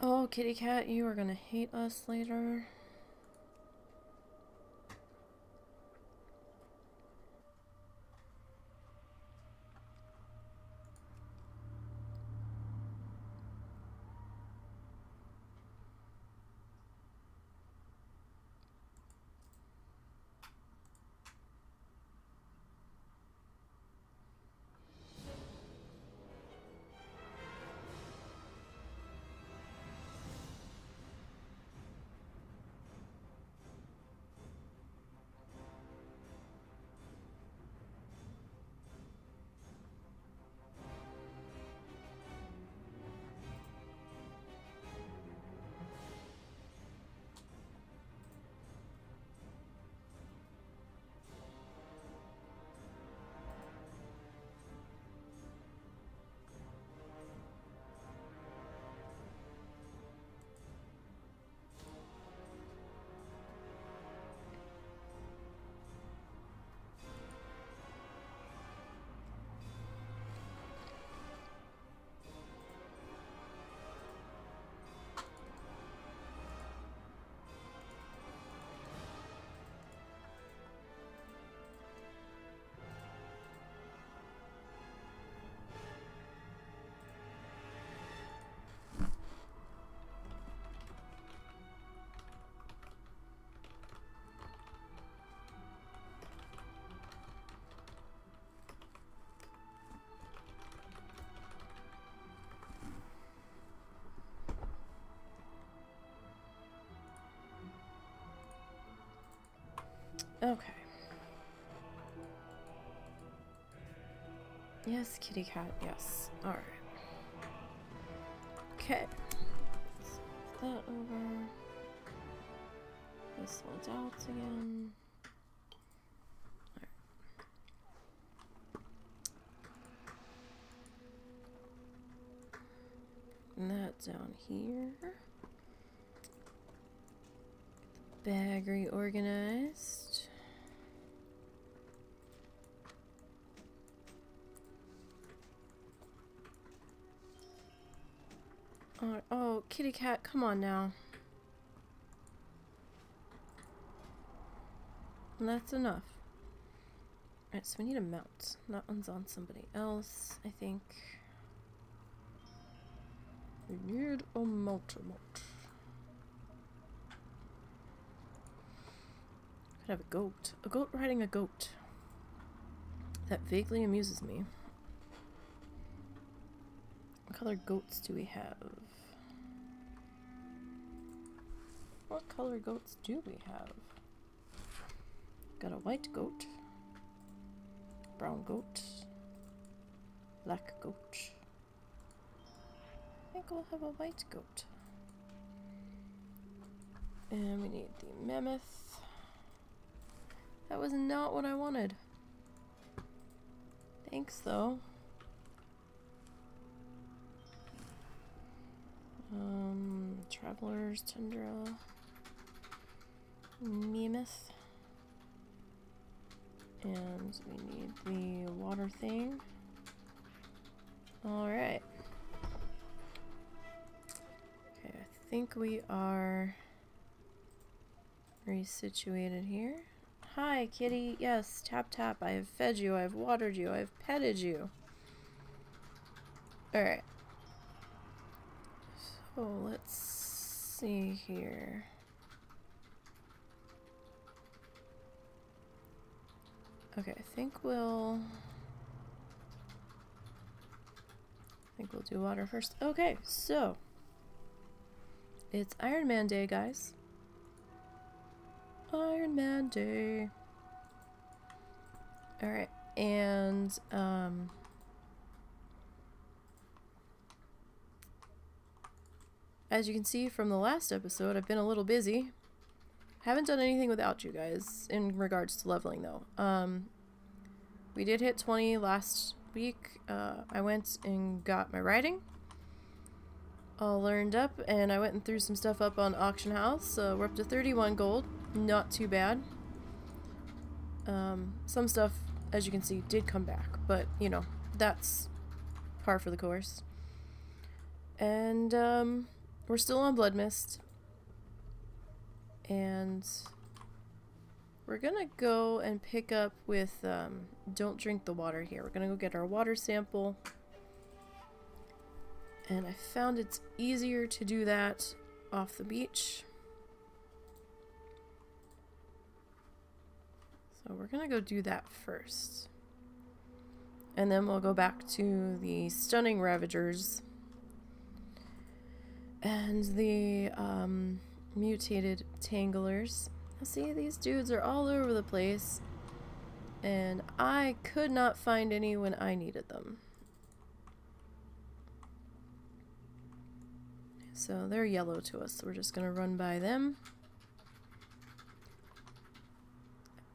Oh, kitty cat, you are gonna hate us later. Okay. Yes, kitty cat, yes. Alright. Okay. Let's move that over. This one's out again. Alright. And that down here. Bag reorganized. Oh, kitty cat, come on now. And that's enough. Alright, so we need a mount. That one's on somebody else, I think. We need a mount. Could have a goat. A goat riding a goat. That vaguely amuses me. What color goats do we have? What color goats do we have? Got a white goat, brown goat, black goat. I think we'll have a white goat. And we need the mammoth. That was not what I wanted. Thanks though. Travelers, tundra, mammoth, and we need the water thing. All right. Okay, I think we are resituated here. Hi, kitty. Yes, tap tap. I have fed you. I have watered you. I have petted you. All right. So let's see here. Okay, I think we'll do water first. Okay, so it's Ironman Day, guys. Ironman Day. All right, and as you can see from the last episode, I've been a little busy. Haven't done anything without you guys in regards to leveling though. We did hit 20 last week. I went and got my writing all learned up, and I went and threw some stuff up on Auction House. We're up to 31 gold. Not too bad. Some stuff, as you can see, did come back, but you know, that's par for the course. And we're still on Bloodmyst. And we're gonna go and pick up with, don't drink the water here. We're gonna go get our water sample. And I found it's easier to do that off the beach. So we're gonna go do that first. And then we'll go back to the stunning Ravagers and the mutated Tanglers. See, these dudes are all over the place, and I could not find any when I needed them. So they're yellow to us, so we're just gonna run by them.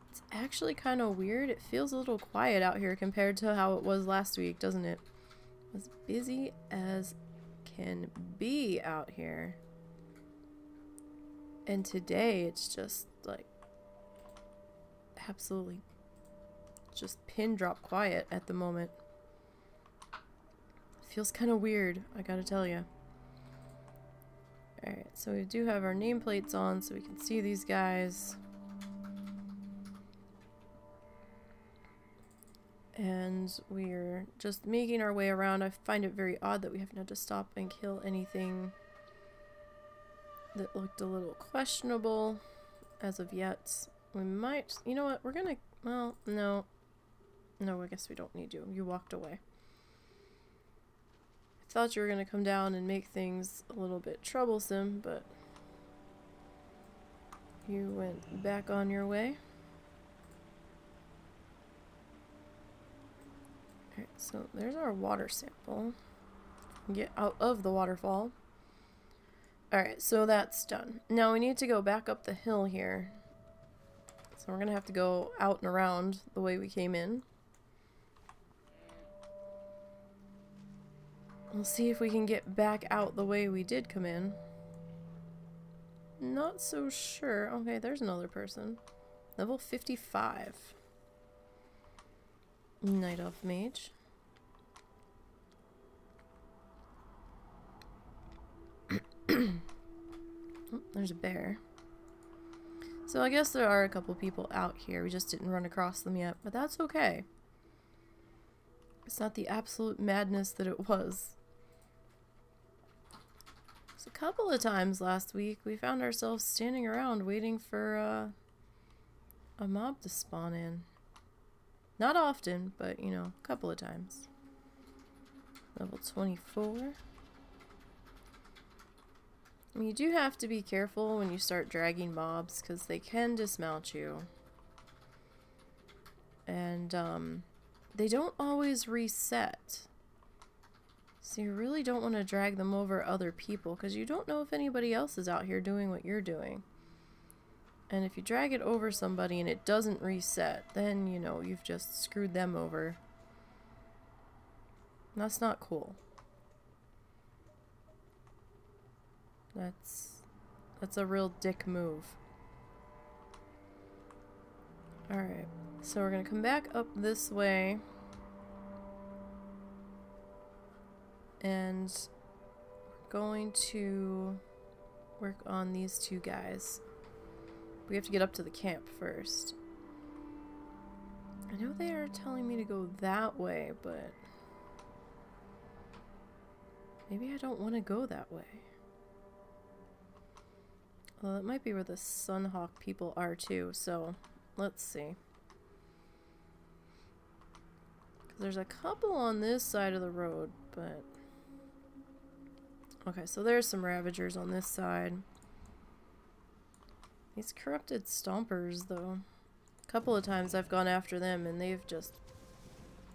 It's actually kind of weird. It feels a little quiet out here compared to how it was last week, doesn't it? As busy as can be out here. And today it's just like absolutely just pin drop quiet at the moment. Feels kind of weird, I gotta tell you. Alright, so we do have our nameplates on so we can see these guys. And we're just making our way around. I find it very odd that we haven't had to stop and kill anything that looked a little questionable as of yet. We might, you know what, we're gonna, well, no, I guess we don't need to. You walked away. I thought you were gonna come down and make things a little bit troublesome, but you went back on your way. Alright, so there's our water sample. Get out of the waterfall. Alright, so that's done. Now we need to go back up the hill here. So we're gonna have to go out and around the way we came in. We'll see if we can get back out the way we did come in. Not so sure. Okay, there's another person. Level 55. Night Elf Mage. Oh, there's a bear. So I guess there are a couple people out here. We just didn't run across them yet, but that's okay. It's not the absolute madness that it was. So a couple of times last week we found ourselves standing around waiting for a mob to spawn in. Not often, but you know, a couple of times. Level 24. You do have to be careful when you start dragging mobs because they can dismount you. And they don't always reset. So you really don't want to drag them over other people because you don't know if anybody else is out here doing what you're doing. And if you drag it over somebody and it doesn't reset, then you know you've just screwed them over. And that's not cool. That's a real dick move. Alright, so we're gonna come back up this way. And we're going to work on these two guys. We have to get up to the camp first. I know they are telling me to go that way, but maybe I don't want to go that way. Well, that might be where the Sunhawk people are too, so let's see. 'Cause there's a couple on this side of the road, but... Okay, so there's some Ravagers on this side. These corrupted Stompers, though. A couple of times I've gone after them and they've just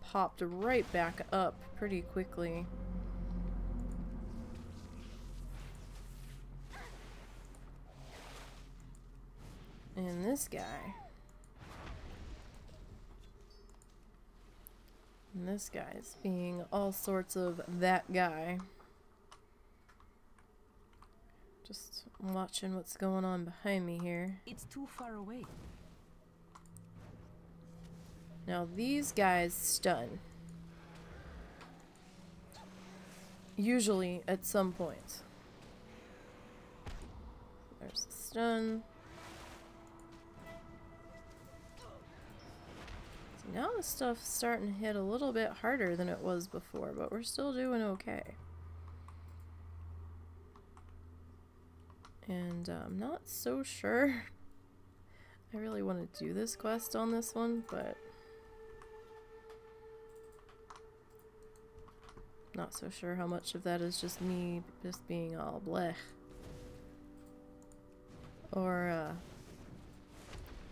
popped right back up pretty quickly. And this guy. And this guy's being all sorts of that guy. Just watching what's going on behind me here. It's too far away. Now these guys stun. Usually at some point. There's the stun. So now this stuff's starting to hit a little bit harder than it was before, but we're still doing okay. And I'm not so sure I really want to do this quest on this one, but not so sure how much of that is just me just being all blech. Or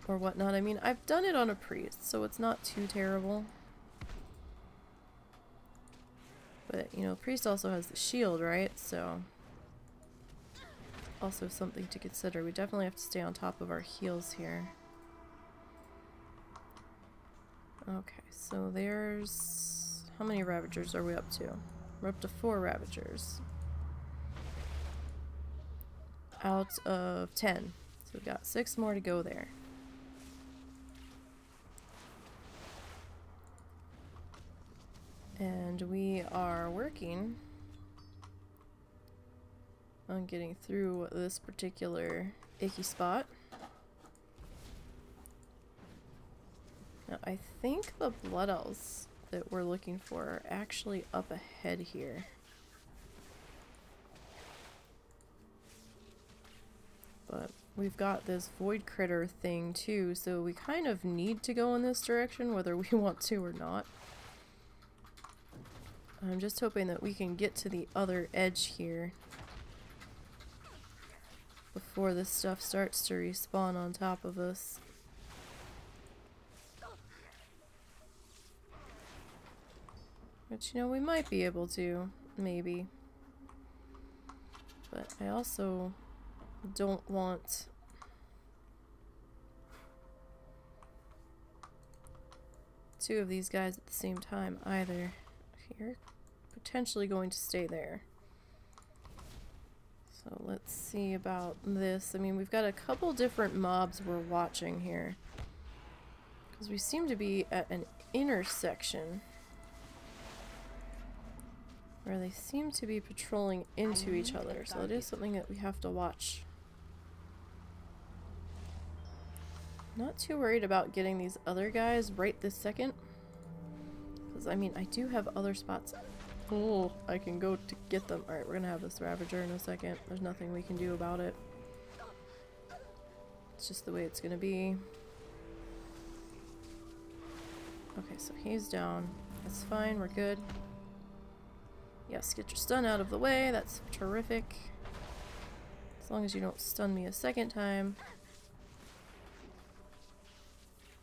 whatnot. I mean, I've done it on a priest, so it's not too terrible. But, you know, priest also has the shield, right? So also something to consider. We definitely have to stay on top of our heals here. Okay, so there's... How many Ravagers are we up to? We're up to 4 Ravagers. Out of 10. So we've got 6 more to go there. And we are working on getting through this particular icky spot. Now, I think the blood elves that we're looking for are actually up ahead here. But we've got this void critter thing too, so we kind of need to go in this direction whether we want to or not. I'm just hoping that we can get to the other edge here before this stuff starts to respawn on top of us. Which, you know, we might be able to, maybe. But I also don't want two of these guys at the same time either. You're potentially going to stay there. So let's see about this. I mean, we've got a couple different mobs we're watching here, because we seem to be at an intersection where they seem to be patrolling into each other. So it is something that we have to watch. Not too worried about getting these other guys right this second, because I mean, I do have other spots. Oh, I can go to get them. Alright, we're gonna have this Ravager in a second. There's nothing we can do about it. It's just the way it's gonna be. Okay, so he's down. That's fine, we're good. Yes, get your stun out of the way. That's terrific. As long as you don't stun me a second time.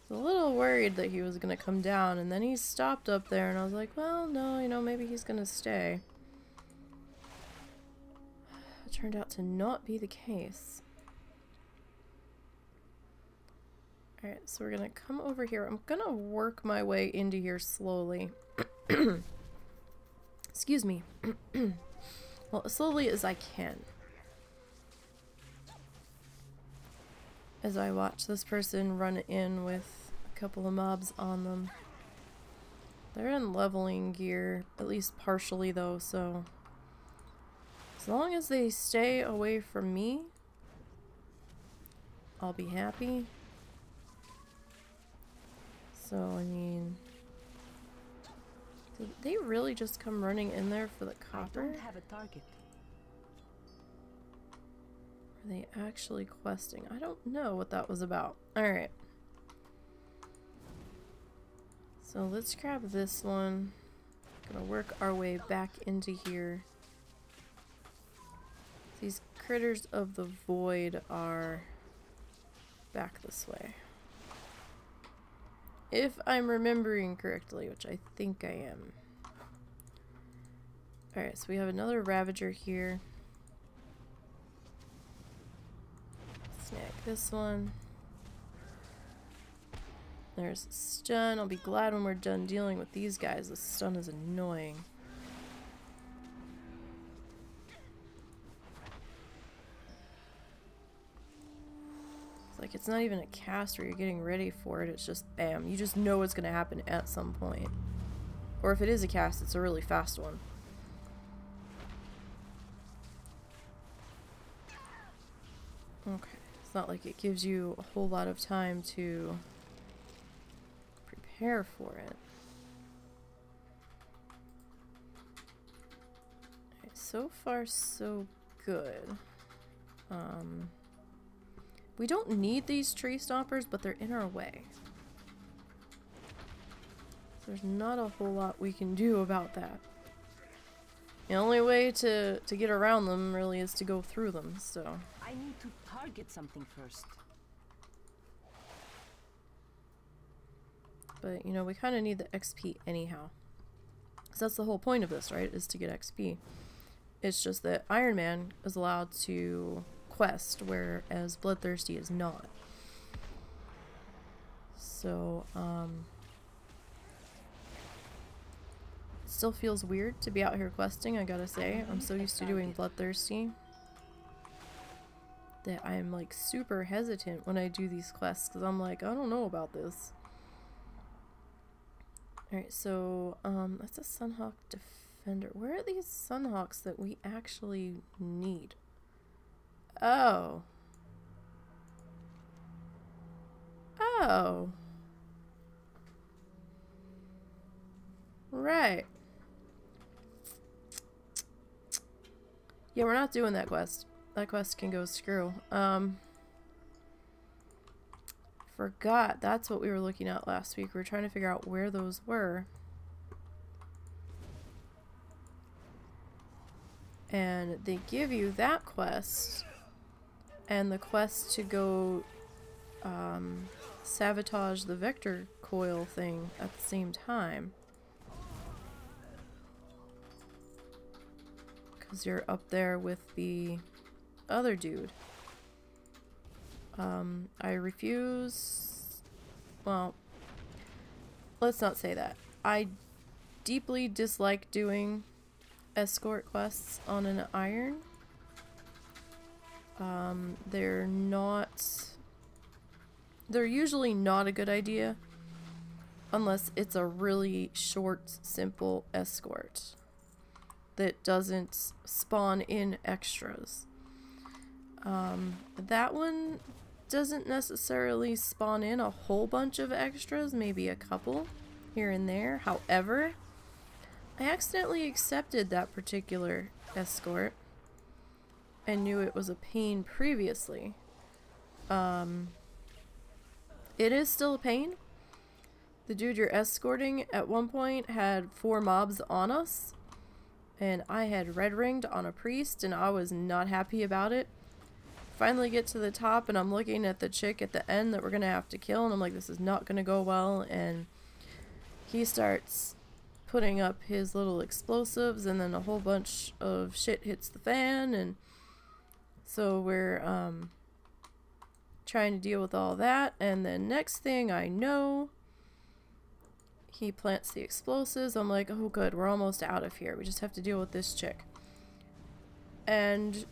I was a little worried that he was gonna come down, and then he stopped up there, and I was like, well, no, you know, maybe he's gonna stay. It turned out to not be the case. Alright, so we're gonna come over here. I'm gonna work my way into here slowly. Excuse me. Well, as slowly as I can. As I watch this person run in with a couple of mobs on them. They're in leveling gear, at least partially though, so as long as they stay away from me, I'll be happy. So, I mean, did they really just come running in there for the copper? I don't have a target. Are they actually questing? I don't know what that was about. Alright. So let's grab this one. Gonna work our way back into here. These critters of the void are back this way. If I'm remembering correctly, which I think I am. Alright, so we have another Ravager here. Snag this one. There's stun. I'll be glad when we're done dealing with these guys. The stun is annoying. It's like it's not even a cast where you're getting ready for it. It's just bam. You just know what's going to happen at some point. Or if it is a cast, it's a really fast one. Okay, it's not like it gives you a whole lot of time to prepare for it. Okay, so far so good. We don't need these tree stompers, but they're in our way. So there's not a whole lot we can do about that. The only way to get around them really is to go through them, so. I need to target something first. But, you know, we kind of need the XP anyhow. Because that's the whole point of this, right? Is to get XP. It's just that Ironman is allowed to quest, whereas Bloodthirsty is not. So, it still feels weird to be out here questing, I gotta say. I'm so used to doing Bloodthirsty that I'm like super hesitant when I do these quests, because I'm like, I don't know about this. Alright, so, that's a Sunhawk Defender. Where are these Sunhawks that we actually need? Oh. Oh. Right. Yeah, we're not doing that quest. That quest can go screw. Forgot. That's what we were looking at last week. We were trying to figure out where those were. And they give you that quest and the quest to go sabotage the vector coil thing at the same time. Because you're up there with the other dude. I refuse... Well, let's not say that. I deeply dislike doing escort quests on an iron. They're usually not a good idea unless it's a really short, simple escort that doesn't spawn in extras. That one doesn't necessarily spawn in a whole bunch of extras, maybe a couple here and there. However, I accidentally accepted that particular escort and knew it was a pain previously. It is still a pain. The dude you're escorting at one point had 4 mobs on us, and I had red ringed on a priest and I was not happy about it. Finally get to the top and I'm looking at the chick at the end that we're gonna have to kill, and I'm like, this is not gonna go well, and he starts putting up his little explosives and then a whole bunch of shit hits the fan, and so we're trying to deal with all that, and then next thing I know, he plants the explosives. I'm like, oh good, we're almost out of here. We just have to deal with this chick. And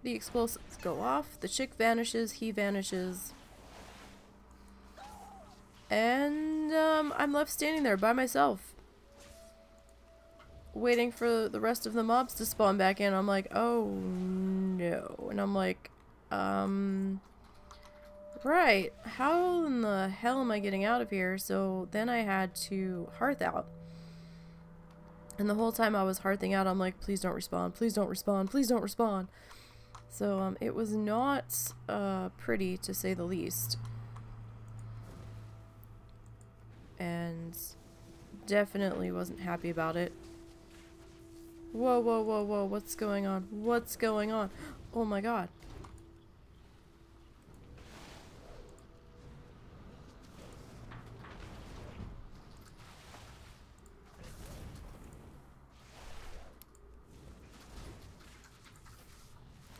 the explosives go off, the chick vanishes, he vanishes. And I'm left standing there by myself, waiting for the rest of the mobs to spawn back in. I'm like, oh no. And I'm like, right, how in the hell am I getting out of here? So then I had to hearth out. And the whole time I was hearthing out, I'm like, please don't respawn, please don't respawn, please don't respawn. So it was not pretty, to say the least. And definitely wasn't happy about it. Whoa, whoa, whoa, whoa, what's going on? What's going on? Oh my god.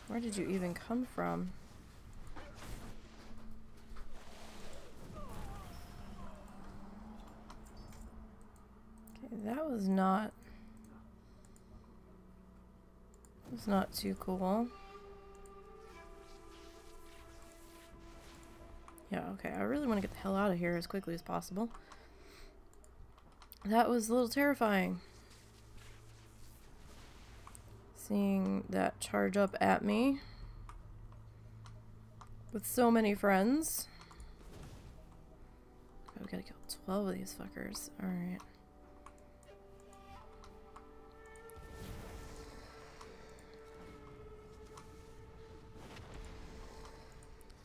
Where did you even come from? Okay, that was not too cool. Yeah, okay, I really want to get the hell out of here as quickly as possible. That was a little terrifying. Seeing that charge up at me. with so many friends. Oh, we gotta kill 12 of these fuckers. Alright.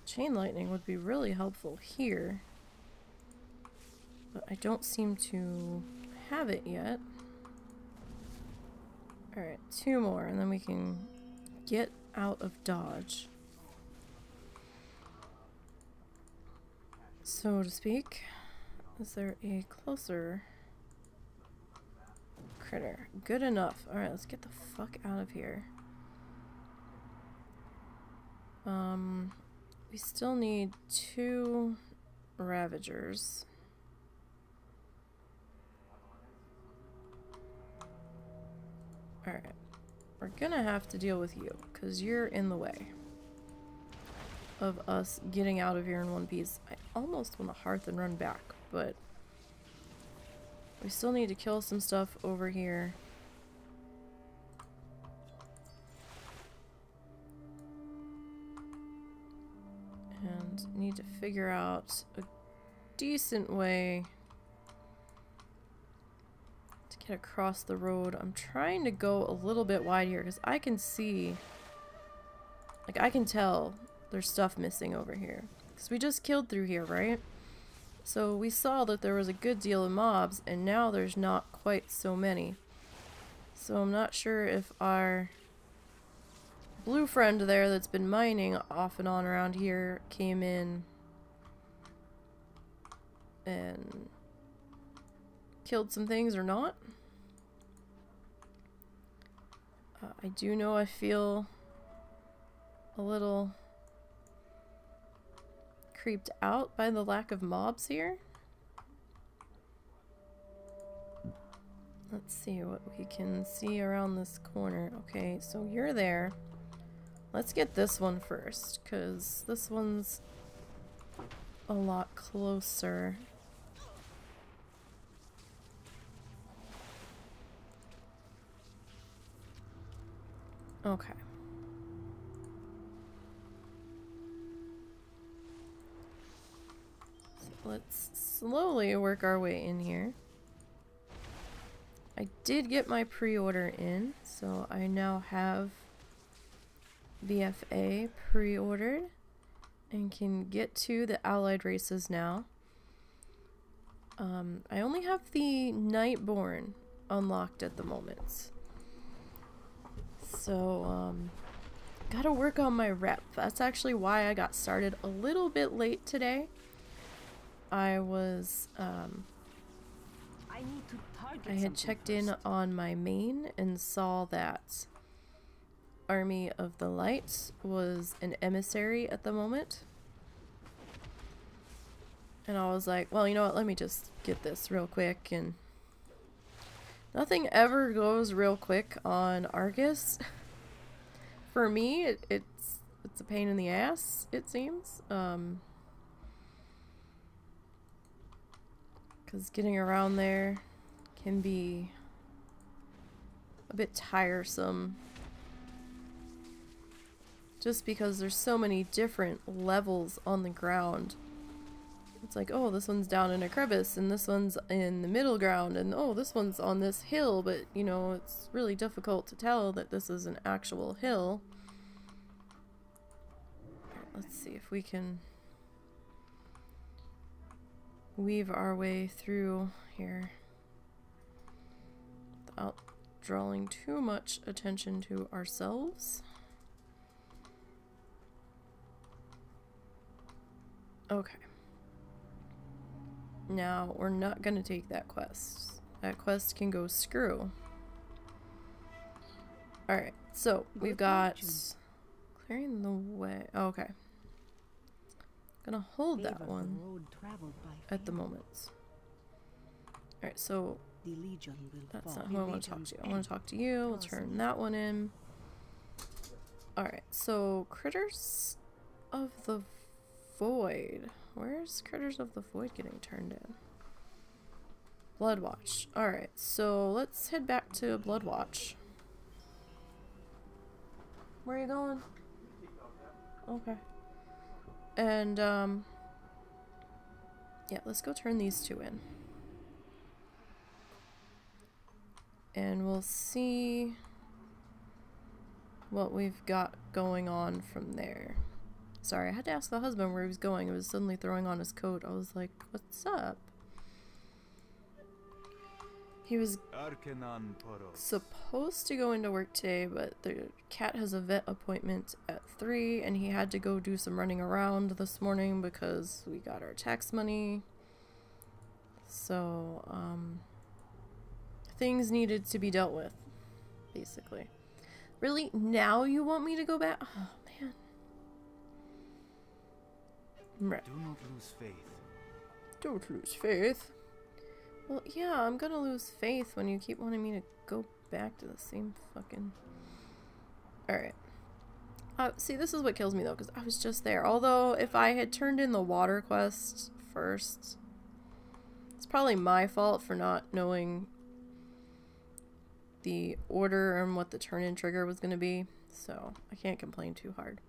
Chain lightning would be really helpful here. But I don't seem to have it yet. Alright, 2 more and then we can get out of dodge. So to speak. Is there a closer critter? Good enough. Alright, let's get the fuck out of here. We still need 2 ravagers. Alright. We're gonna have to deal with you, because you're in the way of us getting out of here in one piece. I almost want to hearth and run back, but we still need to kill some stuff over here. And need to figure out a decent way to get across the road. I'm trying to go a little bit wide here because I can see, like I can tell there's stuff missing over here. Because we just killed through here, right? So we saw that there was a good deal of mobs and now there's not quite so many. So I'm not sure if our blue friend there that's been mining off and on around here came in and killed some things or not. I do know I feel a little creeped out by the lack of mobs here. Let's see what we can see around this corner. Okay, so you're there. Let's get this one first, because this one's a lot closer. Okay. So let's slowly work our way in here. I did get my pre-order in, so I now have BFA pre-ordered and can get to the allied races now. I only have the Nightborn unlocked at the moment. So, gotta work on my rep. That's actually why I got started a little bit late today. I was, I had checked in on my main and saw that Army of the Light was an emissary at the moment. And I was like, well, you know what, let me just get this real quick. And nothing ever goes real quick on Argus. For me, it's a pain in the ass, it seems. Because getting around there can be a bit tiresome. Just because there's so many different levels on the ground. It's like, oh, this one's down in a crevice, and this one's in the middle ground, and oh, this one's on this hill, but, you know, it's really difficult to tell that this is an actual hill. Let's see if we can weave our way through here without drawing too much attention to ourselves. Okay. Now, we're not gonna take that quest. That quest can go screw. Alright, so we've got clearing the way. Oh, okay. Gonna hold that one at the moment. Alright, so that's not who I want to talk to. I want to talk to you. We'll turn that one in. Alright, so Critters of the Void. Where's Critters of the Void getting turned in? Bloodwatch. Alright, so let's head back to Bloodwatch. Where are you going? Okay. And, yeah, let's go turn these two in. And we'll see what we've got going on from there. Sorry, I had to ask the husband where he was going. He was suddenly throwing on his coat. I was like, what's up? He was supposed to go into work today, but the cat has a vet appointment at 3, and he had to go do some running around this morning because we got our tax money. So, things needed to be dealt with, basically. Really? Now you want me to go back? Oh, man. Right. Do not lose faith. Don't lose faith. Well, yeah, I'm gonna lose faith when you keep wanting me to go back to the same fucking... Alright. See, this is what kills me, though, because I was just there. Although, if I had turned in the water quest first... It's probably my fault for not knowing the order and what the turn-in trigger was gonna be. So, I can't complain too hard.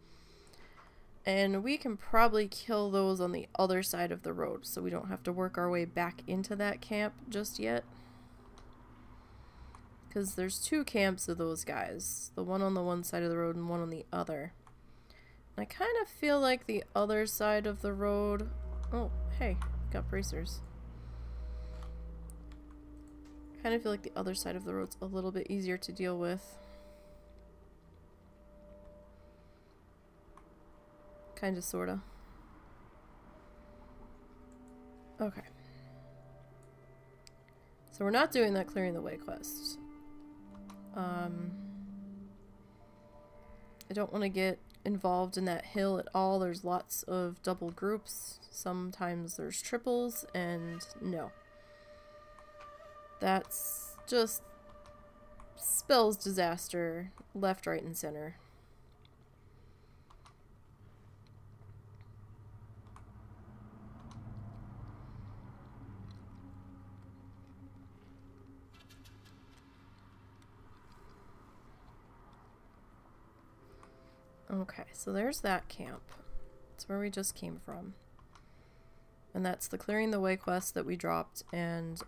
And we can probably kill those on the other side of the road, so we don't have to work our way back into that camp just yet. Because there's 2 camps of those guys. The one on the one side of the road and one on the other. And I kind of feel like the other side of the road... Oh, hey, got bracers. I kind of feel like the other side of the road's a little bit easier to deal with. Kinda, sorta. Okay. So we're not doing that clearing the way quest. I don't want to get involved in that hill at all. There's lots of double groups. Sometimes there's triples, and no. That's just spells disaster left, right, and center. Okay, so there's that camp. That's where we just came from. And that's the clearing the way quest that we dropped, and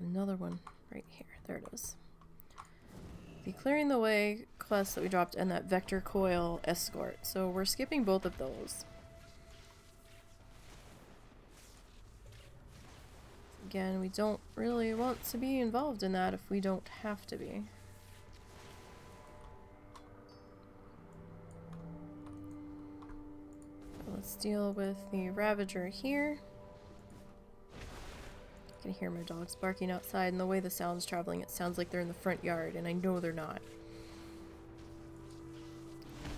another one right here. There it is. The clearing the way quest that we dropped and that vector coil escort. So we're skipping both of those. Again, we don't really want to be involved in that if we don't have to be. Let's deal with the Ravager here. I can hear my dogs barking outside, and the way the sound's traveling, it sounds like they're in the front yard, and I know they're not.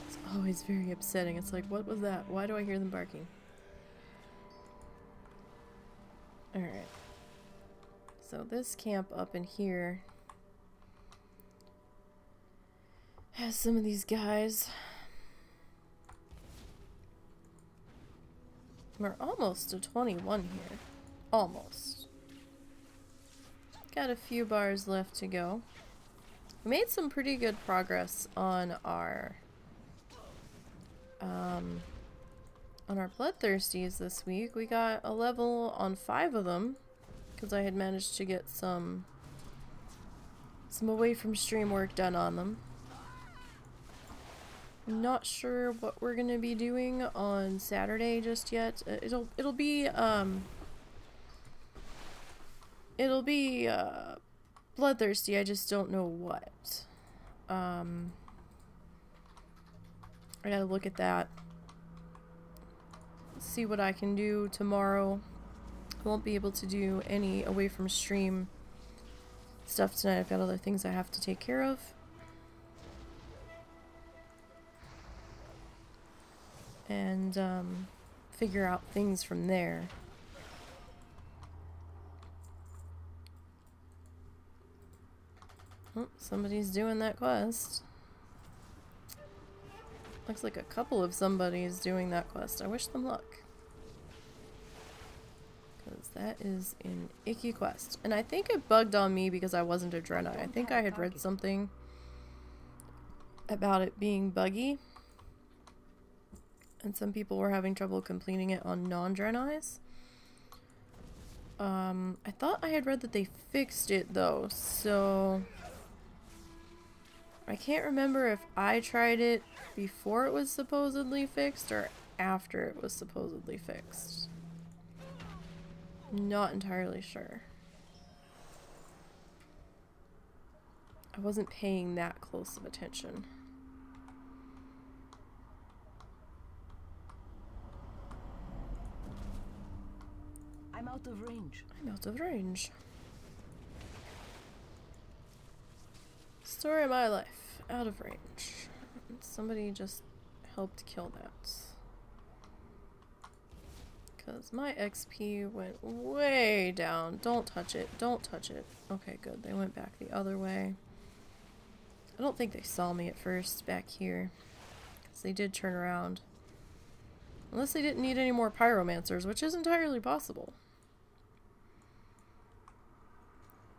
It's always very upsetting. It's like, what was that? Why do I hear them barking? Alright. So this camp up in here has some of these guys. We're almost to 21 here. Almost. Got a few bars left to go. We made some pretty good progress on our bloodthirsties this week. We got a level on 5 of them because I had managed to get some away from stream work done on them. Not sure what we're gonna be doing on Saturday just yet. It'll be bloodthirsty. I just don't know what. I gotta look at that. See what I can do tomorrow. I won't be able to do any away from stream stuff tonight. I've got other things I have to take care of. And figure out things from there. Oh, somebody's doing that quest. Looks like a couple of somebody's doing that quest. I wish them luck. Because that is an icky quest. And I think it bugged on me because I wasn't a Draenei. I think I had read something about it being buggy. And some people were having trouble completing it on non-Draenei's. I thought I had read that they fixed it though, so I can't remember if I tried it before it was supposedly fixed or after it was supposedly fixed. Not entirely sure. I wasn't paying that close of attention. I'm out of range. I'm out of range. Story of my life. Out of range. Somebody just helped kill that. Because my XP went way down. Don't touch it. Don't touch it. Okay, good. They went back the other way. I don't think they saw me at first back here. Because they did turn around. Unless they didn't need any more pyromancers, which is entirely possible.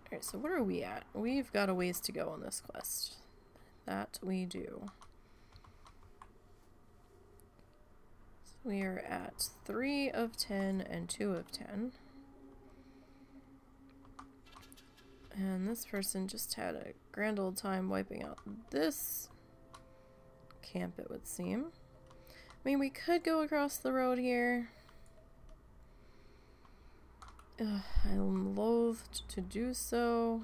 Alright, so where are we at? We've got a ways to go on this quest. That we do. So we are at 3 of 10 and 2 of 10. And this person just had a grand old time wiping out this camp, it would seem. I mean, we could go across the road here. I'm loath to do so.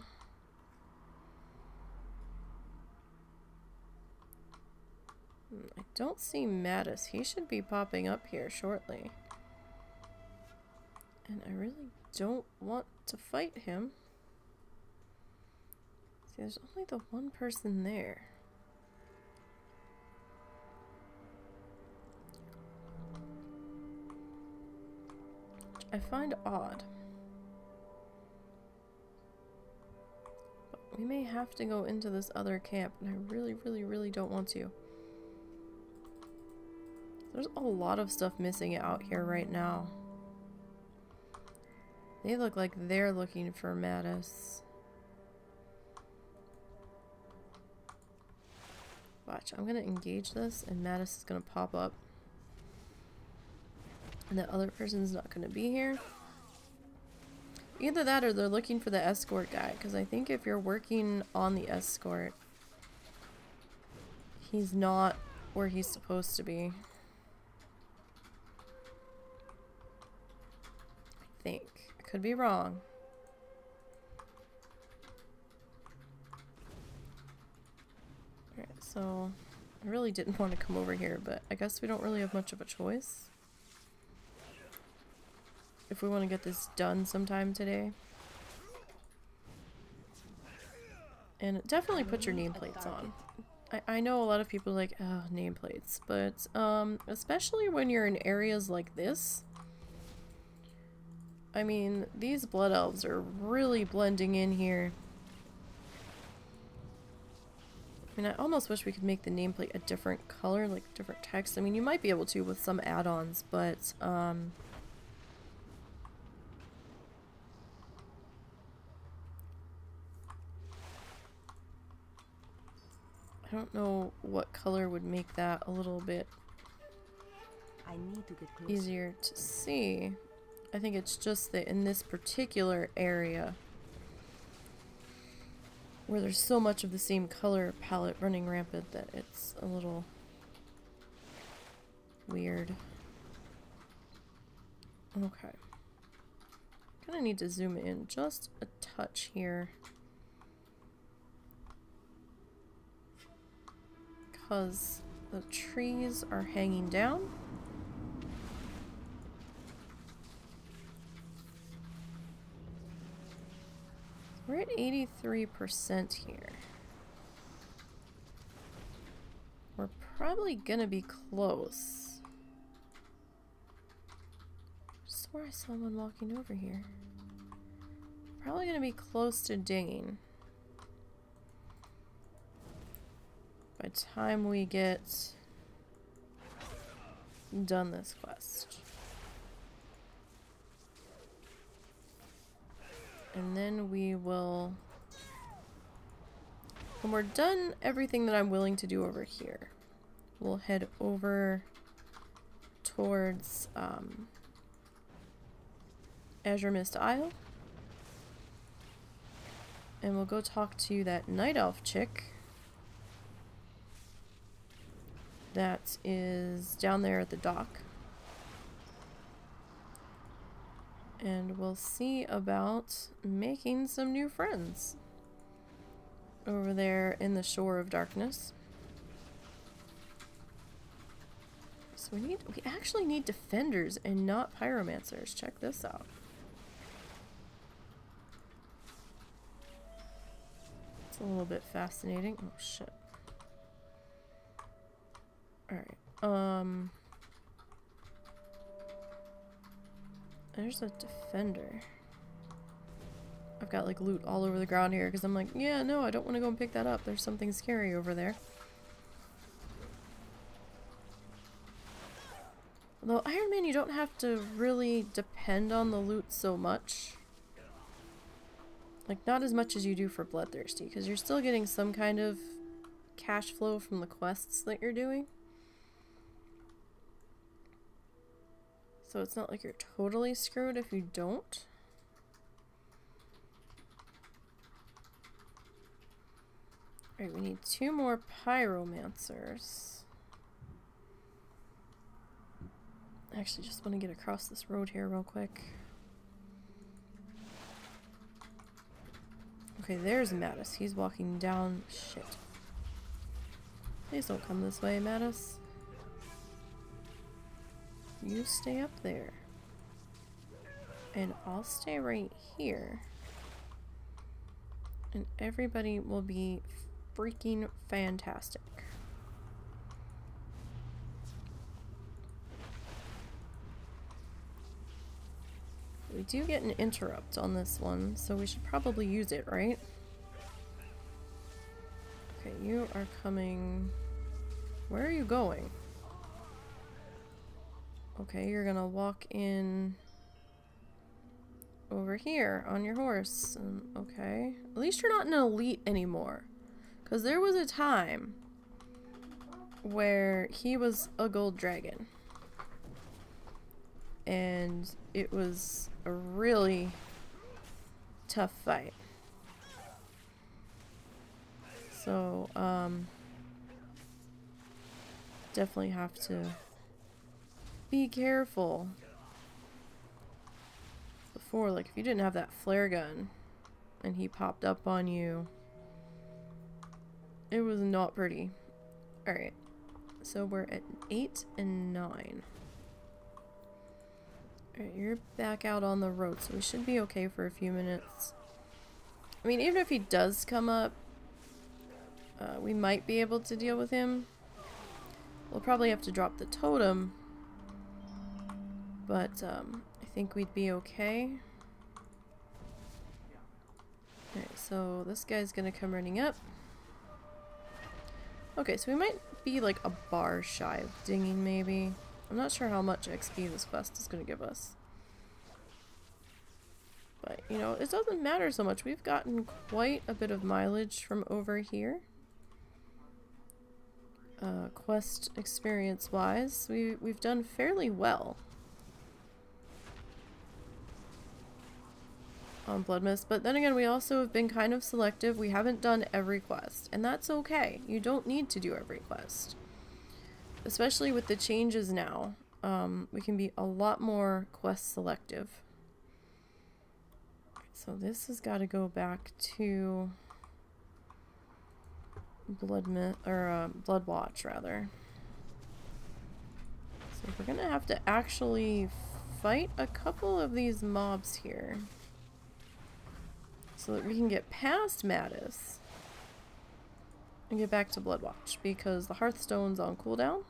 I don't see Mattis. He should be popping up here shortly. And I really don't want to fight him. See, there's only the one person there. Which I find odd. We may have to go into this other camp, and I really don't want to. There's a lot of stuff missing out here right now. They look like they're looking for Mattis. Watch, I'm gonna engage this, and Mattis is gonna pop up. And the other person's not gonna be here. Either that or they're looking for the escort guy, because I think if you're working on the escort, he's not where he's supposed to be. I think. I could be wrong. Alright, so I really didn't want to come over here, but I guess we don't really have much of a choice. If we want to get this done sometime today. And definitely put your nameplates on. I know a lot of people are like, oh, nameplates, but especially when you're in areas like this. I mean, these blood elves are really blending in here. I mean, I almost wish we could make the nameplate a different color, like different text. I mean, you might be able to with some add-ons, but I don't know what color would make that a little bit I need to get closer. easier to see. I think it's just that in this particular area where there's so much of the same color palette running rampant that it's a little weird. Okay. Kinda need to zoom in just a touch here. Because the trees are hanging down. We're at 83% here. We're probably gonna be close. I swore I saw one walking over here. Probably gonna be close to dinging. By the time we get done this quest. And then we will When we're done everything that I'm willing to do over here, we'll head over towards Bloodmyst Isle. And we'll go talk to that night elf chick that is down there at the dock. And we'll see about making some new friends over there in the Shore of Darkness. So we actually need defenders and not pyromancers. Check this out. It's a little bit fascinating. Oh shit. Alright. There's a defender. I've got like loot all over the ground here because I'm like, yeah, no, I don't want to go and pick that up. There's something scary over there. Although Ironman, you don't have to really depend on the loot so much. Like, not as much as you do for Bloodthirsty, because you're still getting some kind of cash flow from the quests that you're doing. So it's not like you're totally screwed if you don't. Alright, we need 2 more pyromancers. I actually just want to get across this road here real quick. Okay, there's Mattis. He's walking down. Shit. Please don't come this way, Mattis. You stay up there. And I'll stay right here. And everybody will be freaking fantastic. We do get an interrupt on this one, so we should probably use it, right? Okay, you are coming... Where are you going? Okay, you're gonna walk in over here on your horse. Okay. At least you're not an elite anymore. Because there was a time where he was a gold dragon. And it was a really tough fight. So, definitely have to be careful. Before, like, if you didn't have that flare gun and he popped up on you, it was not pretty. Alright, so we're at 8 and 9. Alright, you're back out on the road, so we should be okay for a few minutes. I mean, even if he does come up, we might be able to deal with him. We'll probably have to drop the totem, but I think we'd be okay. Alright, so this guy's gonna come running up. Okay, so we might be like a bar shy of dinging, maybe. I'm not sure how much XP this quest is gonna give us. But, you know, it doesn't matter so much. We've gotten quite a bit of mileage from over here. Quest experience-wise, we've done fairly well on Bloodmyst, but then again, we also have been kind of selective. We haven't done every quest, and that's okay. You don't need to do every quest. Especially with the changes now, we can be a lot more quest selective. So this has got to go back to Bloodwatch, rather. So we're gonna have to actually fight a couple of these mobs here so that we can get past Mattis and get back to Bloodwatch, because the Hearthstone's on cooldown.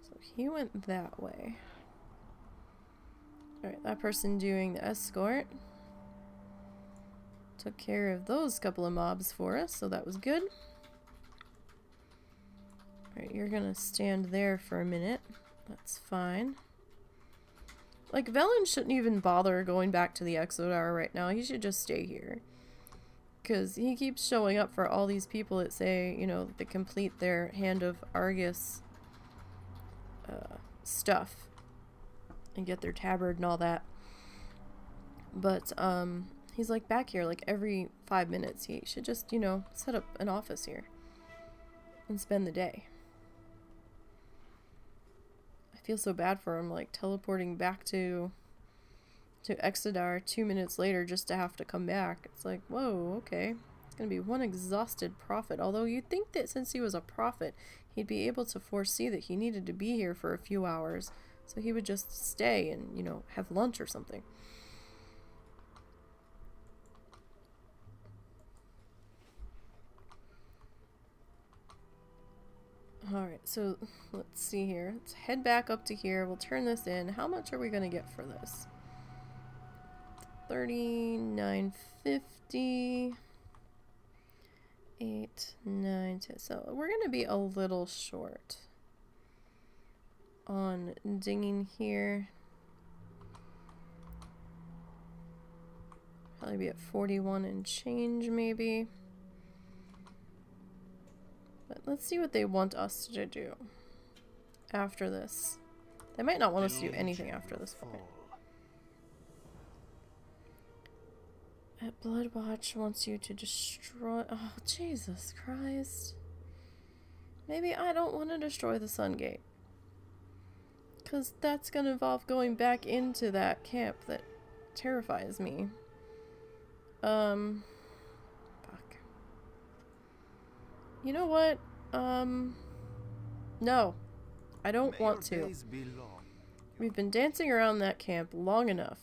So he went that way. Alright, that person doing the escort took care of those couple of mobs for us, so that was good. Alright, you're gonna stand there for a minute. That's fine. Like, Velen shouldn't even bother going back to the Exodar right now. He should just stay here. Because he keeps showing up for all these people that say, you know, that complete their Hand of Argus stuff. And get their tabard and all that. But, he's like back here like every 5 minutes. He should just, you know, set up an office here. And spend the day. I feel so bad for him, like teleporting back to Exodar 2 minutes later just to have to come back. It's like, whoa, okay. It's gonna be one exhausted prophet. Although you'd think that since he was a prophet, he'd be able to foresee that he needed to be here for a few hours. So he would just stay and, you know, have lunch or something. Alright, so let's see here. Let's head back up to here. We'll turn this in. How much are we going to get for this? 39.50. 8, 9, 10. So we're going to be a little short on dinging here. Probably be at 41 and change maybe. But let's see what they want us to do after this. They might not want us to do anything after this point. At Bloodwatch wants you to destroy... Oh, Jesus Christ. Maybe I don't want to destroy the Sun Gate. Because that's going to involve going back into that camp that terrifies me. You know what? No. I don't want to. We've been dancing around that camp long enough.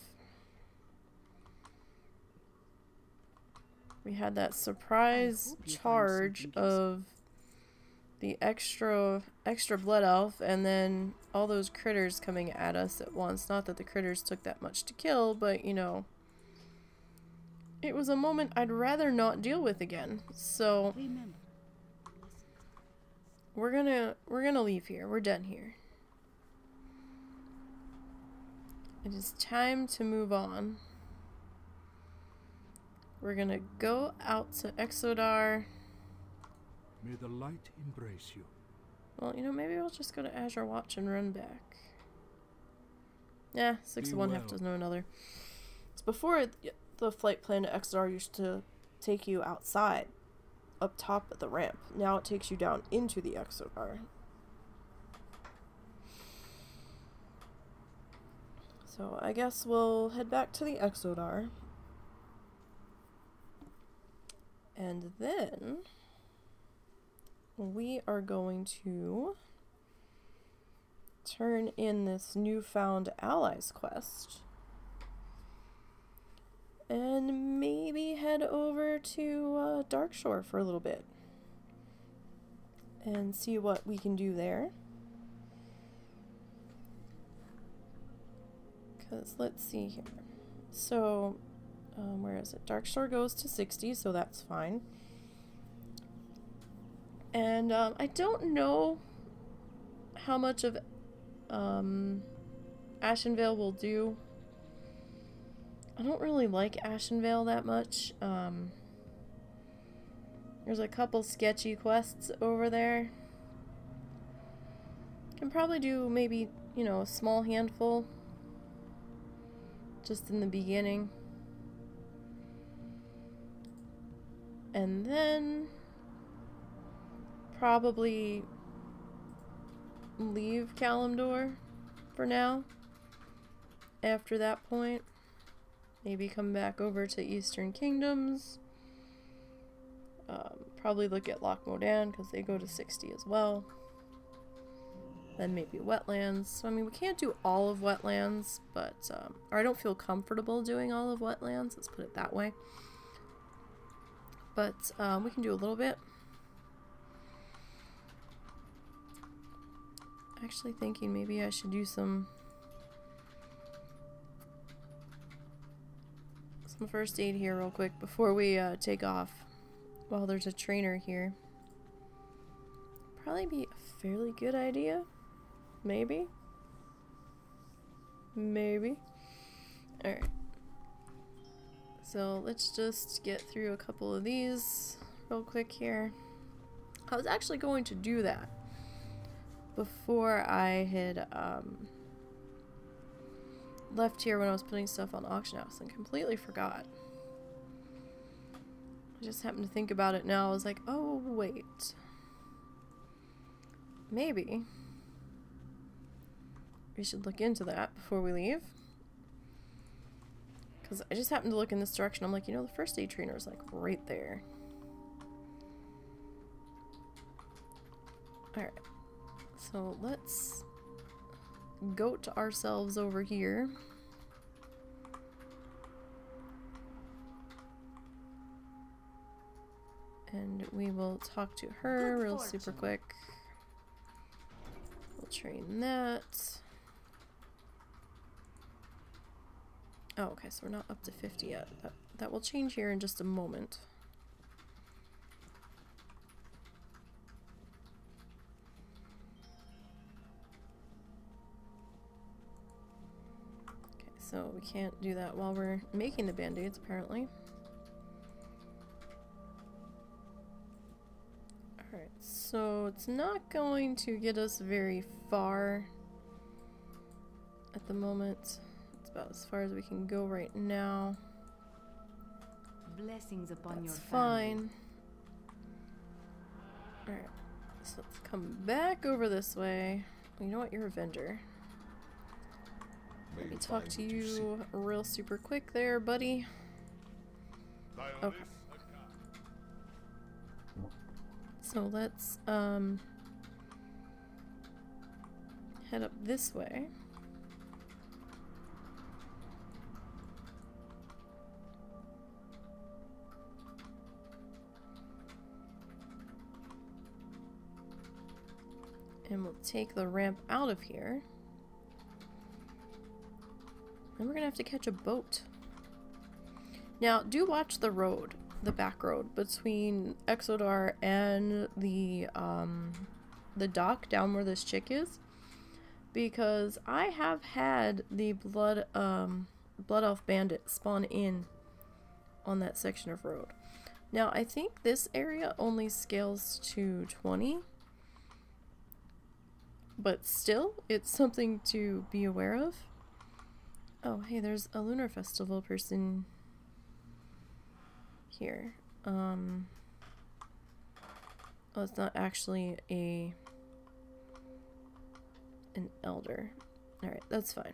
We had that surprise charge of the extra blood elf and then all those critters coming at us at once. Not that the critters took that much to kill, but you know, it was a moment I'd rather not deal with again. So we're gonna leave here. We're done here. It is time to move on. We're gonna go out to Exodar. May the light embrace you. Well, you know, maybe we'll just go to Azure Watch and run back. Yeah, 6 of one, half dozen of another. It's before the flight plan to Exodar used to take you outside, up top of the ramp. Now it takes you down into the Exodar. So I guess we'll head back to the Exodar. And then we are going to turn in this newfound allies quest. And maybe head over to Darkshore for a little bit. And see what we can do there. Because let's see here. So, where is it? Darkshore goes to 60, so that's fine. And I don't know how much of Ashenvale will do. I don't really like Ashenvale that much. There's a couple sketchy quests over there. Can probably do maybe, you know, a small handful. Just in the beginning. And then probably leave Kalimdor for now. After that point, maybe come back over to Eastern Kingdoms. Probably look at Loch Modan because they go to 60 as well. Then maybe Wetlands. So I mean, we can't do all of Wetlands, but or I don't feel comfortable doing all of Wetlands. Let's put it that way. But we can do a little bit. Actually thinking maybe I should do some first aid here real quick before we take off. While there's a trainer here. Probably be a fairly good idea. Maybe. Maybe. Alright. So let's just get through a couple of these real quick here. I was actually going to do that before I had left here when I was putting stuff on auction house and completely forgot. I just happened to think about it now. I was like, oh wait. Maybe we should look into that before we leave. Because I just happened to look in this direction. I'm like, you know, the first aid trainer is like right there. Alright. So let's goat ourselves over here. And we will talk to her real super quick. We'll train that. Oh, okay, so we're not up to 50 yet. That will change here in just a moment. Okay, so we can't do that while we're making the band-aids, apparently. Alright, so it's not going to get us very far at the moment. About as far as we can go right now. Blessings upon That's your fine. Alright, so let's come back over this way. You know what? You're a vendor. Let me talk to you real super quick there, buddy. Okay. So let's head up this way. And we'll take the ramp out of here. Then we're gonna have to catch a boat. Now, do watch the road, the back road, between Exodar and the dock down where this chick is. Because I have had the Blood Elf Bandit spawn in on that section of road. Now, I think this area only scales to 20. But still, it's something to be aware of. Oh, hey, there's a Lunar Festival person here. Oh, it's not actually an elder. Alright, that's fine.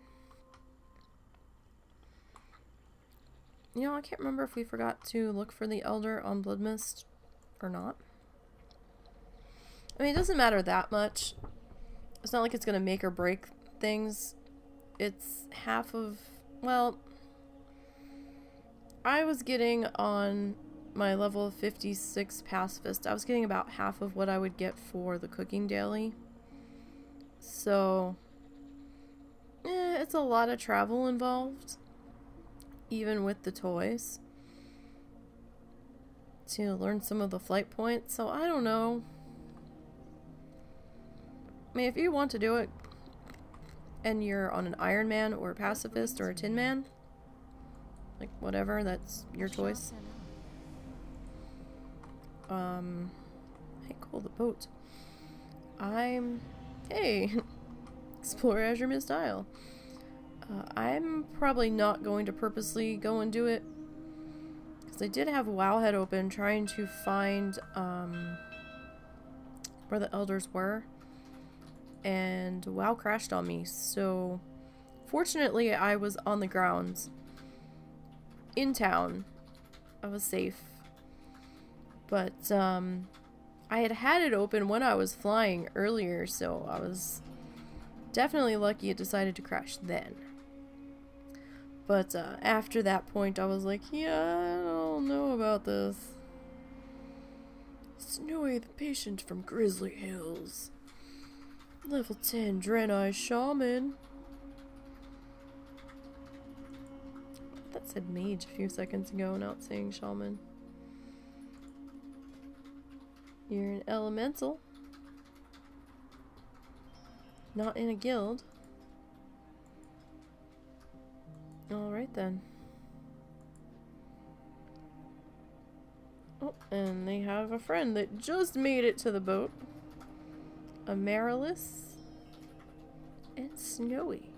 You know, I can't remember if we forgot to look for the elder on Bloodmyst or not. I mean, it doesn't matter that much. It's not like it's gonna make or break things. It's half of, well, I was getting on my level 56 pacifist, I was getting about half of what I would get for the cooking daily. So, it's a lot of travel involved, even with the toys, to learn some of the flight points. So I don't know. I mean, if you want to do it, and you're on an Ironman or a pacifist or a Tin Man, like whatever, that's your choice. Hey, cool, the boat. Hey, explore Azure Isle. I'm probably not going to purposely go and do it, because I did have Wowhead open trying to find where the elders were. And WoW crashed on me, so fortunately I was on the grounds in town. I was safe, but I had it open when I was flying earlier, so I was definitely lucky it decided to crash then. But after that point I was like, yeah, I don't know about this. Snowy the patient from Grizzly Hills. Level 10 Draenei Shaman. That said mage a few seconds ago, not saying shaman. You're an elemental. Not in a guild. Alright then. Oh, and they have a friend that just made it to the boat. Amaryllis and Snowy.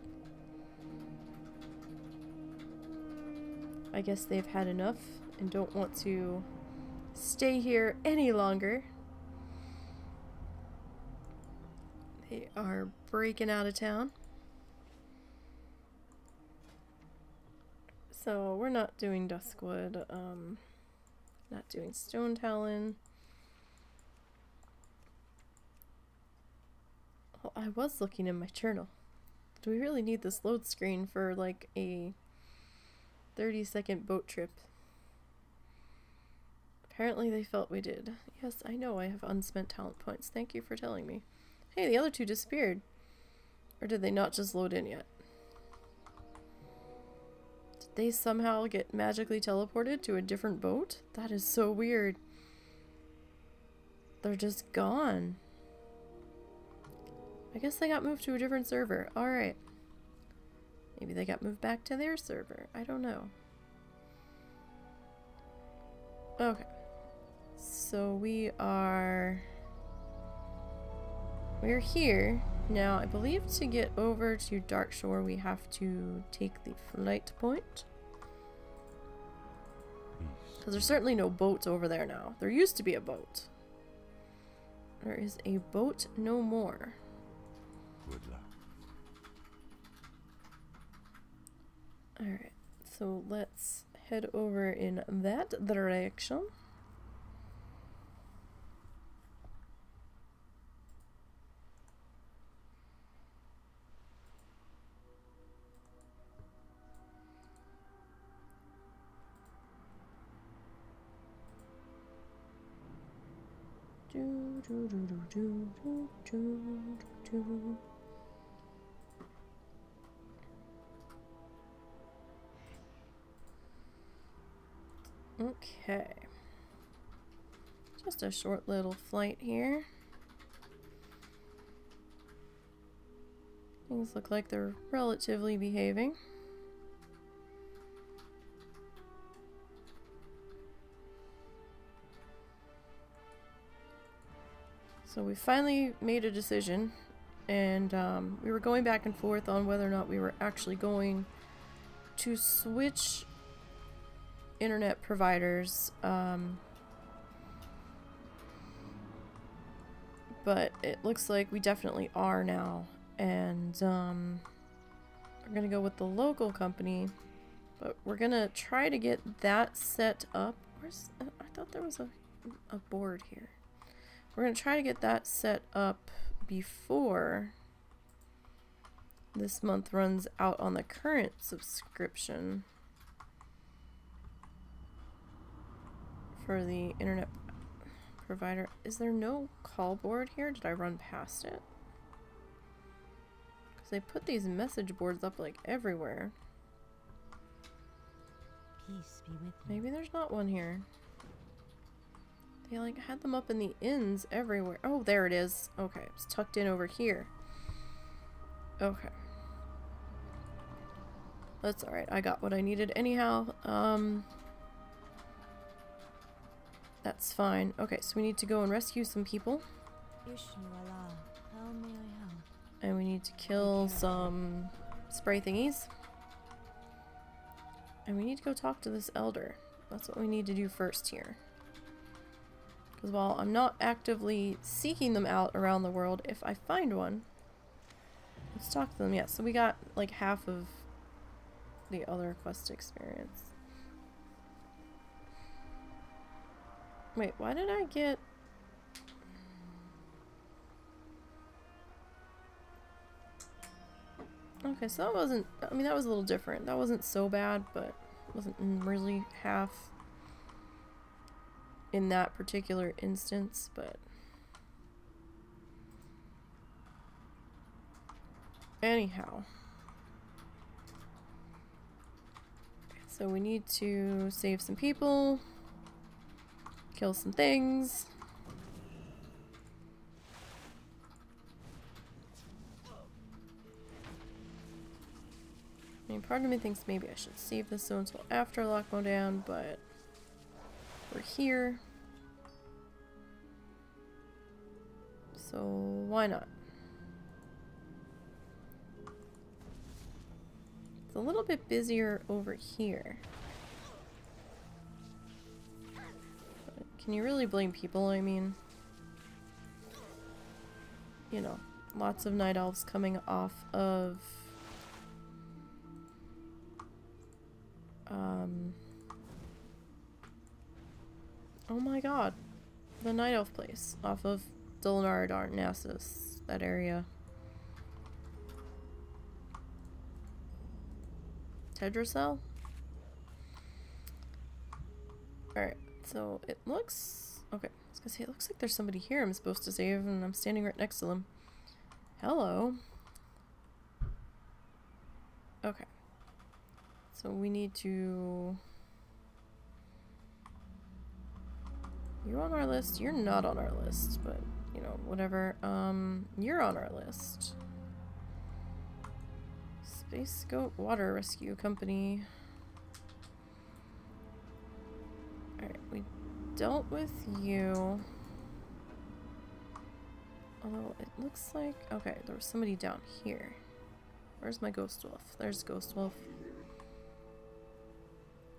I guess they've had enough and don't want to stay here any longer. They are breaking out of town. So we're not doing Duskwood, not doing Stone Talon. Well, I was looking in my journal. Do we really need this load screen for like a 30-second boat trip? Apparently they felt we did. Yes, I know I have unspent talent points. Thank you for telling me. Hey, the other two disappeared. Or did they not just load in yet? Did they somehow get magically teleported to a different boat? That is so weird. They're just gone. I guess they got moved to a different server. Alright. Maybe they got moved back to their server. I don't know. Okay. So we're here. Now, I believe to get over to Darkshore, we have to take the flight point. Because there's certainly no boats over there now. There used to be a boat. There is a boat no more. Good luck. Alright, so let's head over in that direction. Okay. Just a short little flight here. Things look like they're relatively behaving. So we finally made a decision, and we were going back and forth on whether or not we were actually going to switch internet providers, but it looks like we definitely are now, and we're gonna go with the local company, but we're gonna try to get that set up. Where's I thought there was a board here. We're gonna try to get that set up before this month runs out on the current subscription for the internet provider. Is there no call board here? Did I run past it? Because they put these message boards up like everywhere. Peace be with you. Maybe there's not one here. They like had them up in the inns everywhere. Oh, there it is. Okay, it's tucked in over here. Okay. That's alright. I got what I needed anyhow. That's fine. Okay, so we need to go and rescue some people. Allah, how may I help? And we need to kill some spray thingies. And we need to go talk to this elder. That's what we need to do first here. Because while I'm not actively seeking them out around the world, if I find one, let's talk to them. Yeah, so we got like half of the other quest experience. Wait, why did I get... Okay, so that wasn't... I mean, that was a little different. That wasn't so bad, but it wasn't really half in that particular instance, but... Anyhow. So we need to save some people. Kill some things. I mean, part of me thinks maybe I should save this zone until after Lockmo, but we're here. So why not? It's a little bit busier over here. But can you really blame people? I mean, you know, lots of night elves coming off of oh my god, the night elf place off of Dolinar Darnassus, that area. Tedrasel? Alright, so it looks... okay, I was gonna say, it looks like there's somebody here I'm supposed to save, and I'm standing right next to them. Hello. Okay. So we need to... you're on our list. You're not on our list, but, you know, whatever. You're on our list. Spacegoat Water Rescue Company. Alright, we dealt with you. Although, it looks like... okay, there was somebody down here. Where's my Ghost Wolf? There's Ghost Wolf.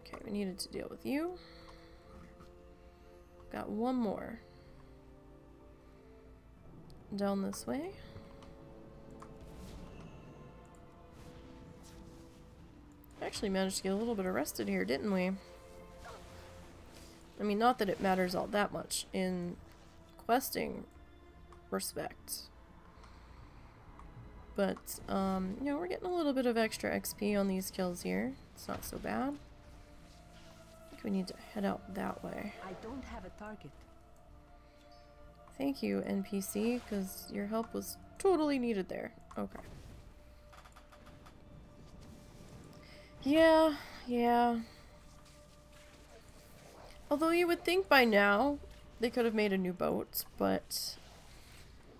Okay, we needed to deal with you. Got one more. Down this way. Actually managed to get a little bit arrested here, didn't we? I mean, not that it matters all that much in questing respect. But, you know, we're getting a little bit of extra XP on these kills here. It's not so bad. I think we need to head out that way. I don't have a target. Thank you, NPC, because your help was totally needed there. Okay. Yeah. Although you would think by now they could have made a new boat, but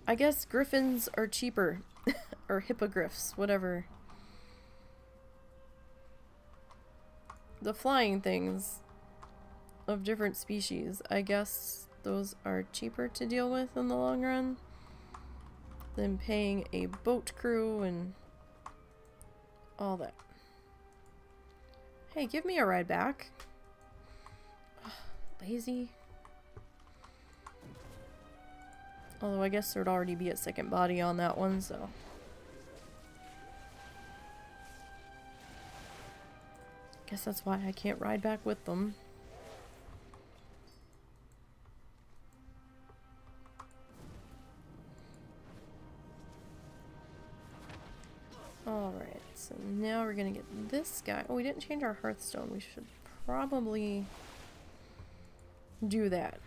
I guess griffins are cheaper. Or hippogriffs, whatever. The flying things of different species, I guess those are cheaper to deal with in the long run than paying a boat crew and all that. Hey, give me a ride back. Ugh, lazy. Although I guess there'd already be a second body on that one, so... guess that's why I can't ride back with them. Alright, so now we're gonna get this guy. Oh, we didn't change our Hearthstone. We should probably do that.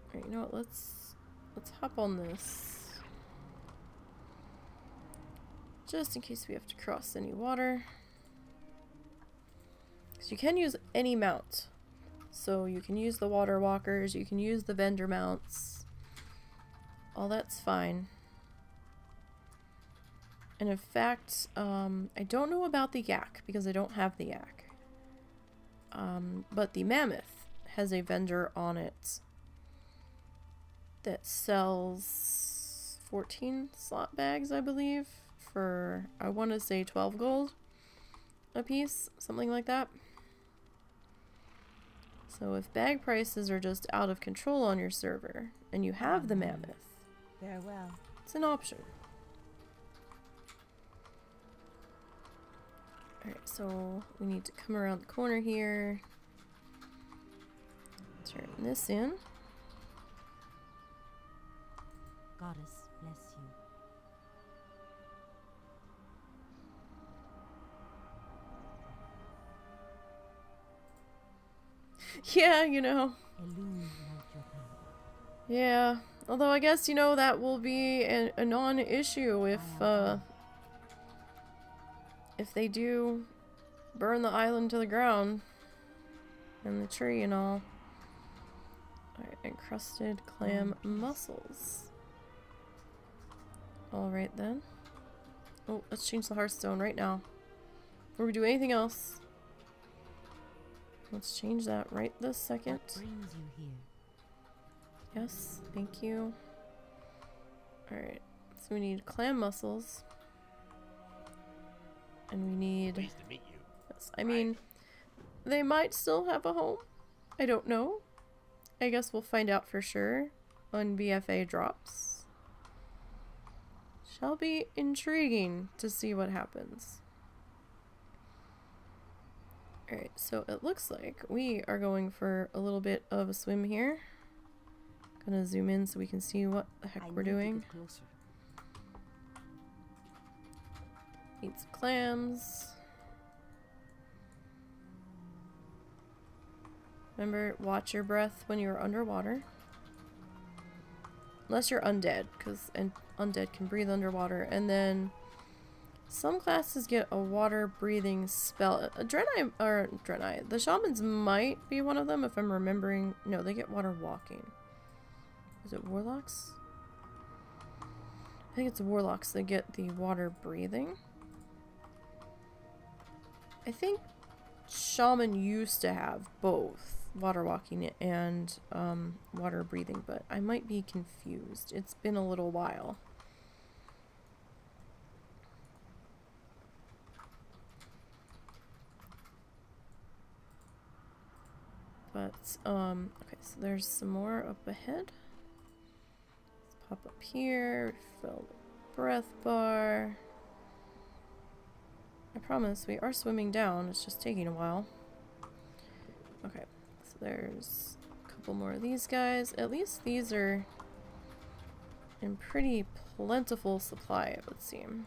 Alright, you know what? Let's hop on this. Just in case we have to cross any water. Because you can use any mount. So you can use the water walkers, you can use the vendor mounts. All that's fine. And in fact, I don't know about the yak because I don't have the yak. But the mammoth has a vendor on it that sells 14 slot bags, I believe. For, I want to say 12 gold a piece, something like that. So if bag prices are just out of control on your server and you have the mammoth, Farewell. it's an option. Alright, so we need to come around the corner here, turn this in. Goddess bless you. Yeah, you know. Illuminate your path. Yeah. Although I guess, you know, that will be a non-issue if they do burn the island to the ground. And the tree and all. Alright, encrusted clam mussels. Alright then. Oh, let's change the Hearthstone right now. Before we do anything else. Let's change that right this second. What brings you here? Yes, thank you. Alright, so we need clam mussels. And we need... Pleased to meet you. Yes, I mean, they might still have a home. I don't know. I guess we'll find out for sure when BFA drops. Shall be intriguing to see what happens. Alright, so it looks like we are going for a little bit of a swim here. Gonna zoom in so we can see what the heck we're doing. Eat some clams. Remember, watch your breath when you're underwater. Unless you're undead, because undead can breathe underwater. And then some classes get a water breathing spell. Draenei, the shamans might be one of them if I'm remembering. No, they get water walking. Is it warlocks? I think it's warlocks that get the water breathing. I think shaman used to have both water walking and water breathing, but I might be confused. It's been a little while. But okay, so there's some more up ahead. Let's pop up here, fill the breath bar. I promise we are swimming down, it's just taking a while. Okay, so there's a couple more of these guys. At least these are in pretty plentiful supply, it would seem.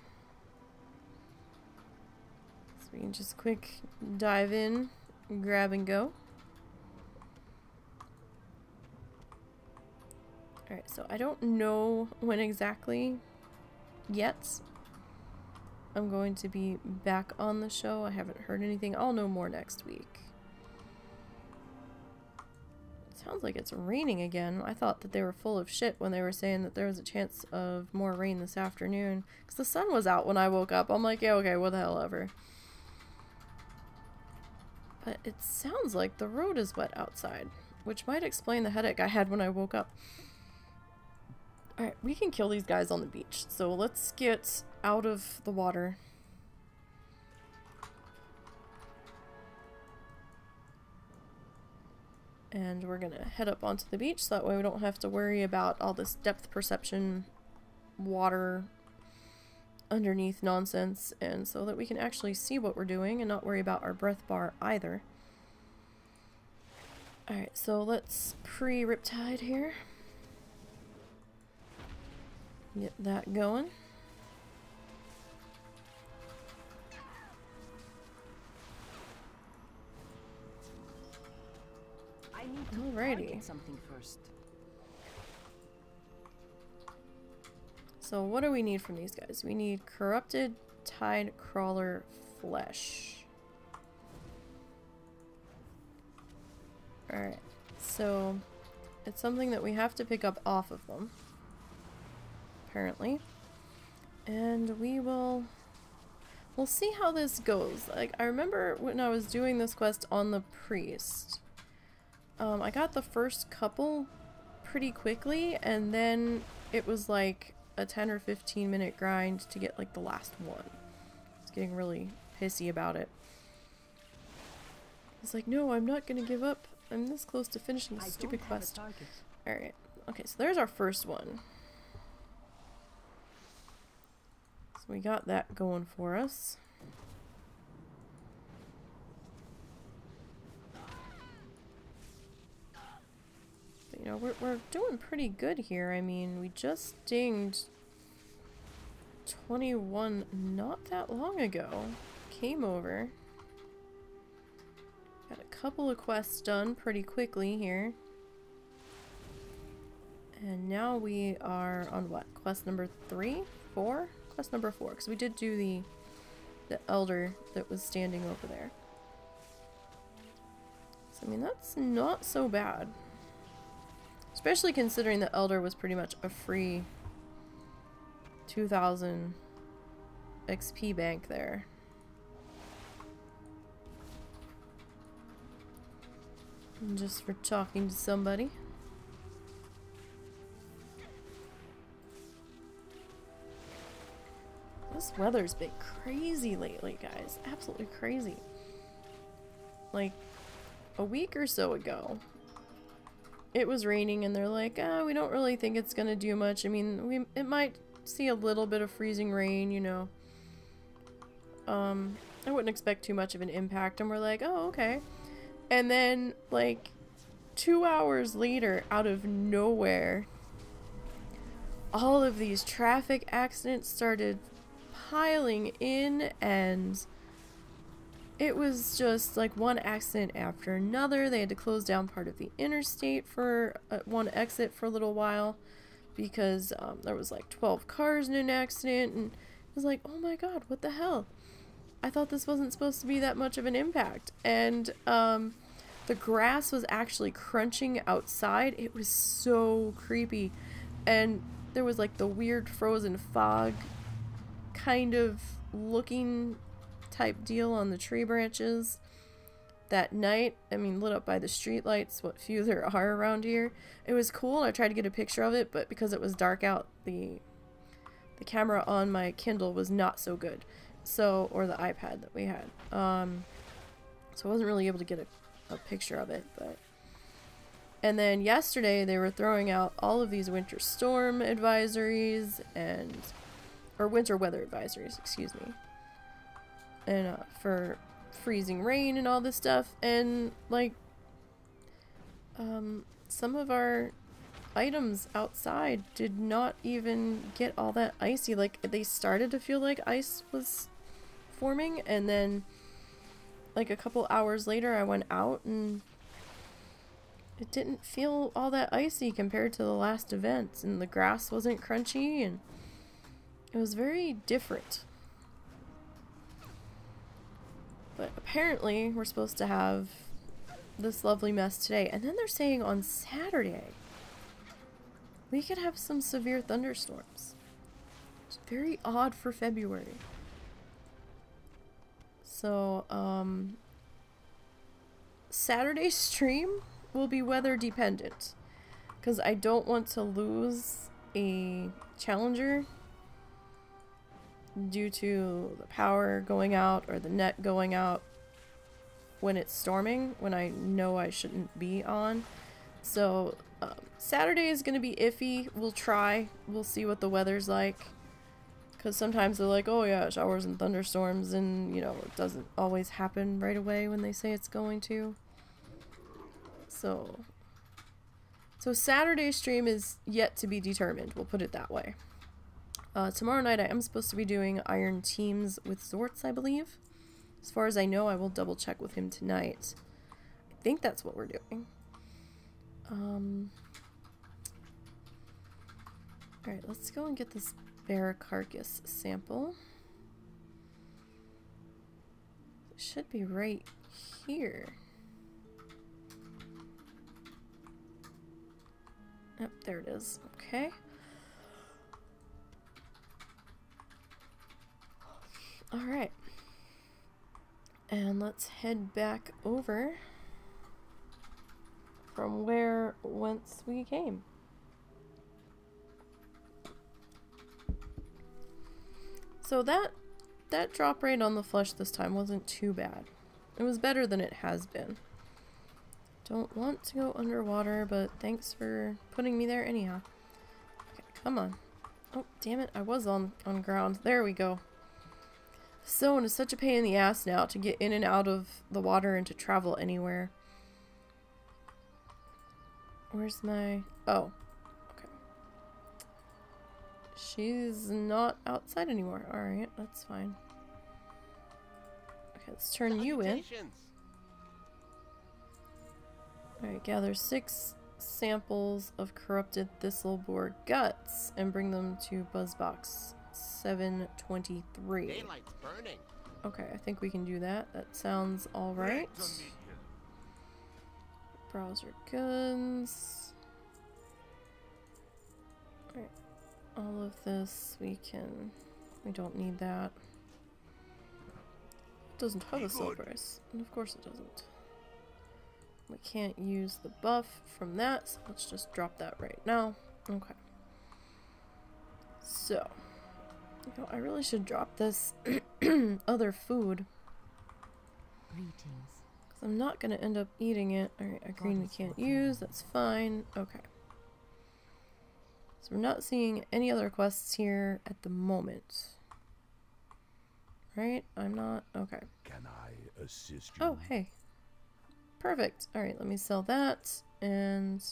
So we can just quick dive in, grab and go. Alright, so I don't know when exactly yet I'm going to be back on the show. I haven't heard anything. I'll know more next week. It sounds like it's raining again. I thought that they were full of shit when they were saying that there was a chance of more rain this afternoon. Because the sun was out when I woke up. I'm like, yeah, okay, what the hell ever. But it sounds like the road is wet outside, which might explain the headache I had when I woke up. Alright, we can kill these guys on the beach. So let's get out of the water. And we're gonna head up onto the beach so that way we don't have to worry about all this depth perception water underneath nonsense, and so that we can actually see what we're doing and not worry about our breath bar either. Alright, so let's pre-riptide here. Get that going. I need to Alrighty. target something first. So what do we need from these guys? We need corrupted tide crawler flesh. Alright, so it's something that we have to pick up off of them, apparently. And we'll see how this goes. Like, I remember when I was doing this quest on the priest, I got the first couple pretty quickly, and then it was like a 10 or 15 minute grind to get like the last one. I was getting really pissy about it. It's like, no, I'm not gonna give up. I'm this close to finishing this stupid quest. Alright, okay, so there's our first one. So we got that going for us. But, you know, we're doing pretty good here. I mean, we just dinged 21 not that long ago. Came over. Got a couple of quests done pretty quickly here. And now we are on what? Quest number 3? 4? Quest number 4, because we did do the elder that was standing over there. So, I mean, that's not so bad. Especially considering the elder was pretty much a free 2,000 XP bank there. And just for talking to somebody. This weather's been crazy lately, guys. Absolutely crazy. Like, a week or so ago, it was raining and they're like, ah, we don't really think it's gonna do much. I mean, it might see a little bit of freezing rain, you know. I wouldn't expect too much of an impact. And we're like, oh, okay. And then, like, 2 hours later, out of nowhere, all of these traffic accidents started piling in, and it was just like one accident after another. They had to close down part of the interstate for one exit for a little while because there was like 12 cars in an accident, and it was like, oh my god, what the hell? I thought this wasn't supposed to be that much of an impact. And the grass was actually crunching outside. It was so creepy, and there was like the weird frozen fog kind of looking type deal on the tree branches that night. I mean, lit up by the street lights, what few there are around here. It was cool. I tried to get a picture of it, but because it was dark out, the camera on my Kindle was not so good. So, or the iPad that we had. So I wasn't really able to get a picture of it, but. And then yesterday they were throwing out all of these winter storm advisories or winter weather advisories, excuse me. And for freezing rain and all this stuff, and like some of our items outside did not even get all that icy. Like, they started to feel like ice was forming, and then like a couple hours later I went out and it didn't feel all that icy compared to the last events, and the grass wasn't crunchy, and it was very different. But apparently we're supposed to have this lovely mess today, and then they're saying on Saturday we could have some severe thunderstorms. It's very odd for February. So Saturday's stream will be weather dependent, because I don't want to lose a challenger due to the power going out or the net going out when it's storming, when I know I shouldn't be on. So Saturday is going to be iffy. We'll try. We'll see what the weather's like, because sometimes they're like, oh yeah, showers and thunderstorms, and you know, it doesn't always happen right away when they say it's going to. So Saturday's stream is yet to be determined, we'll put it that way. Tomorrow night I am supposed to be doing Iron Teams with Zorts, I believe. As far as I know, I will double check with him tonight. I think that's what we're doing. Alright, let's go and get this bear carcass sample. It should be right here. Yep, there it is. Okay. Alright. And let's head back over from whence we came. So that drop rate on the flush this time wasn't too bad. It was better than it has been. Don't want to go underwater, but thanks for putting me there anyhow. Okay, come on. Oh, damn it, I was on ground. There we go. So, it is such a pain in the ass now to get in and out of the water and to travel anywhere. Where's my... Oh. Okay. She's not outside anymore. Alright, that's fine. Okay, let's turn you in. Alright, gather 6 samples of corrupted thistleboar guts and bring them to Buzzbox 723. Daylight's burning. Okay, I think we can do that. That sounds alright. Browser guns. Alright, all of this we don't need that. doesn't have a sell price. And of course it doesn't. We can't use the buff from that, so let's just drop that right now. Okay. So, you know, I really should drop this other food. Greetings. Because I'm not going to end up eating it. Alright, a green we can't use. That's fine. Okay. So we're not seeing any other quests here at the moment. Right? I'm not. Okay. Can I assist you? Oh, hey. Perfect. Alright, let me sell that. And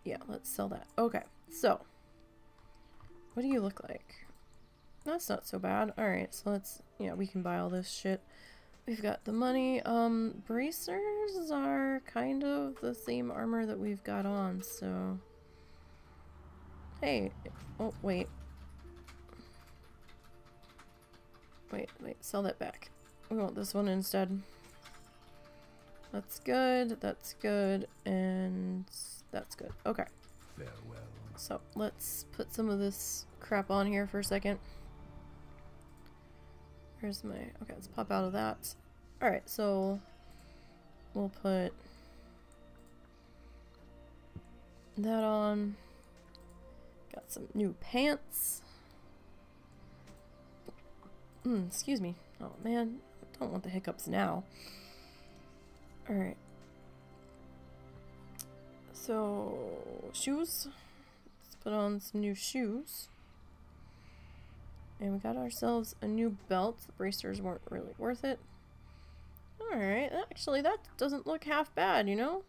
yeah, let's sell that. Okay, so what do you look like? That's not so bad. Alright, so let's, yeah, we can buy all this shit. We've got the money. Bracers are kind of the same armor that we've got on, so. Hey. Oh, wait. Wait, sell that back. We want this one instead. That's good, and that's good. Okay. Farewell. So, let's put some of this crap on here for a second. Where's my... Okay, let's pop out of that. Alright, so we'll put that on. Got some new pants. Excuse me. Oh man, I don't want the hiccups now. Alright. So, shoes. Let's put on some new shoes. And we got ourselves a new belt. The bracers weren't really worth it. Alright, actually that doesn't look half bad, you know?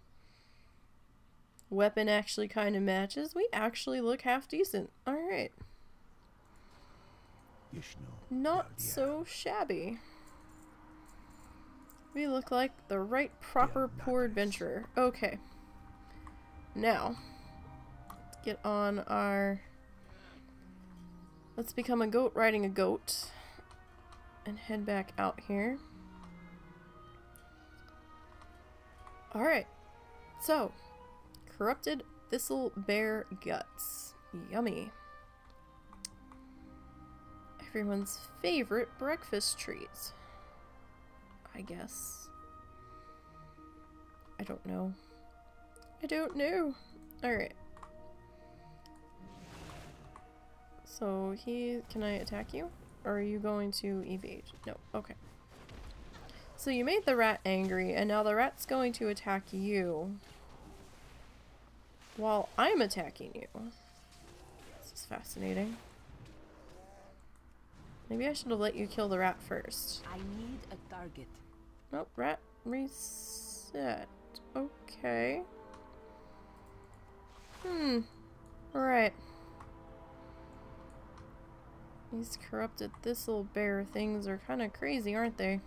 Weapon actually kind of matches. We actually look half decent. Alright. Not so shabby. We look like the right proper poor adventurer. Okay. Now, let's get on our... Let's become a goat riding a goat. And head back out here. Alright. So, corrupted thistle bear guts. Yummy. Everyone's favorite breakfast treat. I guess. I don't know. I don't know. Alright. So can I attack you? Or are you going to evade? No. Okay. So you made the rat angry, and now the rat's going to attack you. While I'm attacking you. This is fascinating. Maybe I should have let you kill the rat first. I need a target. Nope, rat reset. Okay. Alright. These corrupted thistle bear things are kind of crazy, aren't they?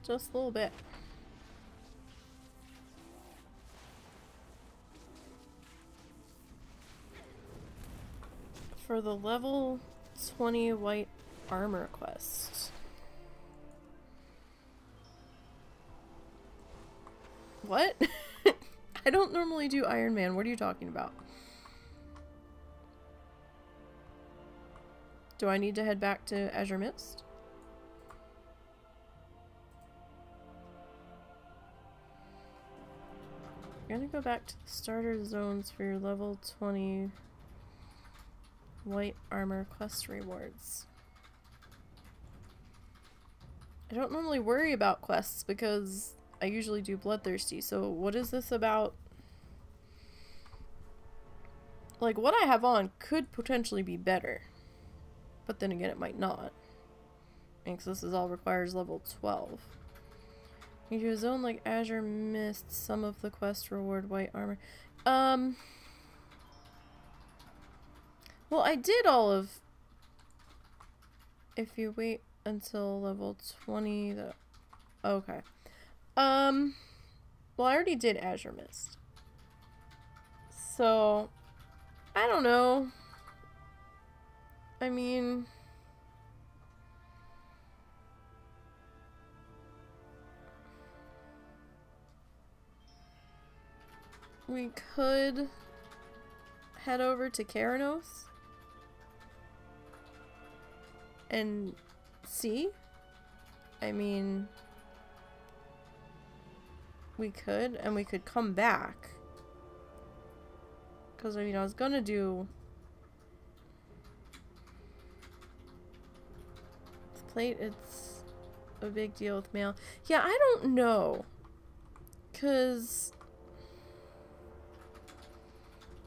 Just a little bit. For the level 20 white armor quest. What? I don't normally do Ironman. What are you talking about? Do I need to head back to Azure Mist? You're gonna go back to the starter zones for your level 20 white armor quest rewards. I don't normally worry about quests because I usually do Bloodthirsty, so what is this about? Like, what I have on could potentially be better. But then again, it might not. Because this is all requires level 12. You do a zone like Azure Mist, some of the quest reward white armor. Well, I did all of... If you wait until level 20, the... Okay. Well, I already did Azure Mist. So, I don't know. I mean... We could head over to Keranos. and see. I mean, we could, and we could come back. Because, I mean, I was gonna do... This plate, it's a big deal with mail. Yeah, I don't know. Because...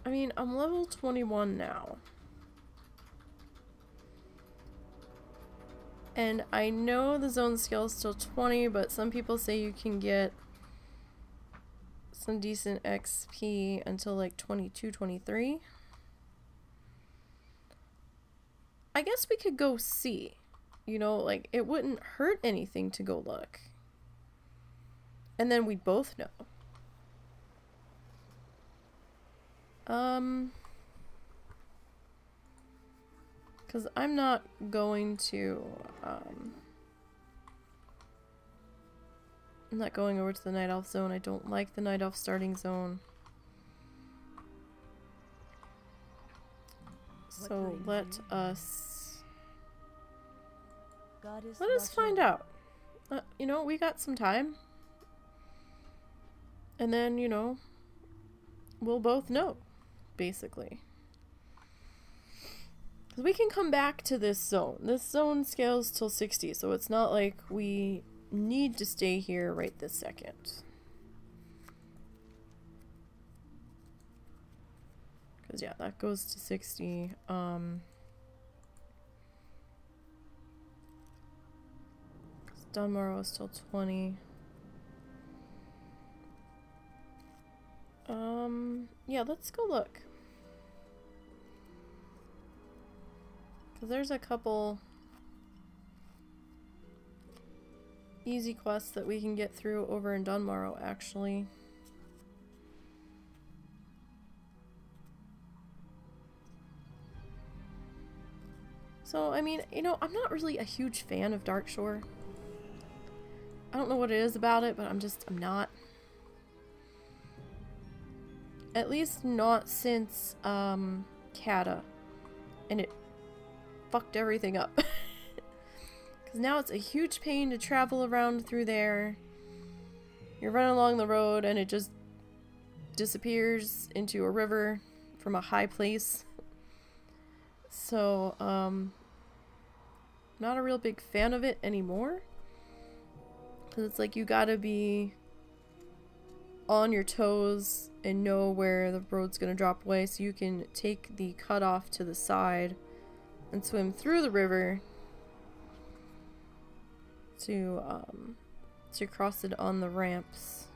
I mean, I'm level 21 now. And I know the zone scale is still 20, but some people say you can get some decent XP until like 22, 23. I guess we could go see. You know, like, it wouldn't hurt anything to go look. And then we'd both know. Because I'm not going to, I'm not going over to the Night Elf zone. I don't like the Night Elf starting zone. So let us find out. You know, we got some time. And then, you know, we'll both know, basically. Because we can come back to this zone. This zone scales till 60, so it's not like we need to stay here right this second. Because, yeah, that goes to 60. Dunmorrow is still 20. Yeah, let's go look. Because there's a couple easy quests that we can get through over in Dunmorrow, actually. So, I mean, you know, I'm not really a huge fan of Darkshore. I don't know what it is about it, but I'm not. At least not since, Kata. And it fucked everything up. Because now it's a huge pain to travel around through there. You're running along the road and it just disappears into a river from a high place. So, not a real big fan of it anymore. Because it's like you gotta be on your toes and know where the road's gonna drop away so you can take the cutoff to the side and swim through the river to cross it on the ramps.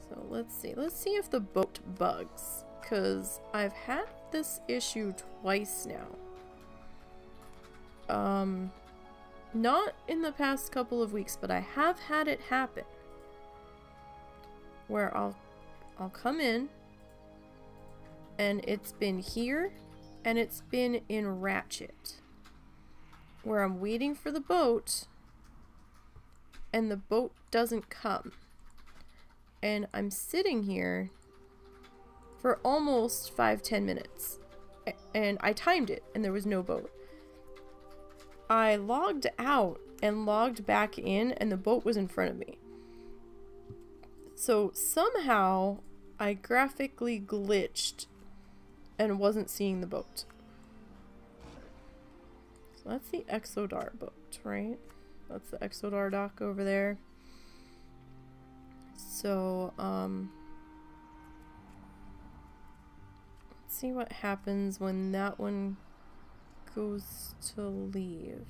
So let's see if the boat bugs, because I've had this issue twice now. Not in the past couple of weeks, but I have had it happen where I'll come in and it's been here and it's been in Ratchet where I'm waiting for the boat and the boat doesn't come, and I'm sitting here for almost 5-10 minutes and I timed it and there was no boat. I logged out and logged back in and the boat was in front of me. So somehow I graphically glitched and wasn't seeing the boat. So that's the Exodar boat, right? That's the Exodar dock over there. So, let's see what happens when that one goes to leave.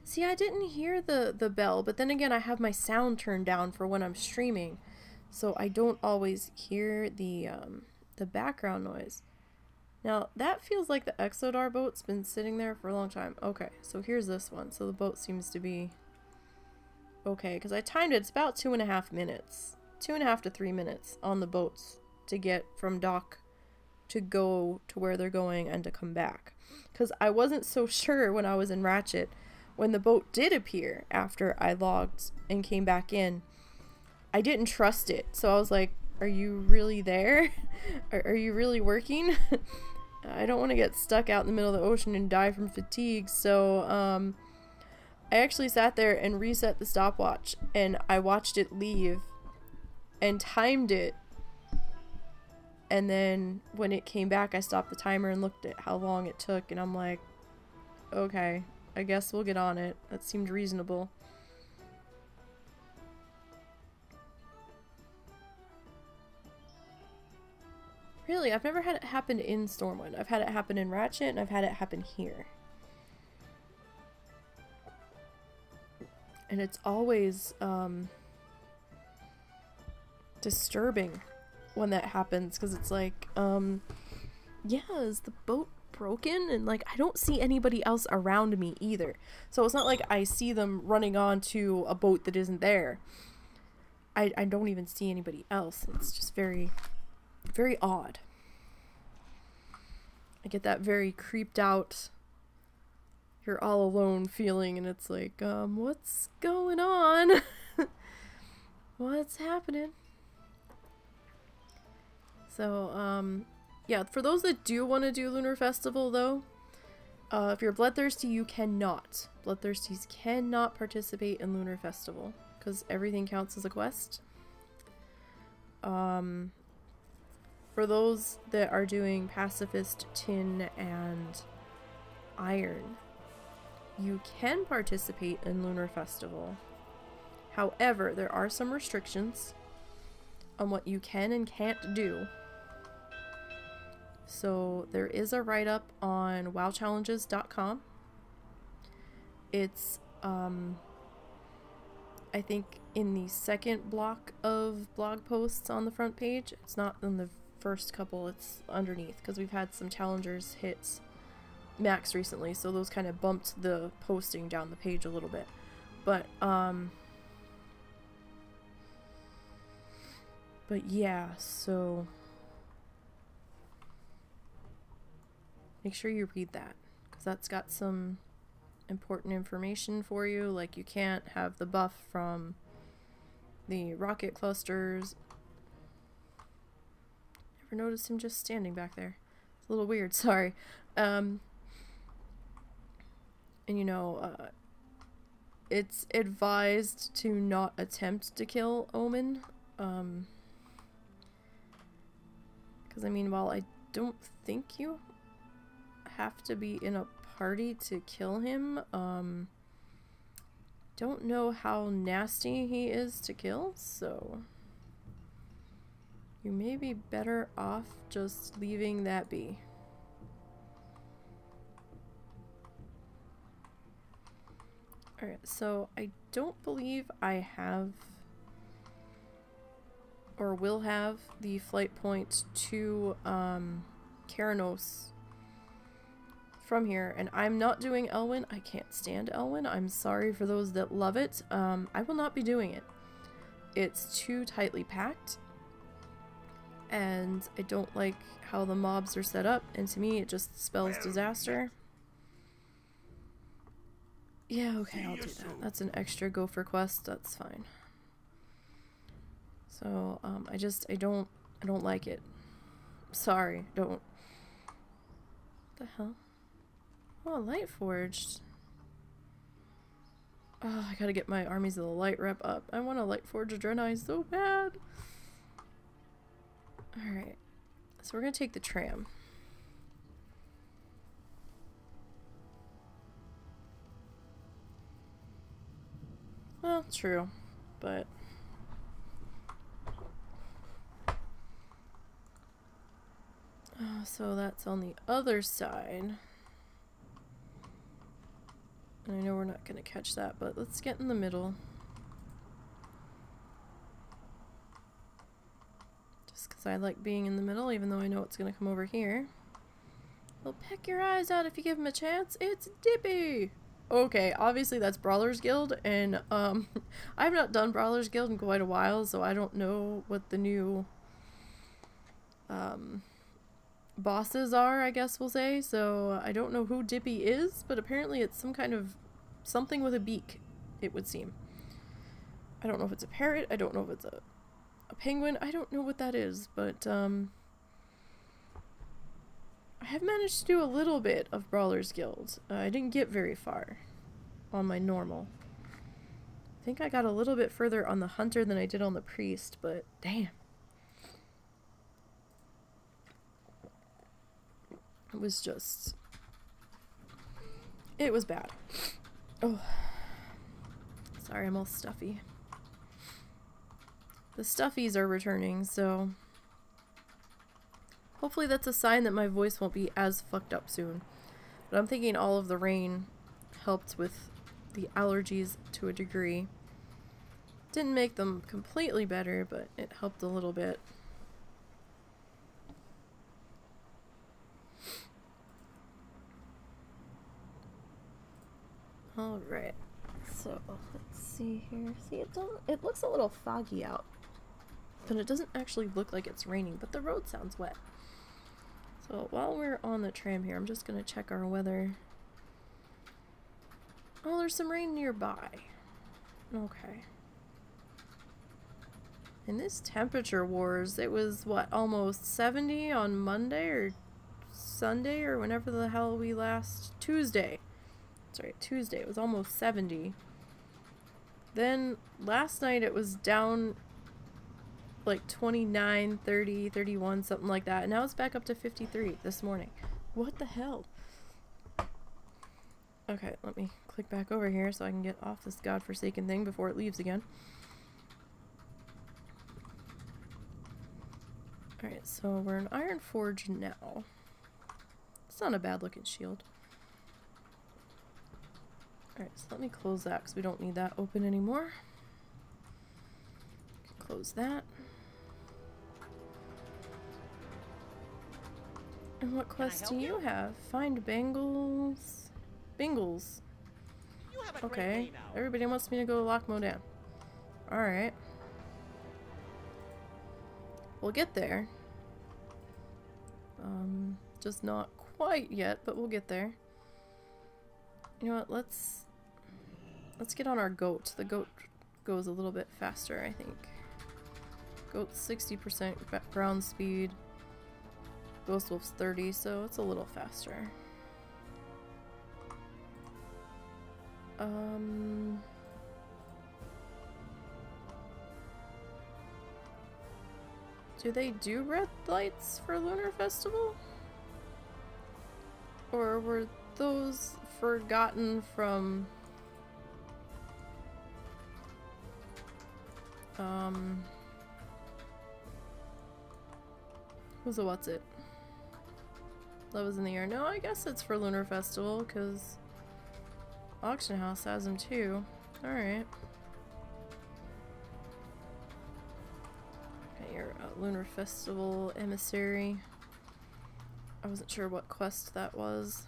See, I didn't hear the bell, but then again, I have my sound turned down for when I'm streaming, so I don't always hear the background noise. Now, that feels like the Exodar boat's been sitting there for a long time. Okay, so here's this one. So the boat seems to be okay, because I timed it. It's about 2.5 minutes. 2.5 to 3 minutes on the boats to get from dock to go to where they're going and to come back. Because I wasn't so sure when I was in Ratchet. When the boat did appear after I logged and came back in, I didn't trust it. So I was like, are you really there? Are you really working? I don't want to get stuck out in the middle of the ocean and die from fatigue, so I actually sat there and reset the stopwatch, and I watched it leave and timed it, and then when it came back I stopped the timer and looked at how long it took, and I'm like, okay, I guess we'll get on it. That seemed reasonable. Really, I've never had it happen in Stormwind. I've had it happen in Ratchet, and I've had it happen here. And it's always, disturbing when that happens, because it's like, yeah, is the boat broken? And, like, I don't see anybody else around me either. So it's not like I see them running onto a boat that isn't there. I don't even see anybody else. It's just very... very odd. I get that very creeped out, you're all alone feeling, and it's like, what's going on? What's happening? So, yeah, for those that do want to do Lunar Festival, though, if you're bloodthirsty, you cannot. Bloodthirsties cannot participate in Lunar Festival, because everything counts as a quest. For those that are doing Pacifist, Tin, and Iron, you can participate in Lunar Festival. However, there are some restrictions on what you can and can't do. So there is a write-up on wowchallenges.com. It's, I think in the second block of blog posts on the front page. It's not in the first couple, it's underneath, because we've had some challengers hit max recently, so those kind of bumped the posting down the page a little bit. But yeah, so make sure you read that, because that's got some important information for you. Like, you can't have the buff from the rocket clusters. Never noticed him just standing back there. It's a little weird, sorry. And you know, it's advised to not attempt to kill Omen. Because I mean, while I don't think you have to be in a party to kill him, don't know how nasty he is to kill, so you may be better off just leaving that be. Alright, so I don't believe I have or will have the flight point to Keranos from here, and I'm not doing Elwyn. I can't stand Elwyn. I'm sorry for those that love it. I will not be doing it. It's too tightly packed, and I don't like how the mobs are set up, and to me it just spells disaster. Yeah, okay, I'll do that. That's an extra gopher quest, that's fine. So, I don't like it. Sorry, don't. What the hell? Oh, Light Forged. Oh, I gotta get my Armies of the Light rep up. I want a Light Forged Draenei so bad. Alright. So we're gonna take the tram. Well, true. But so that's on the other side. I know we're not going to catch that, but let's get in the middle. Just because I like being in the middle, even though I know it's going to come over here. He'll peck your eyes out if you give him a chance. It's Dippy! Okay, obviously that's Brawler's Guild, and I've not done Brawler's Guild in quite a while, so I don't know what the new bosses are, I guess we'll say. So I don't know who Dippy is, but apparently it's some kind of something with a beak, it would seem. I don't know if it's a parrot, I don't know if it's a A penguin? I don't know what that is, but I have managed to do a little bit of Brawler's Guild. I didn't get very far on my normal. I think I got a little bit further on the hunter than I did on the priest, but damn. It was just... It was bad. Oh. Sorry, I'm all stuffy. The stuffies are returning, so... Hopefully that's a sign that my voice won't be as fucked up soon. But I'm thinking all of the rain helped with the allergies to a degree. Didn't make them completely better, but it helped a little bit. Alright, so let's see here. See, it looks a little foggy out, but it doesn't actually look like it's raining, but the road sounds wet. So while we're on the tram here, I'm just gonna check our weather. Oh, there's some rain nearby. Okay. In this temperature wars, it was, what, almost 70 on Monday or Sunday or whenever the hell we last... Tuesday. Sorry, Tuesday. It was almost 70. Then last night it was down like 29, 30, 31, something like that. And now it's back up to 53 this morning. What the hell? Okay, let me click back over here so I can get off this godforsaken thing before it leaves again. Alright, so we're in Iron Forge now. It's not a bad looking shield. Alright, so let me close that because we don't need that open anymore. Close that. And what quest do you have? Find Bangles. Bingles. Okay, everybody wants me to go lock Modan. Alright. We'll get there. Just not quite yet, but we'll get there. You know what, let's get on our goat. The goat goes a little bit faster, I think. Goat's 60% ground speed. Ghost Wolf's 30, so it's a little faster. Do they do red lights for Lunar Festival? Or were those forgotten from... who's a what's it? Love is in the air. No, I guess it's for Lunar Festival, because Auction House has them too. Alright. Okay, you're a Lunar Festival emissary. I wasn't sure what quest that was.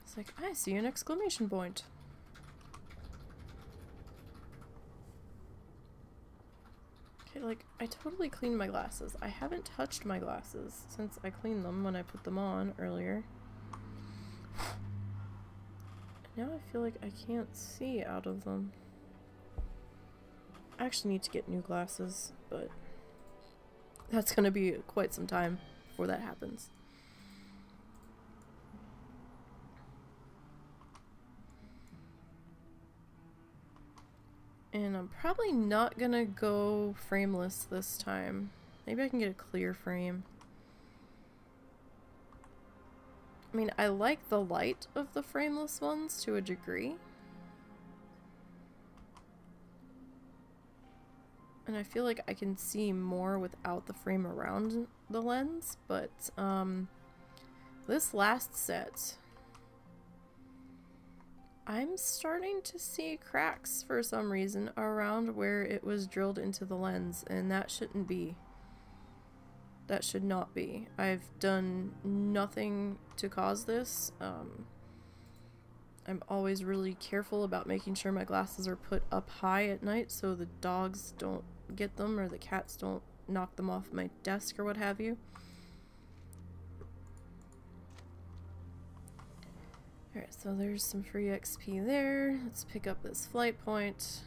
It's like, I see an exclamation point. Okay, like, I totally cleaned my glasses. I haven't touched my glasses since I cleaned them when I put them on earlier. Now I feel like I can't see out of them. I actually need to get new glasses, but that's gonna be quite some time before that happens. And I'm probably not gonna go frameless this time. Maybe I can get a clear frame. I mean, I like the light of the frameless ones to a degree. And I feel like I can see more without the frame around the lens, but this last set, I'm starting to see cracks for some reason around where it was drilled into the lens, and that shouldn't be. That should not be. I've done nothing to cause this. I'm always really careful about making sure my glasses are put up high at night so the dogs don't get them or the cats don't knock them off my desk or what have you. Alright, so there's some free XP there. Let's pick up this flight point.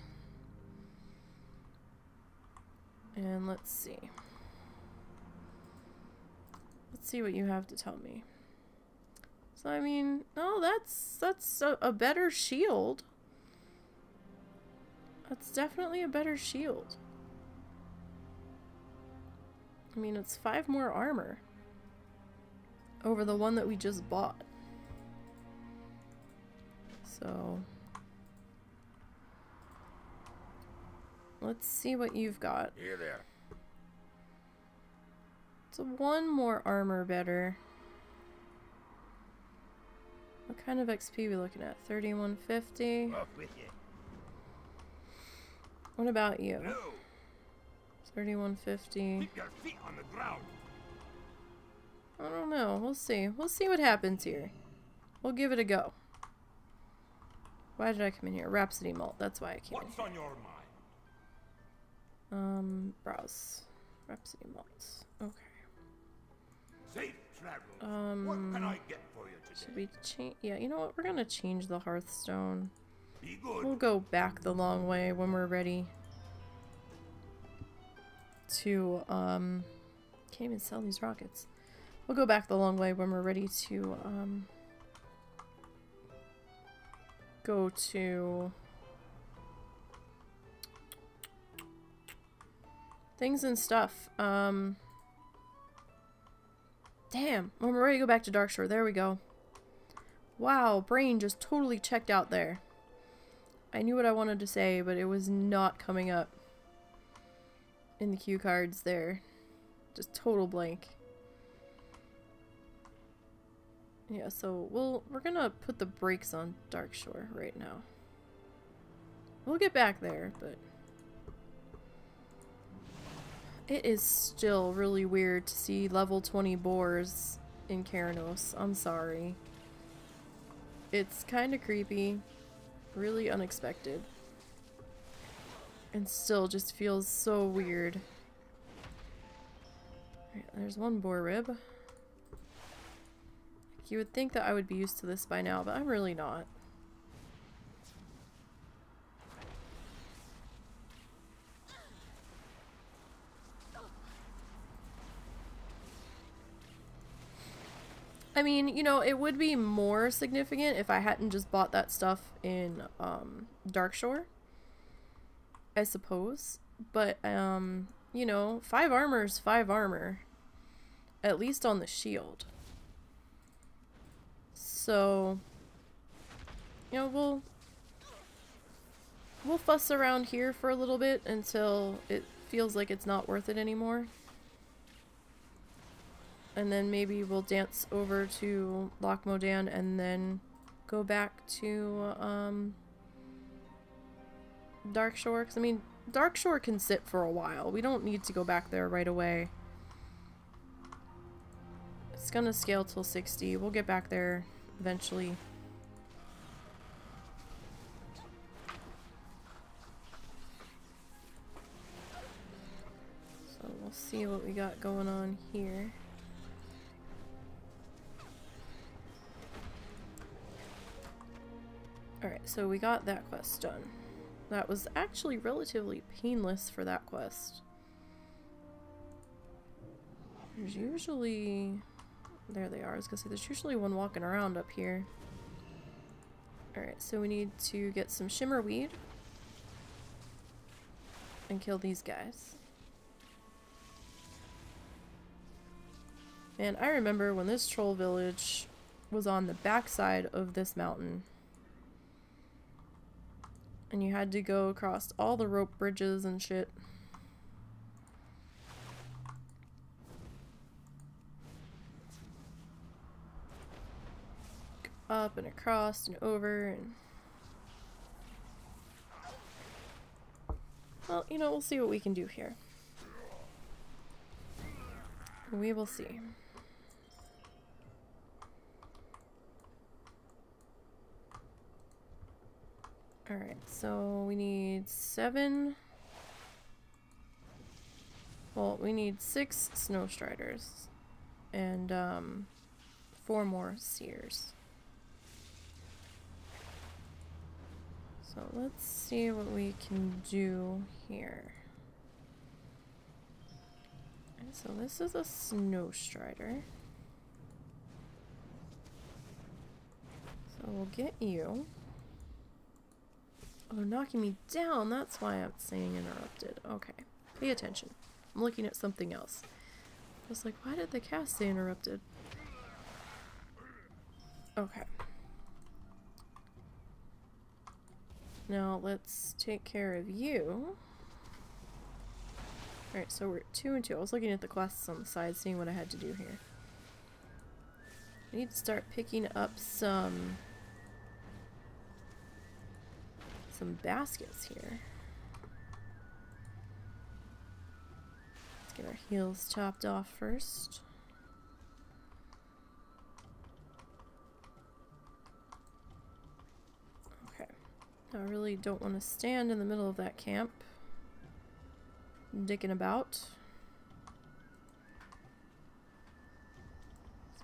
And let's see. Let's see what you have to tell me. So I mean, oh, that's a better shield. That's definitely a better shield. I mean, it's 5 more armor over the one that we just bought. So let's see what you've got. Here there. It's 1 more armor better. What kind of XP are we looking at? 3150. Off with you. What about you? No. 3150. Keep your feet on the ground. I don't know. We'll see. We'll see what happens here. We'll give it a go. Why did I come in here? Rhapsody malt. That's why I came in What's here. on your mind? Browse. Rhapsody malt. Okay. Safe travel. What can I get for you today? Should we change? Yeah, you know what? We're gonna change the Hearthstone. Be good. We'll go back the long way when we're ready to, can't even sell these rockets. We'll go back the long way when we're ready to, go to things and stuff. Damn, when we're ready to go back to Darkshore. There we go. Wow, brain just totally checked out there. I knew what I wanted to say, but it was not coming up in the cue cards there. Just total blank. Yeah, so we're gonna put the brakes on Darkshore right now. We'll get back there, but it is still really weird to see level 20 boars in Keranos. I'm sorry. It's kind of creepy, really unexpected, and still just feels so weird. Alright, there's 1 boar rib. You would think that I would be used to this by now, but I'm really not. I mean, you know, it would be more significant if I hadn't just bought that stuff in Darkshore, I suppose. But, you know, 5 armor is 5 armor, at least on the shield. So, you know, we'll fuss around here for a little bit until it feels like it's not worth it anymore. And then maybe we'll dance over to Loch Modan and then go back to Darkshore. Because, I mean, Darkshore can sit for a while. We don't need to go back there right away. It's gonna scale till 60. We'll get back there eventually. So we'll see what we got going on here. Alright, so we got that quest done. That was actually relatively painless for that quest. There's usually... There they are. I was gonna say, there's usually one walking around up here. Alright, so we need to get some shimmerweed and kill these guys. And I remember when this troll village was on the backside of this mountain. And you had to go across all the rope bridges and shit. Up and across and over and... Well, you know, we'll see what we can do here. We will see. Alright, so we need 7... Well, we need 6 snow striders. And, 4 more seers. So let's see what we can do here. so this is a snow strider. So we'll get you. Oh, they're knocking me down. That's why I'm saying interrupted. Okay. Pay attention. I'm looking at something else. I was like, why did the cast say interrupted? Okay. Now let's take care of you. Alright, so we're at 2 and 2. I was looking at the classes on the side, seeing what I had to do here. I need to start picking up some baskets here. Let's get our heels chopped off first. Okay. I really don't want to stand in the middle of that camp, dicking about.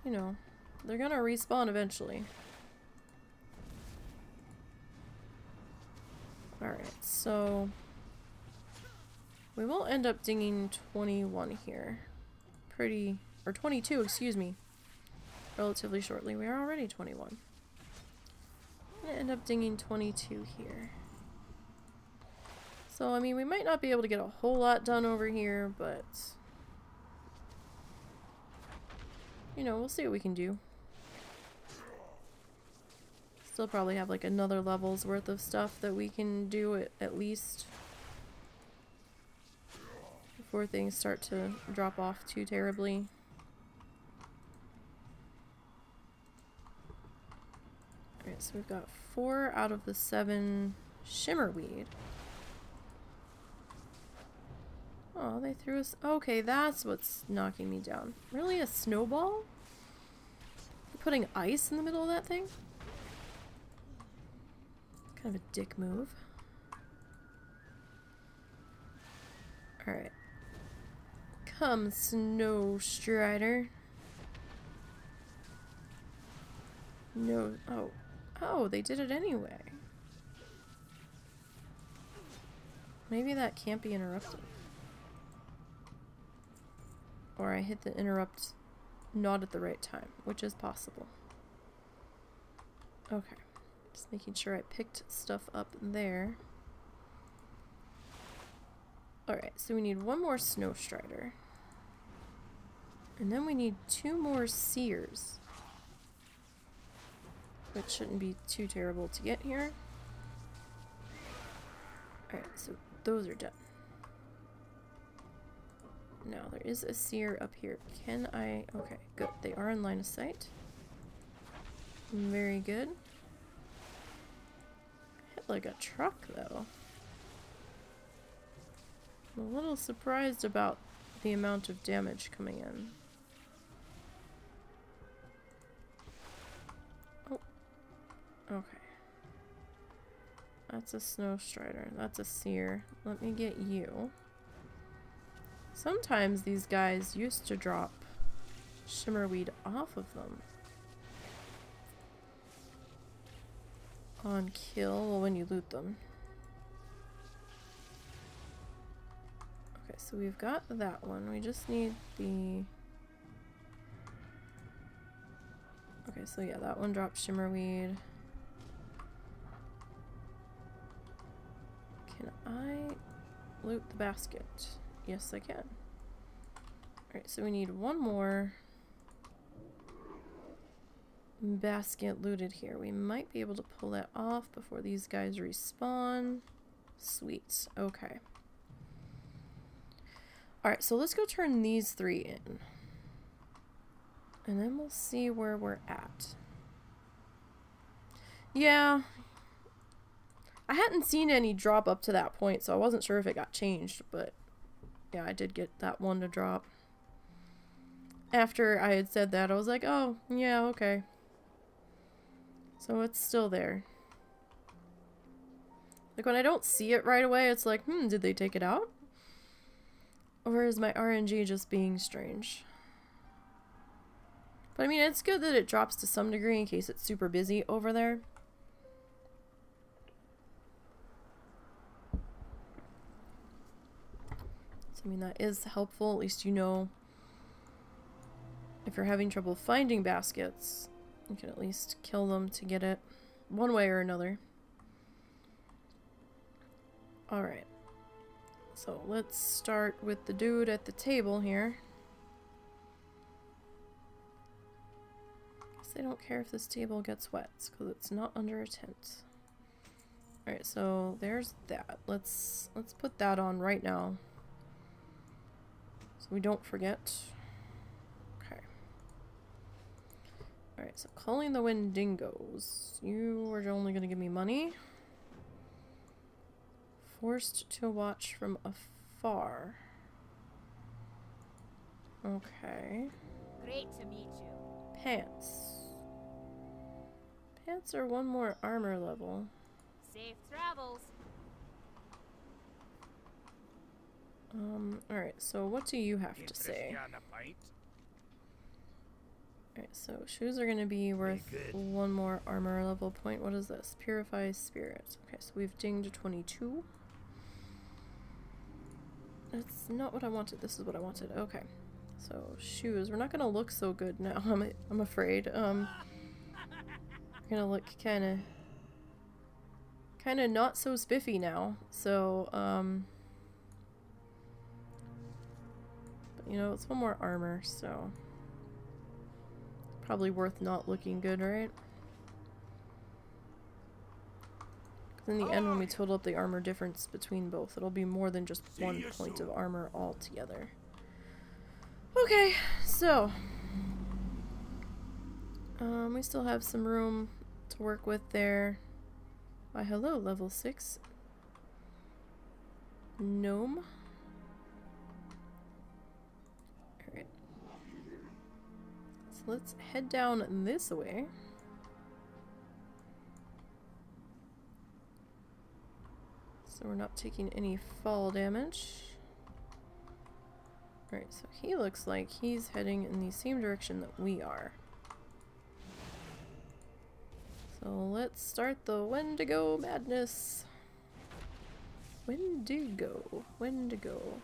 You know, they're gonna respawn eventually. Alright, so we will end up dinging 21 here. Or 22, excuse me. Relatively shortly. We are already 21. I'm gonna end up dinging 22 here. So, I mean, we might not be able to get a whole lot done over here, but you know, we'll see what we can do. Still probably have like another level's worth of stuff that we can do at least before things start to drop off too terribly. Alright, so we've got 4 out of the 7 shimmerweed. Oh, they threw us. Okay, that's what's knocking me down. Really, a snowball? You're putting ice in the middle of that thing? Kind of a dick move. Alright. Come, Snow Strider. No. Oh. Oh, they did it anyway. Maybe that can't be interrupted. Or I hit the interrupt not at the right time, which is possible. Okay. Just making sure I picked stuff up there. Alright, so we need 1 more Snow Strider. And then we need 2 more Seers. Which shouldn't be too terrible to get here. Alright, so those are done. Now, there is a Seer up here. Can I... Okay, good. They are in line of sight. Very good. Hit like a truck, though. I'm a little surprised about the amount of damage coming in. Oh. Okay. That's a Snow Strider. That's a Seer. Let me get you. Sometimes these guys used to drop shimmerweed off of them on kill when you loot them. Okay, so we've got that one. We just need the... Okay, so yeah, that one dropped shimmerweed. Can I loot the basket? Yes, I can. Alright, so we need 1 more basket looted here. We might be able to pull that off before these guys respawn. Sweet. Okay. Alright, so let's go turn these 3 in. And then we'll see where we're at. Yeah. I hadn't seen any drop up to that point, so I wasn't sure if it got changed, but yeah, I did get that one to drop. After I had said that, I was like, oh, yeah, okay. So it's still there. Like, when I don't see it right away, it's like, did they take it out? Or is my RNG just being strange? But I mean, it's good that it drops to some degree in case it's super busy over there. So I mean, that is helpful. At least you know if you're having trouble finding baskets, you can at least kill them to get it one way or another. Alright. So let's start with the dude at the table here. Guess they don't care if this table gets wet because it's not under a tent. Alright, so there's that. Let's put that on right now, so we don't forget. Okay. Alright, so calling the Wendigos. You are only going to give me money. Forced to watch from afar. Okay. Great to meet you. Pants. Pants are one more armor level. Safe travels. Alright, so what do you have to say? Alright, so shoes are gonna be worth one more armor level point. What is this? Purifies spirit. Okay, so we've dinged 22. That's not what I wanted. This is what I wanted. Okay. So shoes. We're not gonna look so good now, I'm afraid. We're gonna look kinda not so spiffy now. So, but you know, it's one more armor, so probably worth not looking good, right? Because in the end, when we total up the armor difference between both, it'll be more than just 1 point of armor altogether. Okay, so we still have some room to work with there. Why, hello, level 6 gnome. Alright. So let's head down this way. So we're not taking any fall damage. Alright, so he looks like he's heading in the same direction that we are. So let's start the Wendigo madness. Wendigo. Wendigo.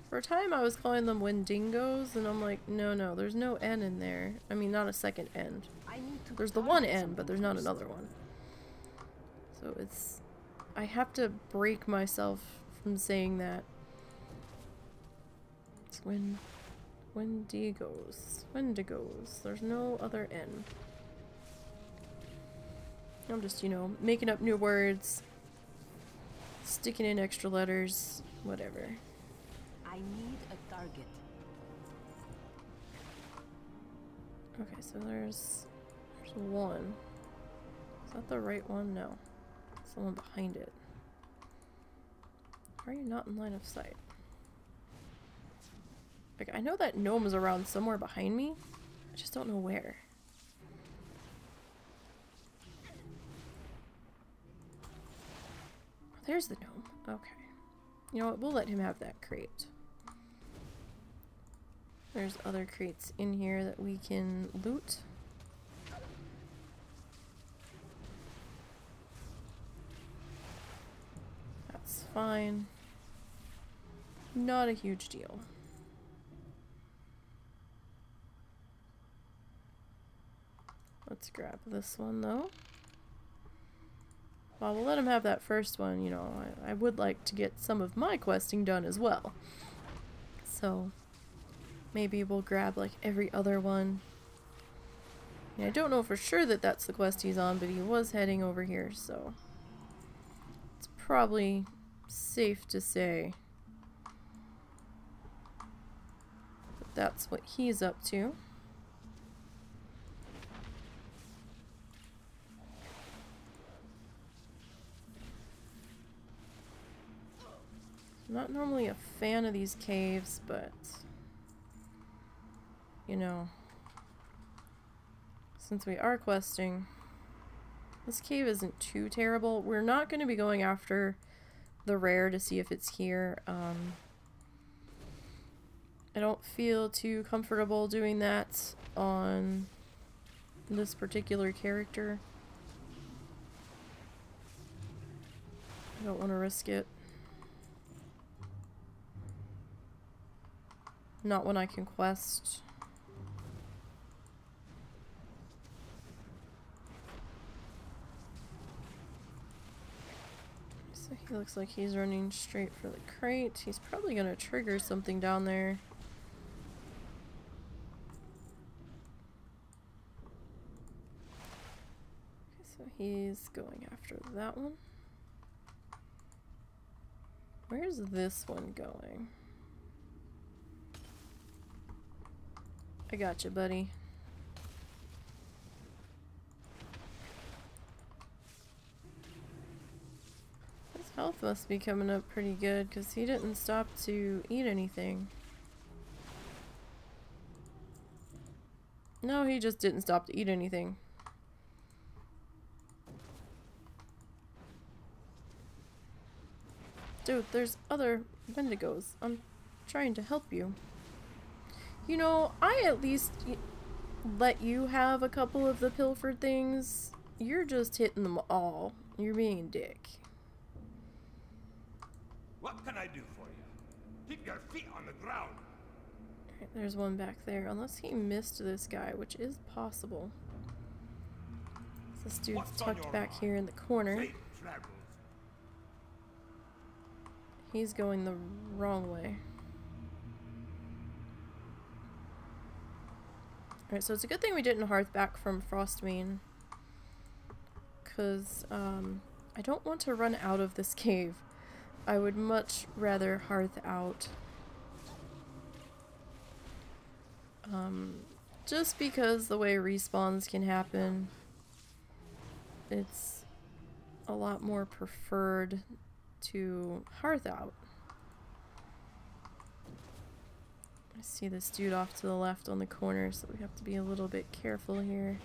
For a time I was calling them Wendigos, and I'm like, no, there's no N in there. I mean, not a second N. There's the one N, but there's not another one. So it's... I have to break myself from saying that. It's Wendigos. Wendigos. There's no other N. I'm just, you know, making up new words, sticking in extra letters, whatever. I need a target. Okay, so there's one. Is that the right one? No. It's the one behind it. Why are you not in line of sight? Like, I know that gnome is around somewhere behind me. I just don't know where. There's the gnome. Okay. You know what? We'll let him have that crate. There's other crates in here that we can loot. That's fine. Not a huge deal. Let's grab this one though. Well, we'll let him have that first one, you know. I would like to get some of my questing done as well. So, maybe we'll grab like every other one. I don't know for sure that that's the quest he's on, but he was heading over here, so it's probably safe to say that that's what he's up to. I'm not normally a fan of these caves, but you know, since we are questing, this cave isn't too terrible. We're not going to be going after the rare to see if it's here. I don't feel too comfortable doing that on this particular character. I don't want to risk it. Not when I can quest. So he looks like he's running straight for the crate. He's probably gonna trigger something down there. Okay, so he's going after that one. Where's this one going? I got you, buddy. His health must be coming up pretty good because he didn't stop to eat anything. No, he just didn't stop to eat anything. Dude, there's other Wendigos. I'm trying to help you. You know, I at least let you have a couple of the pilfered things. You're just hitting them all. You're being a dick. What can I do for you? Keep your feet on the ground. Alright, there's one back there. Unless he missed this guy, which is possible. This dude's tucked back here in the corner. Safe travels. He's going the wrong way. Alright, so it's a good thing we didn't hearth back from Frostmane. Because, I don't want to run out of this cave. I would much rather hearth out. Just because the way respawns can happen, it's a lot more preferred to hearth out. I see this dude off to the left on the corner, so we have to be a little bit careful here.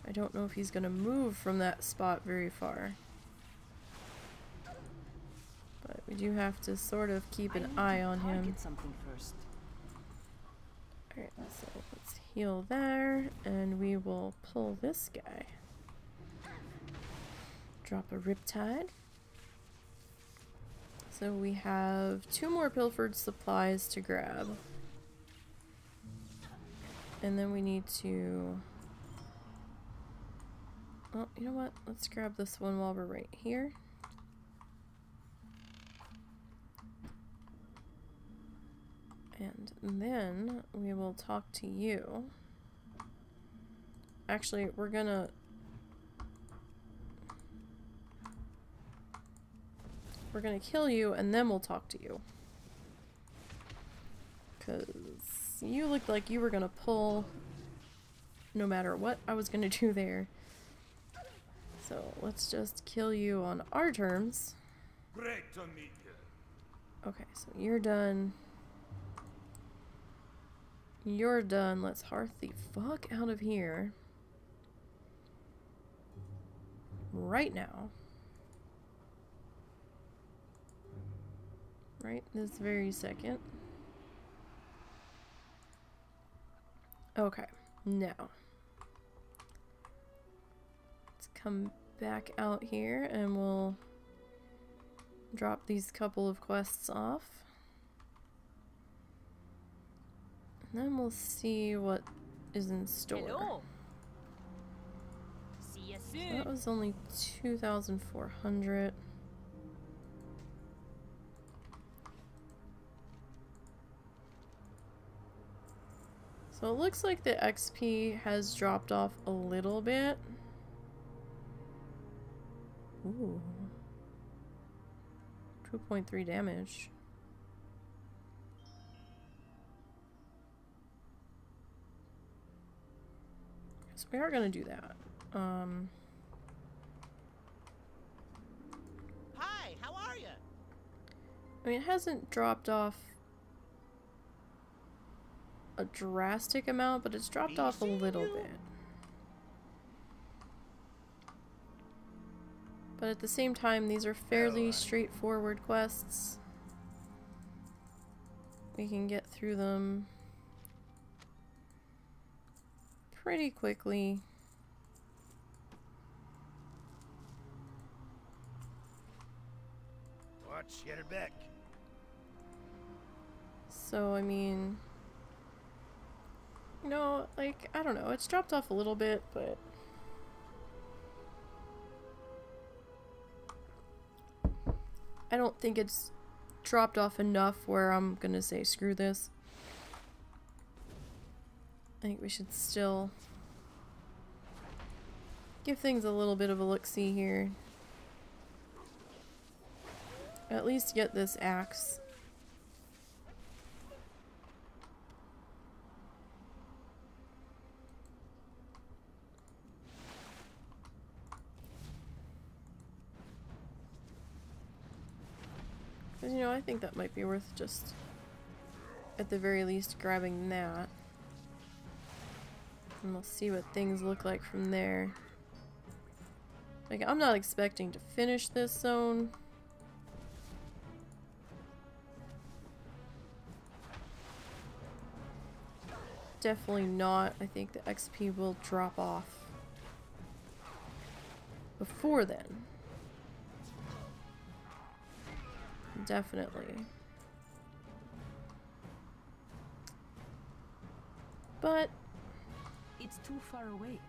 I don't know if he's gonna move from that spot very far. But we do have to sort of keep an eye on him. Get something first. Alright, so let's heal there, and we will pull this guy. Drop a Riptide. So we have 2 more pilfered supplies to grab. And then we need to... Oh, you know what? Let's grab this one while we're right here. And then we will talk to you. Actually, we're gonna kill you and then we'll talk to you. 'Cause you looked like you were gonna pull no matter what I was gonna do there. So let's just kill you on our terms. Great to meet you. Okay, so you're done. You're done. Let's hearth the fuck out of here. Right now. Right this very second. Okay, now. Let's come back out here and we'll drop these couple of quests off. And then we'll see what is in store. Hello. See you So soon. that was only 2,400. So it looks like the XP has dropped off a little bit. Ooh. 2.3 damage. So we are gonna do that. Hi, how are you? I mean, it hasn't dropped off a drastic amount, but it's dropped off a little bit. But at the same time, these are fairly straightforward quests. We can get through them pretty quickly. Watch your back. So, I mean, No, like, I don't know. It's dropped off a little bit, but... I don't think it's dropped off enough where I'm gonna say screw this. I think we should still give things a little bit of a look-see here. At least get this axe. Because, you know, I think that might be worth just, at the very least, grabbing that. And we'll see what things look like from there. Like, I'm not expecting to finish this zone. Definitely not. I think the XP will drop off before then. Definitely. But It's too far away.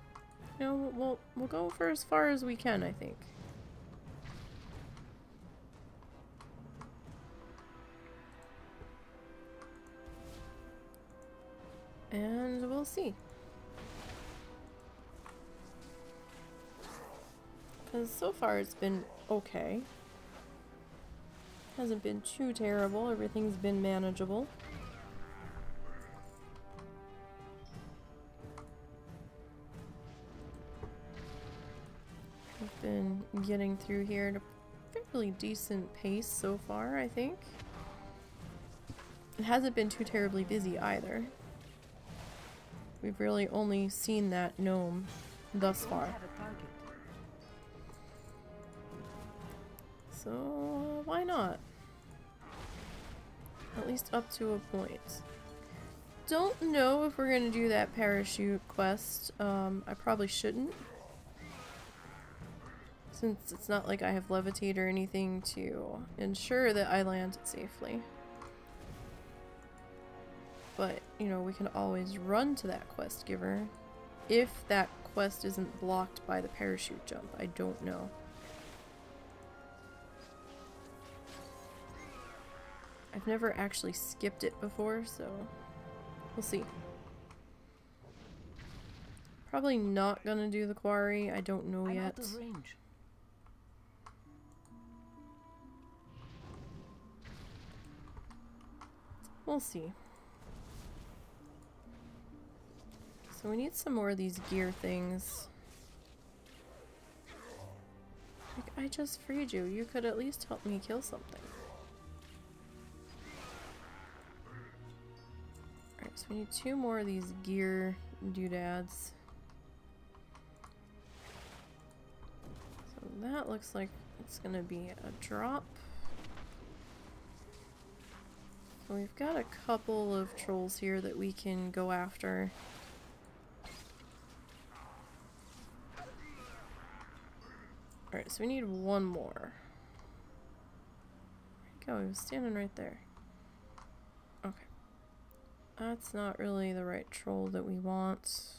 you know, we'll go for as far as we can, I think. And we'll see. Because so far it's been okay. Hasn't been too terrible. Everything's been manageable. We've been getting through here at a fairly decent pace so far, I think. It hasn't been too terribly busy either. We've really only seen that gnome thus far. Have a target. So, why not? At least up to a point. Don't know if we're gonna do that parachute quest. I probably shouldn't. Since it's not like I have levitate or anything to ensure that I land safely. But, you know, we can always run to that quest giver if that quest isn't blocked by the parachute jump. I don't know. I've never actually skipped it before, so we'll see. Probably not gonna do the quarry. I don't know I'm yet. out of range. We'll see. So we need some more of these gear things. Like, I just freed you. You could at least help me kill something. Alright, so we need 2 more of these gear doodads. So that looks like it's gonna be a drop. So we've got a couple of trolls here that we can go after. Alright, so we need 1 more. There you go, he was standing right there. Okay. That's not really the right troll that we want.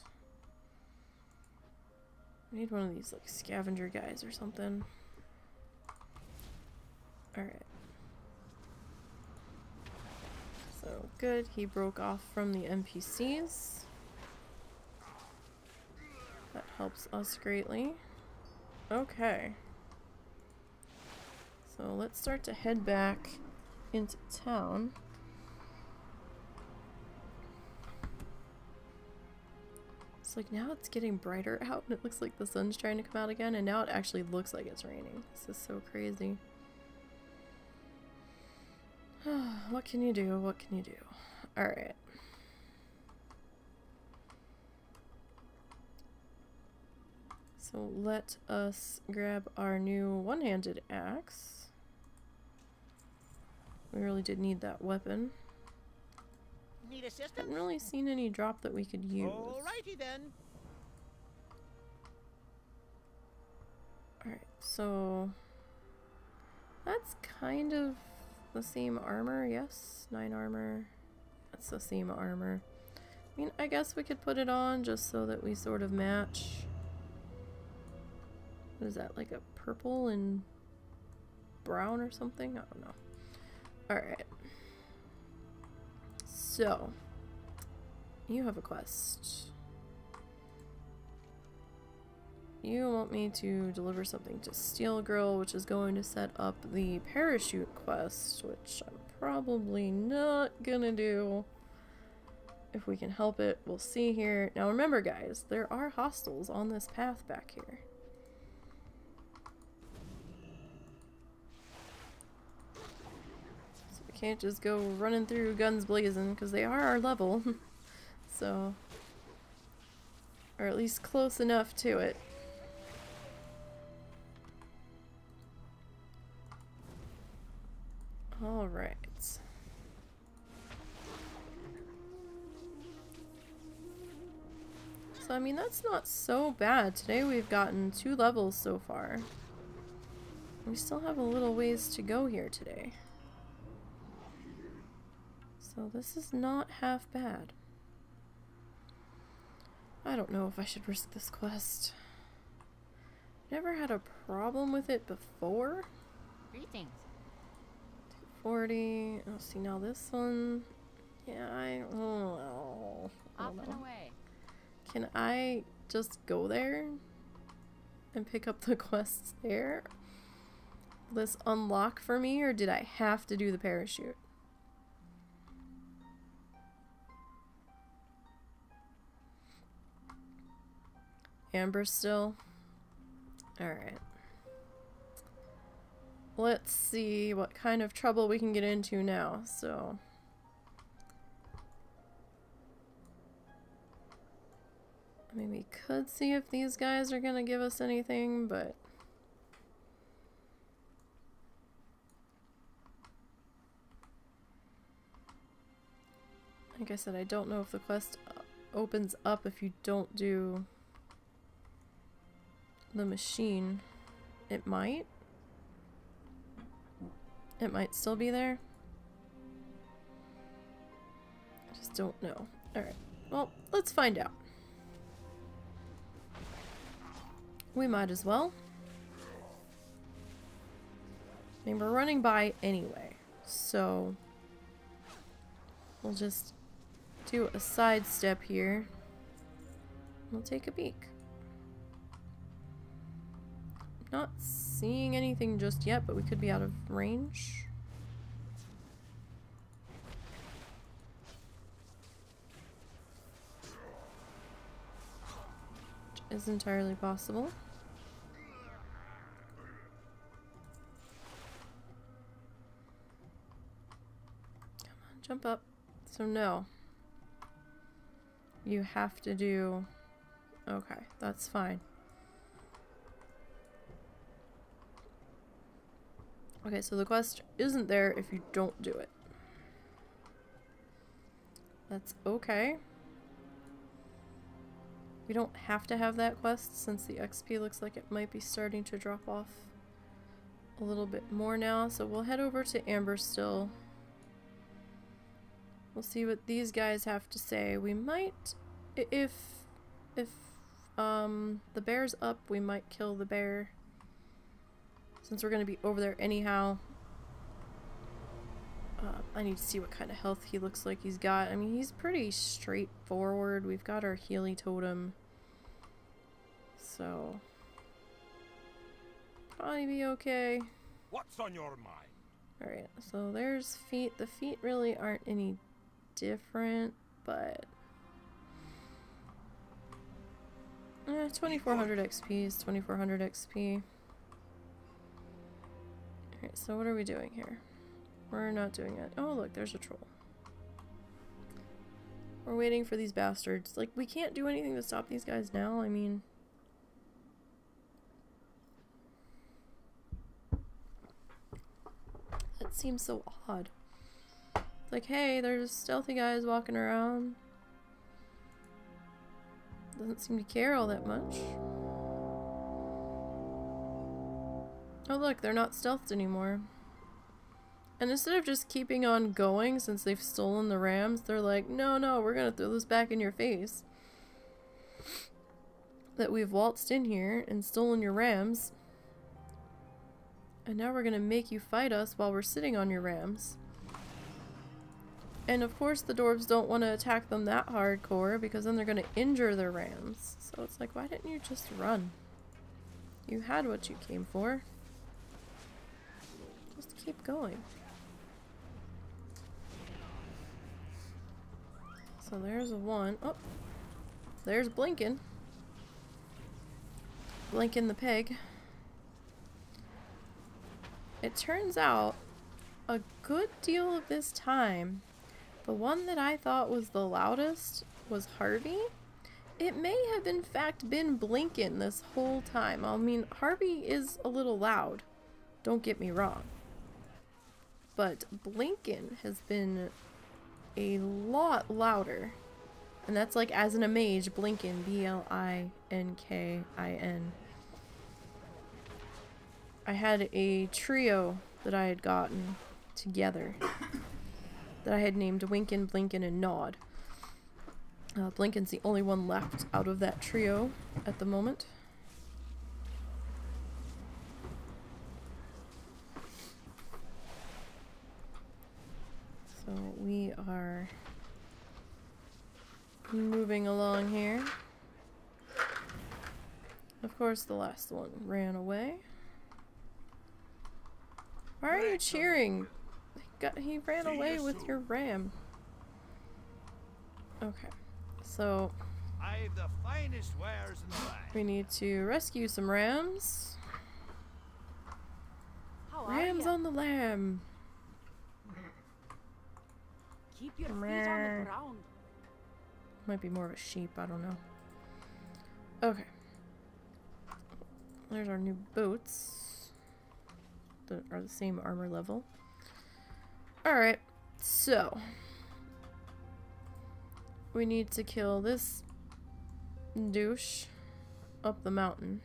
We need one of these, like, scavenger guys or something. Alright. So, good, he broke off from the NPCs. That helps us greatly. Okay. So let's start to head back into town. It's like now it's getting brighter out and it looks like the sun's trying to come out again, and now it actually looks like it's raining. This is so crazy. What can you do? What can you do? Alright. So let us grab our new one-handed axe. We really did need that weapon. Need assistance? Haven't really seen any drop that we could use. Alrighty then. Alright, so that's kind of the same armor, yes? 9 armor. That's the same armor. mean, I guess we could put it on just so that we sort of match. What is that, like a purple and brown or something? I don't know. Alright. So, you have a quest. You want me to deliver something to Steel Girl, which is going to set up the parachute quest, which I'm probably not gonna do. If we can help it, we'll see here. Now remember guys, there are hostiles on this path back here. So we can't just go running through guns blazing, because they are our level. So, or at least close enough to it. Alright. So, I mean, that's not so bad. Today we've gotten 2 levels so far. We still have a little ways to go here today. So this is not half bad. I don't know if I should risk this quest. Never had a problem with it before. Greetings. 240. Oh, see now this one. Yeah, oh, Off and away. Can I just go there and pick up the quests there? Will this unlock for me, or did I have to do the parachute? Amber still? Alright. Let's see what kind of trouble we can get into now, so... I mean, we could see if these guys are gonna give us anything, but... Like I said, I don't know if the quest opens up if you don't do the machine. It might. It might still be there. I just don't know. Alright, well, let's find out. We might as well. I mean, we're running by anyway, so we'll just do a sidestep here. We'll take a peek. Not seeing anything just yet, but we could be out of range. Which is entirely possible. Come on, jump up. So no. You have to do... Okay, that's fine. Okay, so the quest isn't there if you don't do it. That's okay. We don't have to have that quest since the XP looks like it might be starting to drop off a little bit more now. So we'll head over to Amber still. We'll see what these guys have to say. We might, if the bear's up, we might kill the bear. Since we're going to be over there anyhow. I need to see what kind of health he looks like he's got. I mean, he's pretty straightforward. We've got our Healy totem. So... probably be okay. What's on your mind? Alright, so there's feet. The feet really aren't any different, but... 2400 XP is 2400 XP. Alright, so what are we doing here? We're not doing it. Oh, look, there's a troll. We're waiting for these bastards. Like, we can't do anything to stop these guys now. I mean... that seems so odd. Like, hey, there's stealthy guys walking around. Doesn't seem to care all that much. Oh look, they're not stealthed anymore. And instead of just keeping on going since they've stolen the rams, they're like, no, no, we're gonna throw this back in your face. That we've waltzed in here and stolen your rams. And now we're gonna make you fight us while we're sitting on your rams. And of course the dwarves don't want to attack them that hardcore because then they're gonna injure their rams. So it's like, why didn't you just run? You had what you came for. Just keep going. So there's a one. Oh, there's Blinkin. Blinkin the pig. It turns out, a good deal of this time, the one that I thought was the loudest was Harvey. It may have in fact been Blinkin this whole time. I mean, Harvey is a little loud. Don't get me wrong. But Blinkin has been a lot louder. And that's like as in a mage, Blinkin, B-L-I-N-K-I-N. I had a trio that I had gotten together that I had named Winkin, Blinkin, and Nod. Blinkin's the only one left out of that trio at the moment. So we are moving along here. Of course, the last one ran away. Why are you cheering? He ran away with your ram. Okay, so I've the finest wares in the land. we need to rescue some rams. How Rams are ya? on the lam. Keep your feet on Meh. the ground. Might be more of a sheep, I don't know. Okay. There's our new boots. That are the same armor level. Alright, so we need to kill this douche up the mountain.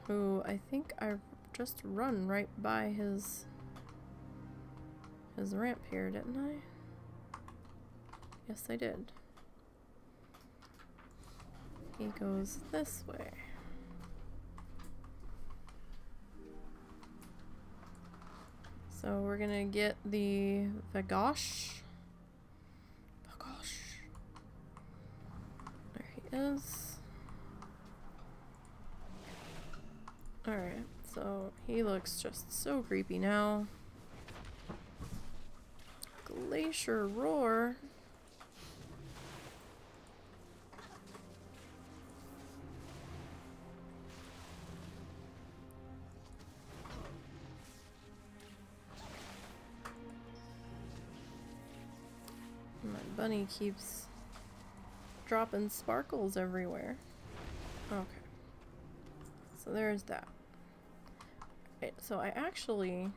Who I think I just run right by his ramp here, didn't I? Yes, I did. He goes this way. So we're gonna get the Vagosh. There he is. Alright, so he looks just so creepy now. Glacier Roar. My bunny keeps dropping sparkles everywhere. Okay. So there's that. Right, so I actually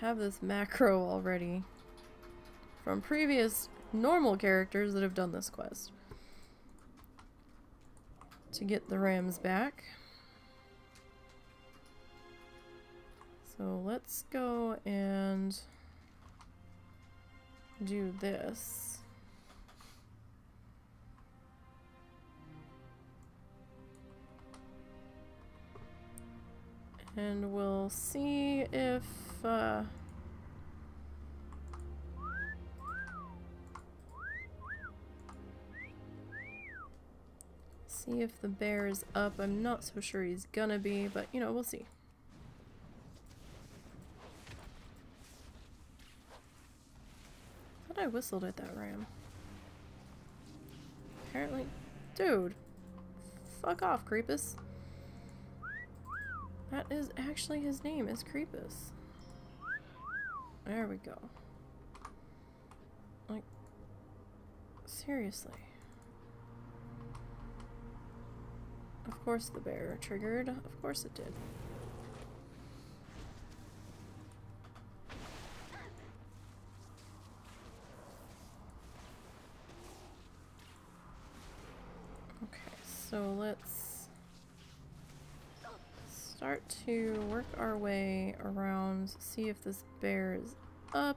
have this macro already from previous normal characters that have done this quest to get the rams back. So let's go and do this. And we'll see if the bear is up. I'm not so sure he's gonna be, but you know, we'll see. I thought I whistled at that ram. Apparently, dude, fuck off, Creepus. That is actually his name, is Creepus. There we go. Like, seriously. Of course the bear triggered. Of course it did. Okay, so let's start to work our way around, see if this bear is up.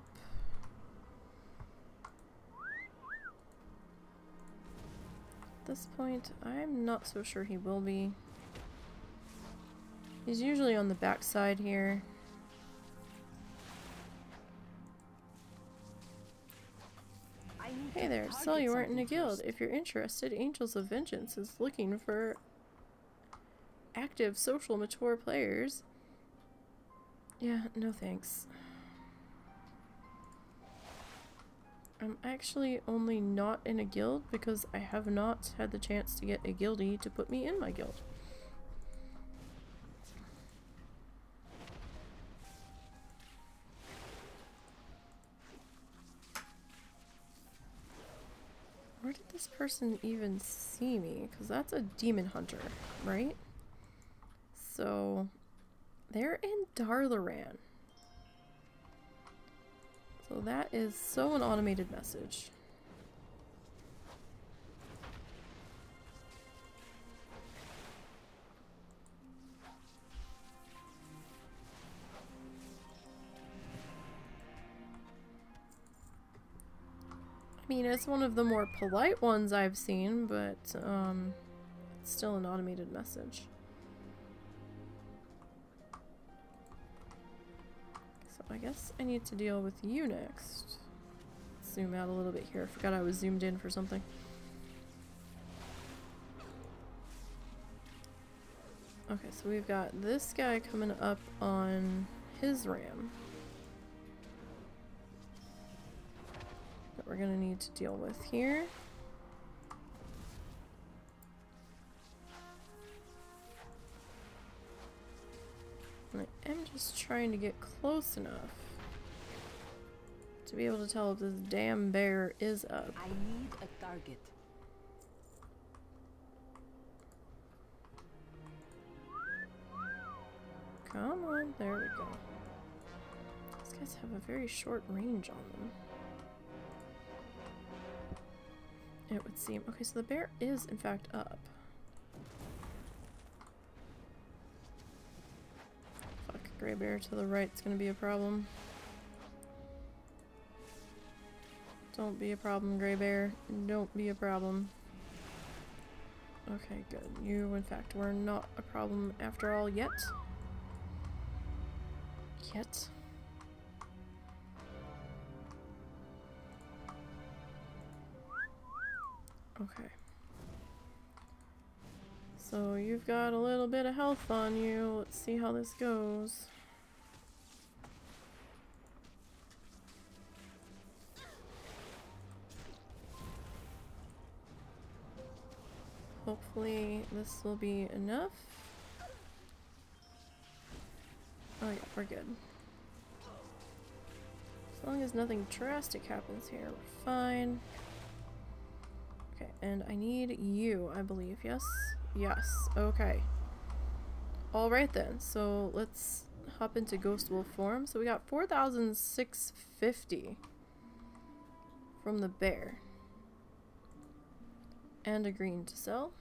At this point, I'm not so sure he will be. He's usually on the back side here. Hey there, saw you weren't in a guild. If you're interested, Angels of Vengeance is looking for active, social, mature players. Yeah, no thanks. I'm actually only not in a guild because I have not had the chance to get a guildie to put me in my guild. Where did this person even see me? Because that's a demon hunter, right? So, they're in Darlaran. So that is so an automated message. I mean, it's one of the more polite ones I've seen, but it's still an automated message. So I guess I need to deal with you next. Zoom out a little bit here. I forgot I was zoomed in for something. Okay, so we've got this guy coming up on his ram that we're gonna need to deal with here. And I am just trying to get close enough to be able to tell if this damn bear is up. I need a target. Come on, there we go. These guys have a very short range on them, it would seem. Okay, so the bear is in fact up. Fuck, gray bear to the right's gonna be a problem. Don't be a problem, gray bear. Don't be a problem. Okay, good. You, in fact, were not a problem after all yet. Yet. Okay. So you've got a little bit of health on you. Let's see how this goes. Hopefully this will be enough. Oh yeah, we're good. As long as nothing drastic happens here, we're fine. Okay, and I need you, I believe. Yes? Yes. Okay. Alright then, so let's hop into Ghost Wolf form. So we got 4,650 from the bear. And a green to sell.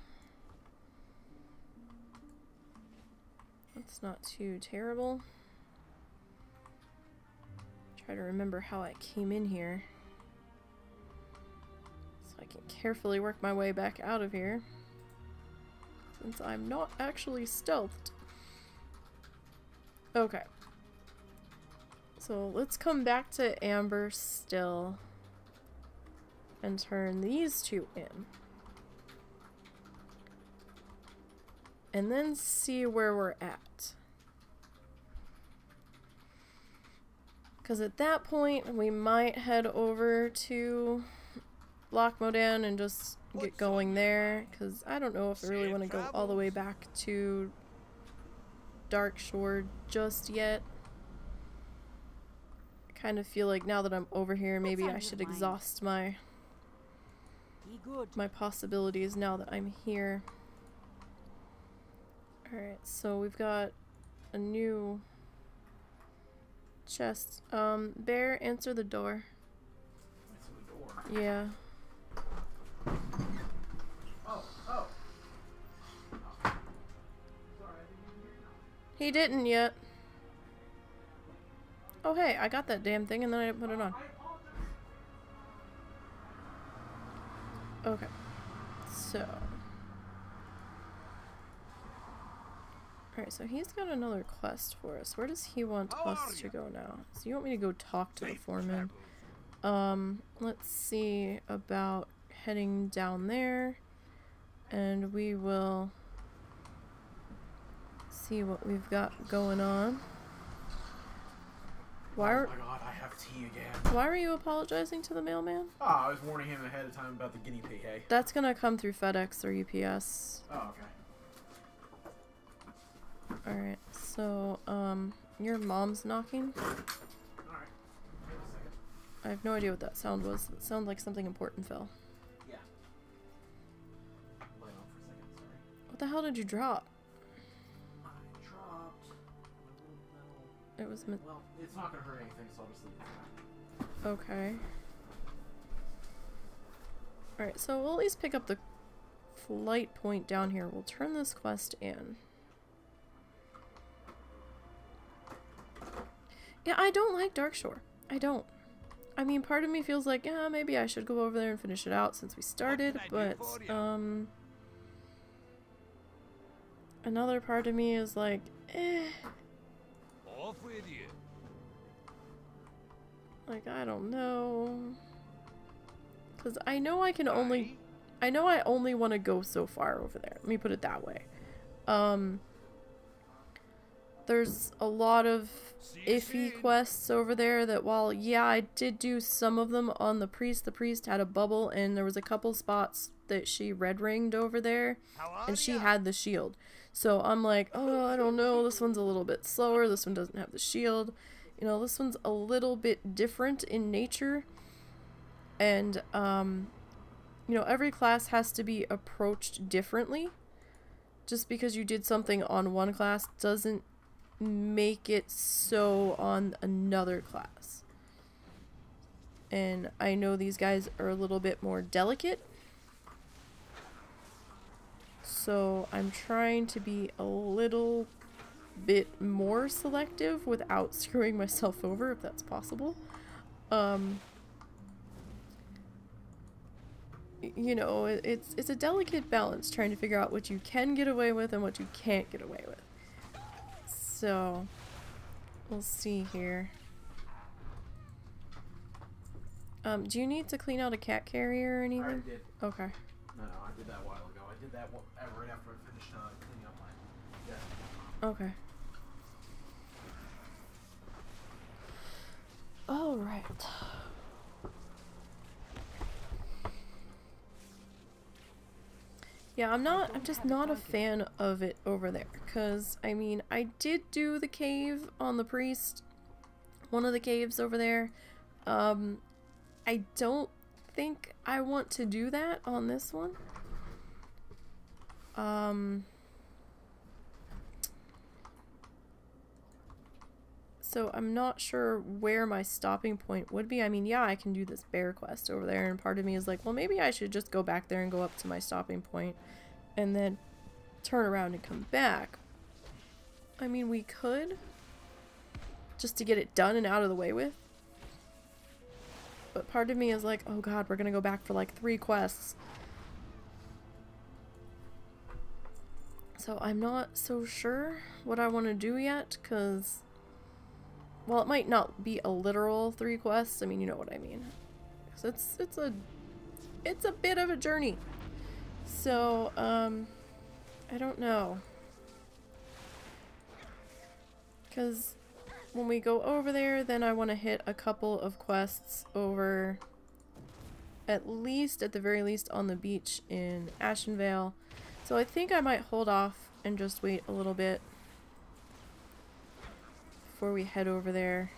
That's not too terrible. Try to remember how I came in here, so I can carefully work my way back out of here, since I'm not actually stealthed. Okay. So let's come back to Amber still and turn these two in. And then see where we're at. Because at that point, we might head over to Lochmodan and just get going there. Because I don't know if I really want to go all the way back to Darkshore just yet. I kind of feel like now that I'm over here, maybe I should exhaust my possibilities now that I'm here. Alright, so we've got a new chest. Bear, answer the door. Answer the door? Yeah. Oh. Sorry, I didn't even hear you. He didn't yet. Oh hey, I got that damn thing and then I didn't put it on. Okay. So. Alright, so he's got another quest for us. Where does he want us to go now? So you want me to go talk to the foreman? Let's see about heading down there. And we will see what we've got going on. Why Oh my god, I have tea again. Why were you apologizing to the mailman? Oh, I was warning him ahead of time about the guinea pig, hey? That's gonna come through FedEx or UPS. Oh, okay. Alright, so, your mom's knocking? Alright. Wait a second. I have no idea what that sound was. It sounded like something important fell. Yeah. Lay on for a second, sorry. What the hell did you drop? I dropped a little metal. It was Well, it's not gonna hurt anything, so I'll just leave it there. okay. Alright, so we'll at least pick up the flight point down here. We'll turn this quest in. Yeah, I don't like Darkshore. I don't. I mean, part of me feels like, yeah, maybe I should go over there and finish it out since we started, but, another part of me is like, Off with you. like, I don't know. Because I know I can only, I know I only want to go so far over there. Let me put it that way. There's a lot of iffy quests over there that while, yeah, I did do some of them on the priest had a bubble and there was a couple spots that she red ringed over there and she had the shield. So I'm like, oh, I don't know, this one's a little bit slower, this one doesn't have the shield. You know, this one's a little bit different in nature. And, you know, every class has to be approached differently. Just because you did something on one class doesn't make it so on another class. And I know these guys are a little bit more delicate. So I'm trying to be a little bit more selective without screwing myself over, if that's possible. You know, it's a delicate balance trying to figure out what you can get away with and what you can't get away with. So, we'll see here. Do you need to clean out a cat carrier or anything? I already did. Okay. No, I did that a while ago. I did that right after I finished cleaning up my desk. Okay. Alright. Yeah, I'm just not a fan of it over there, because, I mean, I did do the cave on the priest, one of the caves over there. I don't think I want to do that on this one. So I'm not sure where my stopping point would be. I mean, yeah, I can do this bear quest over there, and part of me is like, well, maybe I should just go back there and go up to my stopping point and then turn around and come back. I mean, we could, just to get it done and out of the way with. But part of me is like, oh god, we're gonna go back for like 3 quests. So I'm not so sure what I want to do yet, because, well, it might not be a literal 3 quests. I mean, you know what I mean. It's a bit of a journey. So, I don't know. Because when we go over there, then I want to hit a couple of quests over, at the very least, on the beach in Ashenvale. So I think I might hold off and just wait a little bit before we head over there.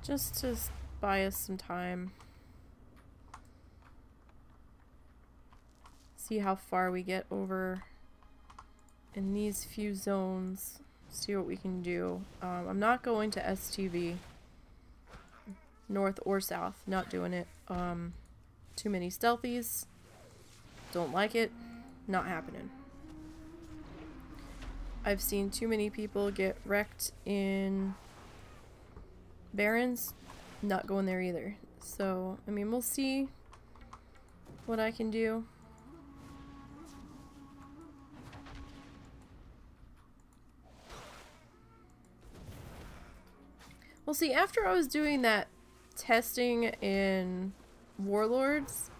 Just to buy us some time. See how far we get over in these few zones. See what we can do. I'm not going to STV. North or south. Not doing it. Too many stealthies. Don't like it. Not happening. I've seen too many people get wrecked in Barrens. Not going there either. So, I mean, we'll see what I can do. Well, see, after I was doing that testing in Warlords,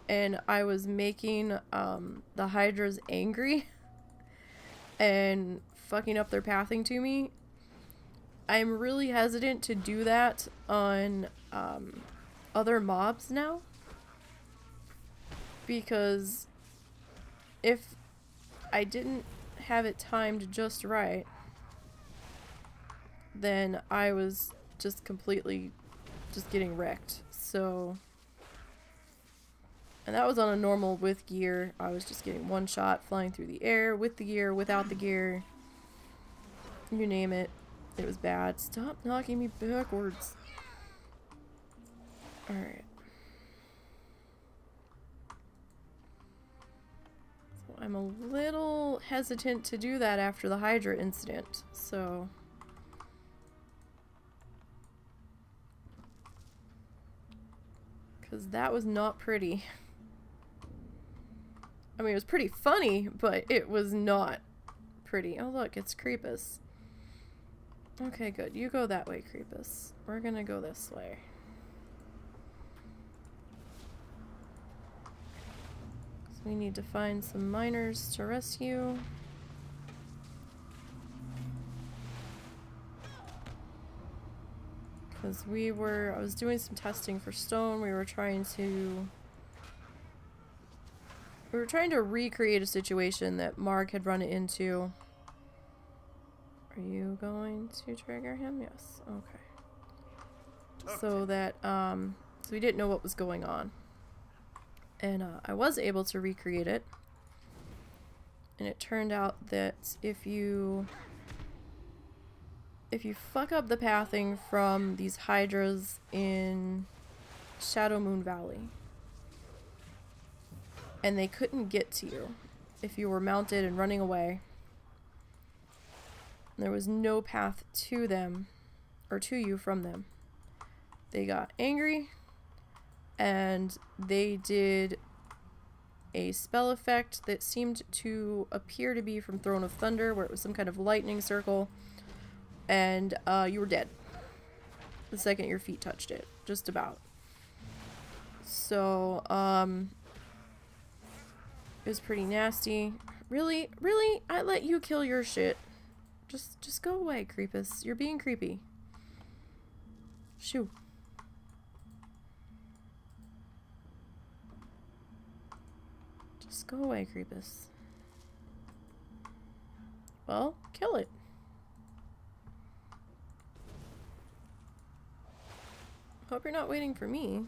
and I was making the Hydras angry and fucking up their pathing to me, I'm really hesitant to do that on other mobs now. Because if I didn't have it timed just right, then I was just completely just getting wrecked. So, and that was on a normal with gear. I was just getting one shot flying through the air, with the gear, without the gear. You name it. It was bad. Stop knocking me backwards. Alright. So I'm a little hesitant to do that after the Hydra incident. So... because that was not pretty. I mean, it was pretty funny, but it was not pretty. Oh, look, it's Creepus. Okay, good. You go that way, Creepus. We're gonna go this way. So we need to find some miners to rescue. Because I was doing some testing for stone. We were trying to recreate a situation that Mark had run into. Are you going to trigger him? Yes. Okay. So that, so we didn't know what was going on. And I was able to recreate it. And it turned out that if you fuck up the pathing from these Hydras in Shadow Moon Valley, and they couldn't get to you if you were mounted and running away, and there was no path to them, or to you from them, they got angry, and they did a spell effect that seemed to appear to be from Throne of Thunder, where it was some kind of lightning circle, and you were dead the second your feet touched it. Just about. So, it was pretty nasty. Really? Really? I let you kill your shit. Just go away, Creepus. You're being creepy. Shoo. Just go away, Creepus. Well, kill it. Hope you're not waiting for me.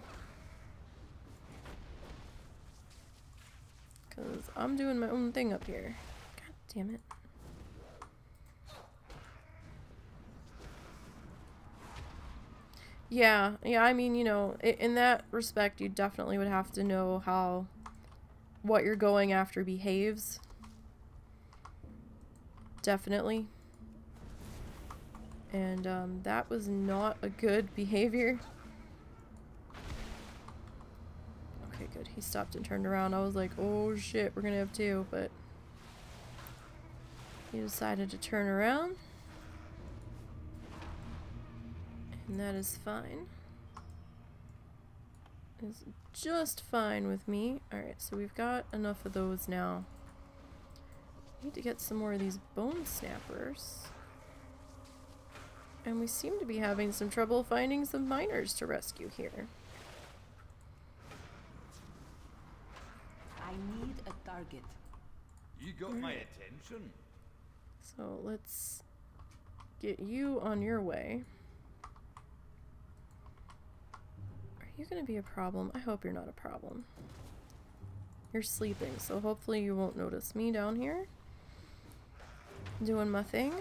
Because I'm doing my own thing up here. God damn it. Yeah, I mean, you know, in that respect, you definitely would have to know how what you're going after behaves. Definitely. And that was not a good behavior. Okay, good. He stopped and turned around. I was like, oh shit, we're gonna have two, but he decided to turn around. And that is fine. It's just fine with me. Alright, so we've got enough of those now. Need to get some more of these bone snappers. And we seem to be having some trouble finding some miners to rescue here. I need a target. You got my attention. So let's get you on your way. Are you gonna be a problem? I hope you're not a problem. You're sleeping, so hopefully you won't notice me down here doing my thing.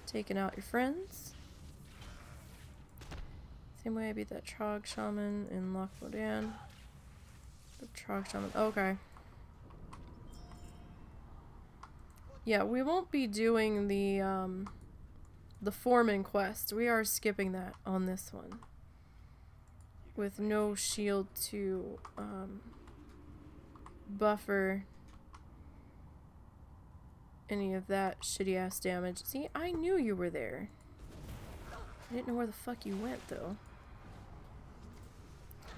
Taking out your friends. Same way I beat that Trog Shaman in Loch Modan. The Trog Shaman. Okay. Yeah, we won't be doing the foreman quest. We are skipping that on this one. With no shield to buffer any of that shitty ass damage. See, I knew you were there. I didn't know where the fuck you went though.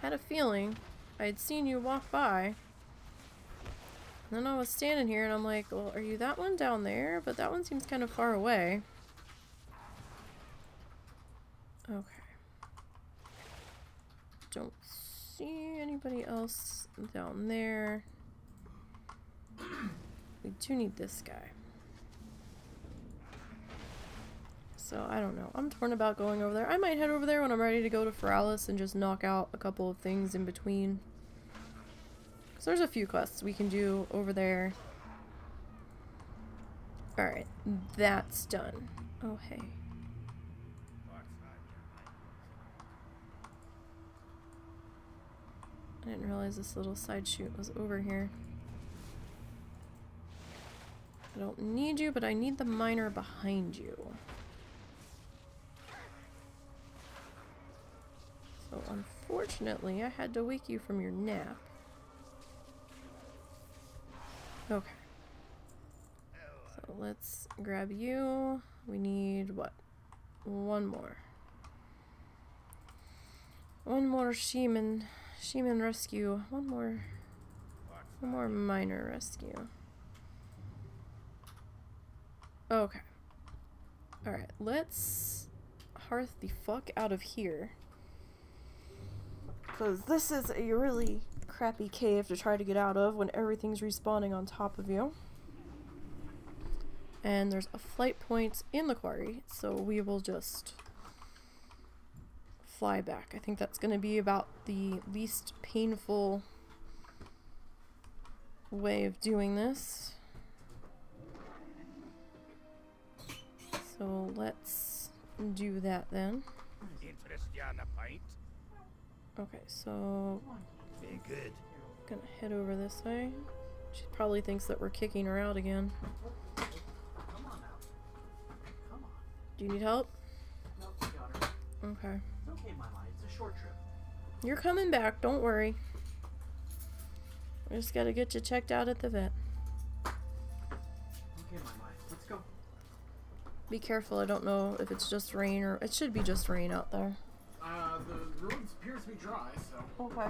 Had a feeling I'd seen you walk by. And then I was standing here and I'm like, well, are you that one down there? But that one seems kind of far away. Okay. Don't see anybody else down there. We do need this guy. So, I don't know. I'm torn about going over there. I might head over there when I'm ready to go to Feralis and just knock out a couple of things in between. So there's a few quests we can do over there. Alright, that's done. Oh, hey. I didn't realize this little side chute was over here. I don't need you, but I need the miner behind you. So unfortunately, I had to wake you from your nap. Okay. So let's grab you. We need what? One more. One more shaman rescue. One more miner rescue. Okay. Alright, let's hearth the fuck out of here. Because this is a really crappy cave to try to get out of when everything's respawning on top of you. And there's a flight point in the quarry, so we will just fly back. I think that's going to be about the least painful way of doing this. So let's do that then. Interest you on a pint? Okay, so Very good. gonna head over this way. She probably thinks that we're kicking her out again. Come on now. Come on. Do you need help? Nope, we got her. Okay. It's okay, my life. It's a short trip. You're coming back, don't worry. We just gotta get you checked out at the vet. Okay, my life. Let's go. Be careful, I don't know if it's just rain or... It should be just rain out there. The ruins appears to be dry, so... Okay.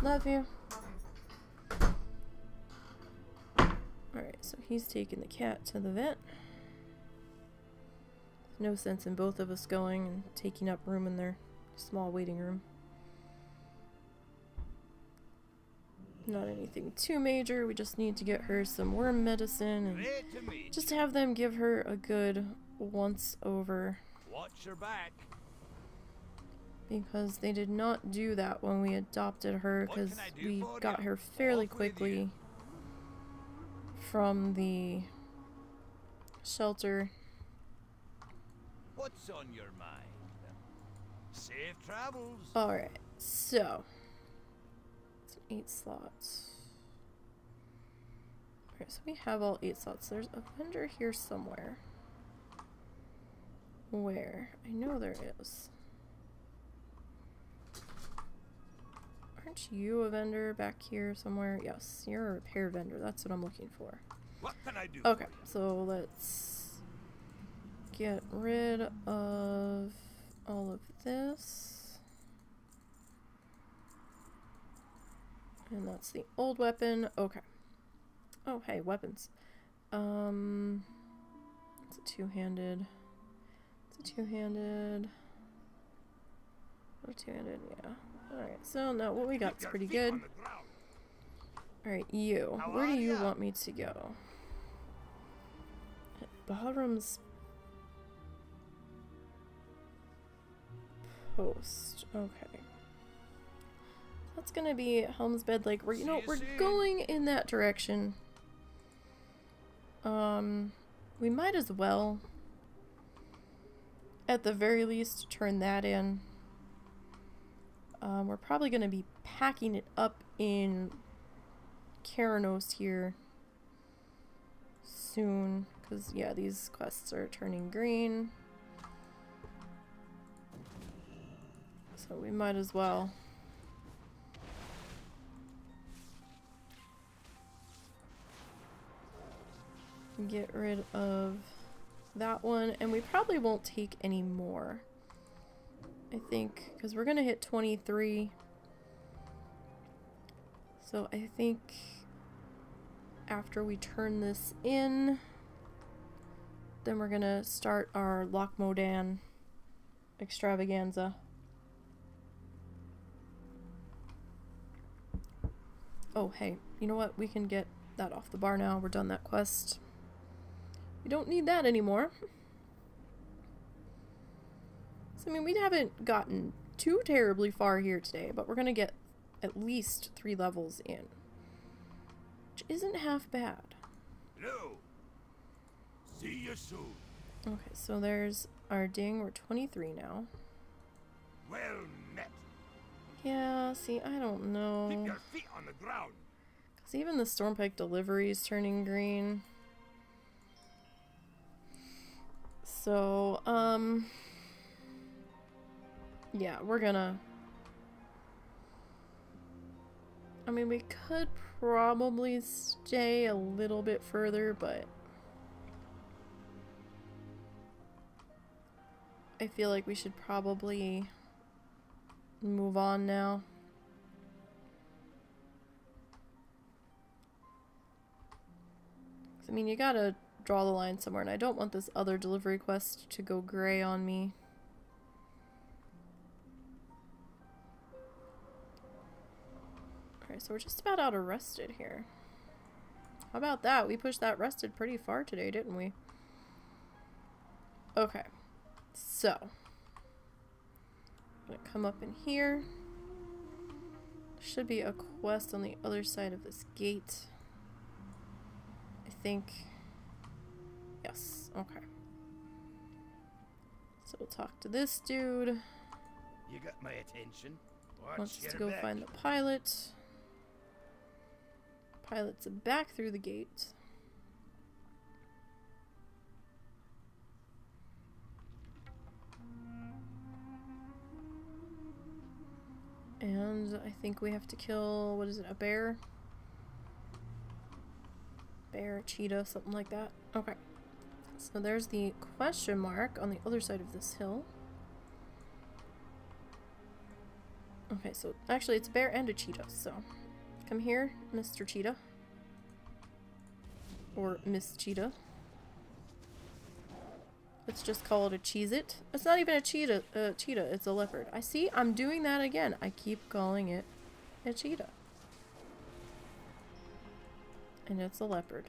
Love you. Alright, so he's taking the cat to the vet. No sense in both of us going and taking up room in their small waiting room. Not anything too major, we just need to get her some worm medicine and Great to meet just have them give her a good once over. Watch your back. Because they did not do that when we adopted her, What can because I do we for got you? her fairly Walk with you. quickly from the shelter. What's on your mind? Safe travels. Alright, so it's 8 slots. Alright, so we have all 8 slots. There's a vendor here somewhere. Where? I know there is. Aren't you a vendor back here somewhere? Yes, you're a repair vendor. That's what I'm looking for. What can I do? Okay, so let's get rid of all of this. And that's the old weapon. Okay. Oh, hey, weapons. It's a two-handed. It's a two-handed. Or two-handed, yeah. Alright, so now what we got is pretty good. Alright, you. How Where do are you ya? want me to go? Bahram's post. Okay. That's gonna be Helm's Bed Lake. We're, you know, See you we're soon. going in that direction. We might as well, at the very least, turn that in. We're probably going to be packing it up in Keranos here soon, because yeah, these quests are turning green, so we might as well get rid of that one, and we probably won't take any more, I think, because we're gonna hit 23. So I think after we turn this in, then we're gonna start our Lochmodan extravaganza. Oh, hey, you know what? We can get that off the bar now. We're done that quest. We don't need that anymore. So, I mean, we haven't gotten too terribly far here today, but we're gonna get at least 3 levels in, which isn't half bad. Hello. See you soon. Okay, so there's our ding. We're 23 now. Well met. Yeah, see, I don't Keep know. your feet on the ground. Because even the Stormpike delivery is turning green. So, yeah, we're gonna... I mean, we could probably stay a little bit further, but I feel like we should probably move on now. I mean, you gotta draw the line somewhere, and I don't want this other delivery quest to go gray on me. Alright, so we're just about out of rested here. How about that? We pushed that rested pretty far today, didn't we? Okay. So. I'm gonna come up in here. There should be a quest on the other side of this gate. I think. Yes. Okay. So we'll talk to this dude. You got my attention. Wants us Watch to your go back. find the pilot. Pilot's back through the gate. And I think we have to kill, what is it, a bear? Bear, cheetah, something like that. Okay. So there's the question mark on the other side of this hill. Okay, so actually it's a bear and a cheetah, so come here, Mr. Cheetah. Or Miss Cheetah. Let's just call it a Cheez-It. It's not even a cheetah, it's a leopard. I see, I'm doing that again. I keep calling it a cheetah. And it's a leopard.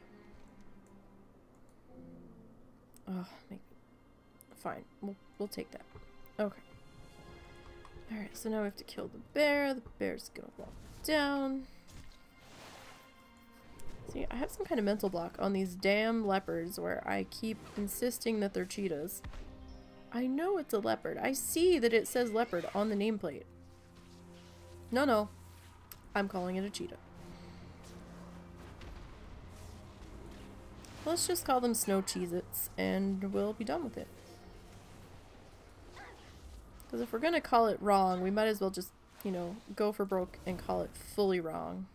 Oh, fine. We'll take that. Okay. Alright, so now we have to kill the bear. The bear's gonna walk down. See, I have some kind of mental block on these damn leopards where I keep insisting that they're cheetahs. I know it's a leopard. I see that it says leopard on the nameplate. No. I'm calling it a cheetah. Let's just call them snow Cheez-Its and we'll be done with it. Because if we're gonna call it wrong, we might as well just, you know, go for broke and call it fully wrong.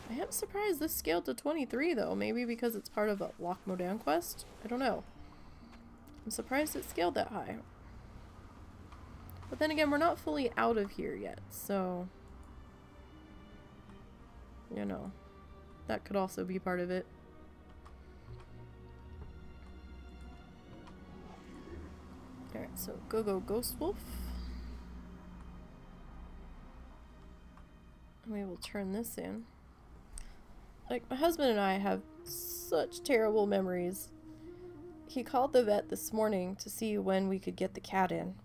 I am surprised this scaled to 23 though, maybe because it's part of a Lochmodan quest? I don't know. I'm surprised it scaled that high. But then again, we're not fully out of here yet, so... You know, that could also be part of it. Alright, so go Ghost Wolf. And we will turn this in. Like, my husband and I have such terrible memories. He called the vet this morning to see when we could get the cat in.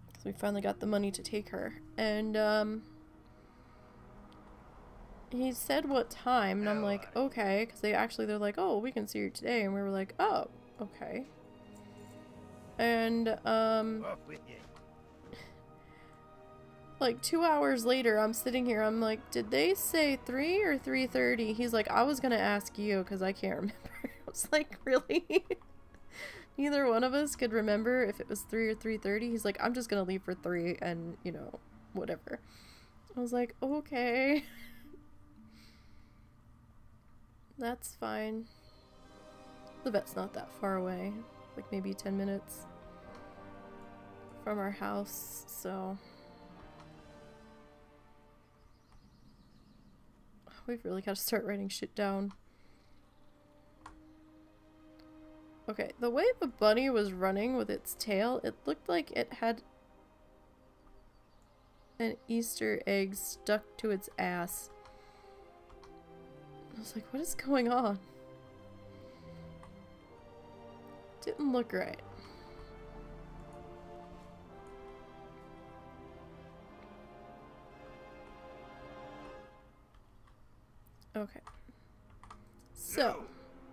Because we finally got the money to take her. And, he said what time, and I'm like, okay. Because they're like, oh, we can see her today. And we were like, oh, okay. And, Off with you. Like 2 hours later, I'm sitting here, I'm like, did they say 3 or 3:30? He's like, I was gonna ask you because I can't remember. I was like, really? Neither one of us could remember if it was 3 or 3:30. He's like, I'm just gonna leave for 3 and, you know, whatever. I was like, okay. That's fine. The vet's not that far away. Like maybe 10 minutes from our house, so... We've really got to start writing shit down. Okay, the way the bunny was running with its tail, it looked like it had an Easter egg stuck to its ass. I was like, what is going on? Didn't look right. Okay. So,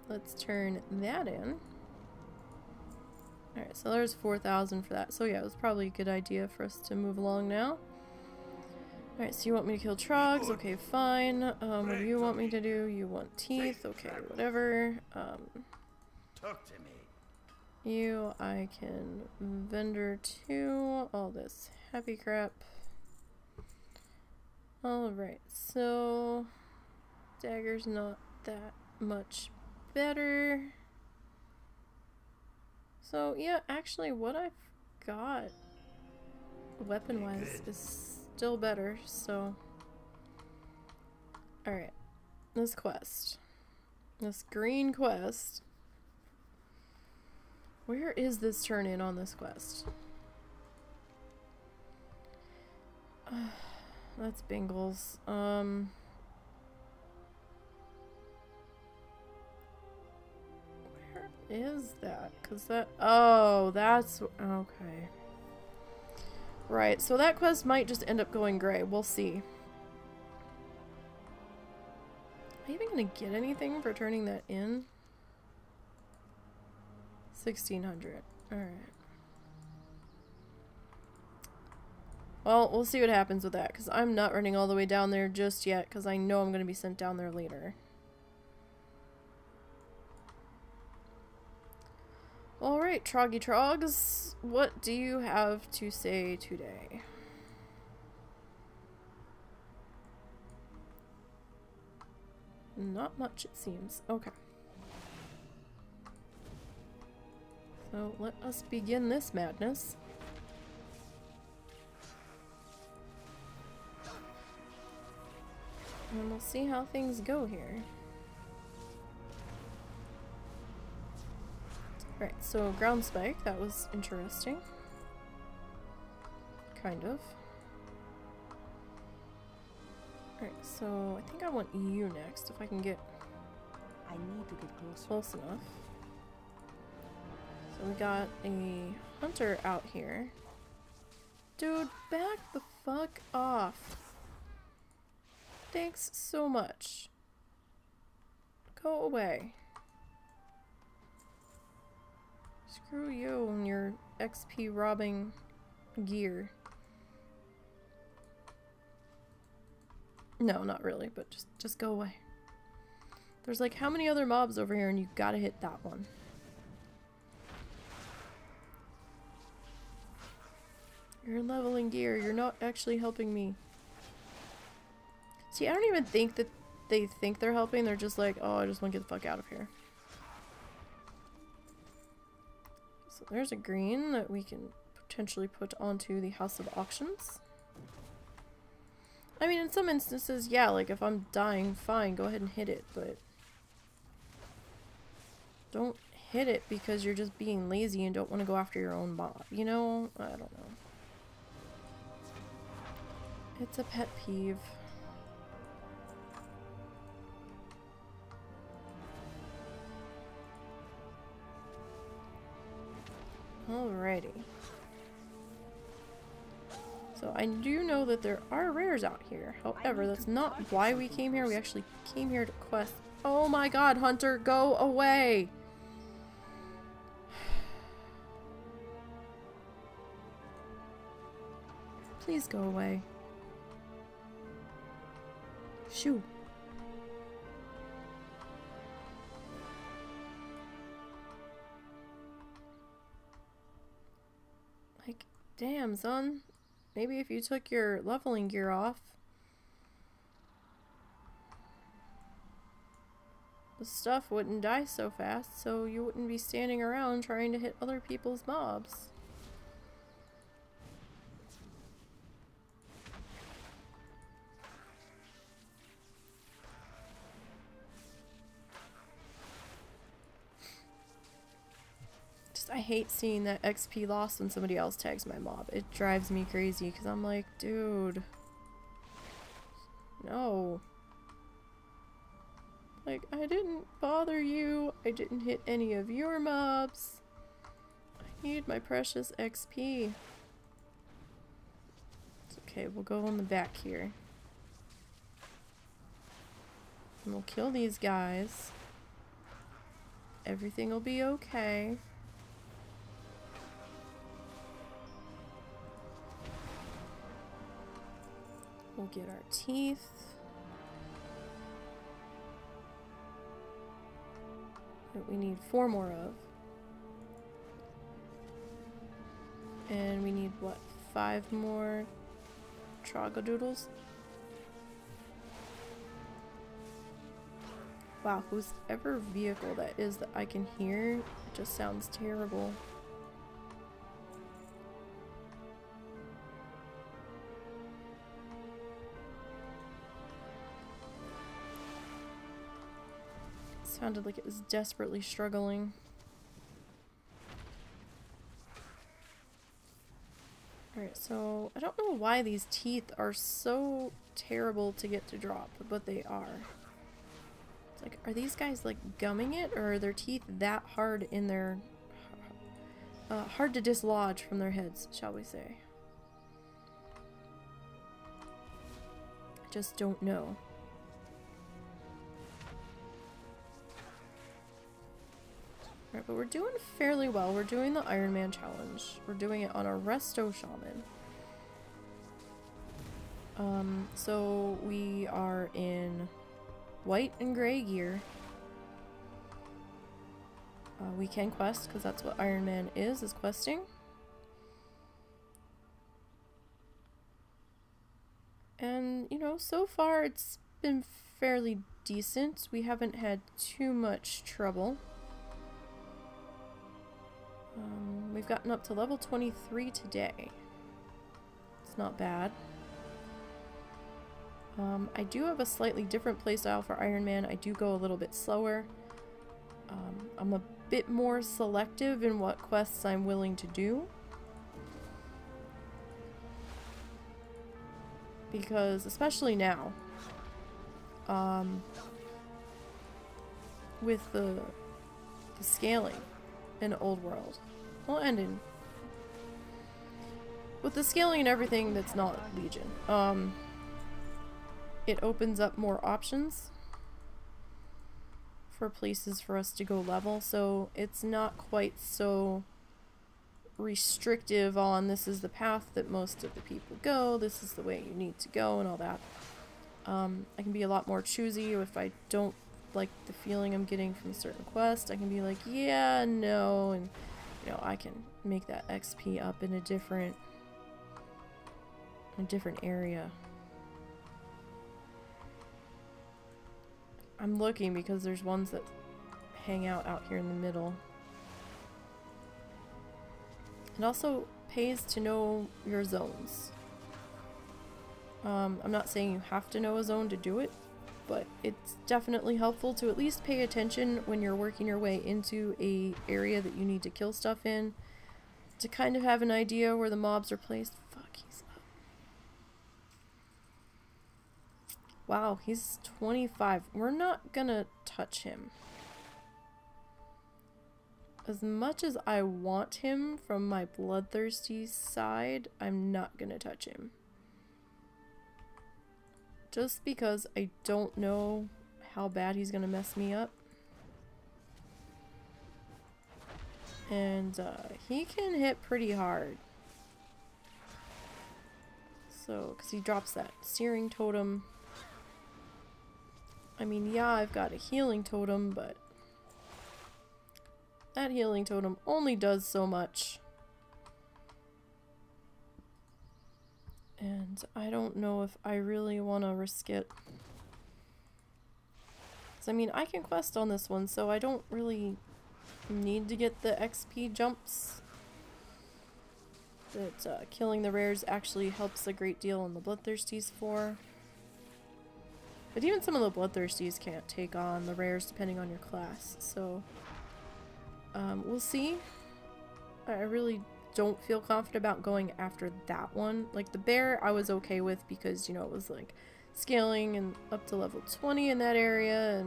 let's turn that in. Alright, so there's 4,000 for that. So yeah, it was probably a good idea for us to move along now. Alright, so you want me to kill trogs? Okay, fine. What do you want me to do? You want teeth? Okay, whatever. Talk to me. You, I can vendor to all this happy crap. Alright, so... Dagger's not that much better. So, yeah, actually what I've got weapon-wise is still better, so... Alright, this quest. This green quest. Where is this turn-in on this quest? That's Bingles. Is that? Cause that... Oh, that's... Okay. Right, so that quest might just end up going gray. We'll see. Am I even gonna get anything for turning that in? 1,600. Alright. Well, we'll see what happens with that, because I'm not running all the way down there just yet, because I know I'm going to be sent down there later. Alright, Troggy Trogs, what do you have to say today? Not much, it seems. Okay. So, let us begin this madness. And we'll see how things go here. Right, so ground spike, that was interesting. Kind of. Alright, so I think I want you next, if I can get I need to get closer. close enough. So we got a hunter out here. Dude, back the fuck off. Thanks so much. Go away. Screw you and your XP robbing gear. No, not really, but just go away. There's like how many other mobs over here and you gotta hit that one. You're leveling gear, you're not actually helping me. See, I don't even think that they think they're helping, they're just like, oh, I just want to get the fuck out of here. So there's a green that we can potentially put onto the House of Auctions. I mean, in some instances, yeah, like if I'm dying, fine, go ahead and hit it, but don't hit it because you're just being lazy and don't want to go after your own mob, you know? I don't know. It's a pet peeve. Alrighty. So I do know that there are rares out here. However, that's not why we came here. We actually came here to quest. Oh my god, Hunter, go away! Please go away. Shoo. Like, damn, son. Maybe if you took your leveling gear off, the stuff wouldn't die so fast, so you wouldn't be standing around trying to hit other people's mobs. I hate seeing that XP lost when somebody else tags my mob. It drives me crazy because I'm like, dude, no. Like, I didn't bother you. I didn't hit any of your mobs. I need my precious XP. It's okay, we'll go on the back here. And we'll kill these guys. Everything will be okay. We'll get our teeth. That we need 4 more of. And we need, what, 5 more trogodoodles? Wow, whoever vehicle that is that I can hear, it just sounds terrible. Sounded like it was desperately struggling. Alright, so I don't know why these teeth are so terrible to get to drop, but they are. It's like, are these guys like gumming it, or are their teeth that hard in their... hard to dislodge from their heads, shall we say. I just don't know. Alright, but we're doing fairly well. We're doing the Ironman challenge. We're doing it on a resto shaman. So we are in white and gray gear. We can quest, because that's what Ironman is questing. And, you know, so far it's been fairly decent. We haven't had too much trouble. We've gotten up to level 23 today. It's not bad. I do have a slightly different playstyle for Ironman. I do go a little bit slower. I'm a bit more selective in what quests I'm willing to do. Because, especially now, with the scaling in Old World. Well, and in... with the scaling and everything that's not Legion. It opens up more options for places for us to go level, so it's not quite so restrictive on this is the path that most of the people go, this is the way you need to go, and all that. I can be a lot more choosy if I don't like the feeling I'm getting from a certain quest. I can be like, yeah, no, and you know, I can make that XP up in a different area. I'm looking because there's ones that hang out here in the middle. It also pays to know your zones. I'm not saying you have to know a zone to do it, but it's definitely helpful to at least pay attention when you're working your way into a area that you need to kill stuff in, to kind of have an idea where the mobs are placed. Fuck, he's up. Wow, he's 25. We're not gonna touch him. As much as I want him from my bloodthirsty side, I'm not gonna touch him. Just because I don't know how bad he's gonna mess me up. And he can hit pretty hard. So, because he drops that searing totem. I mean, yeah, I've got a healing totem, but that healing totem only does so much. And I don't know if I really want to risk it. 'Cause, I mean, I can quest on this one, so I don't really need to get the XP jumps. That killing the rares actually helps a great deal in the Bloodthirsties for. But even some of the Bloodthirsties can't take on the rares depending on your class, so we'll see. I really don't feel confident about going after that one. Like the bear I was okay with because, you know, it was like scaling and up to level 20 in that area,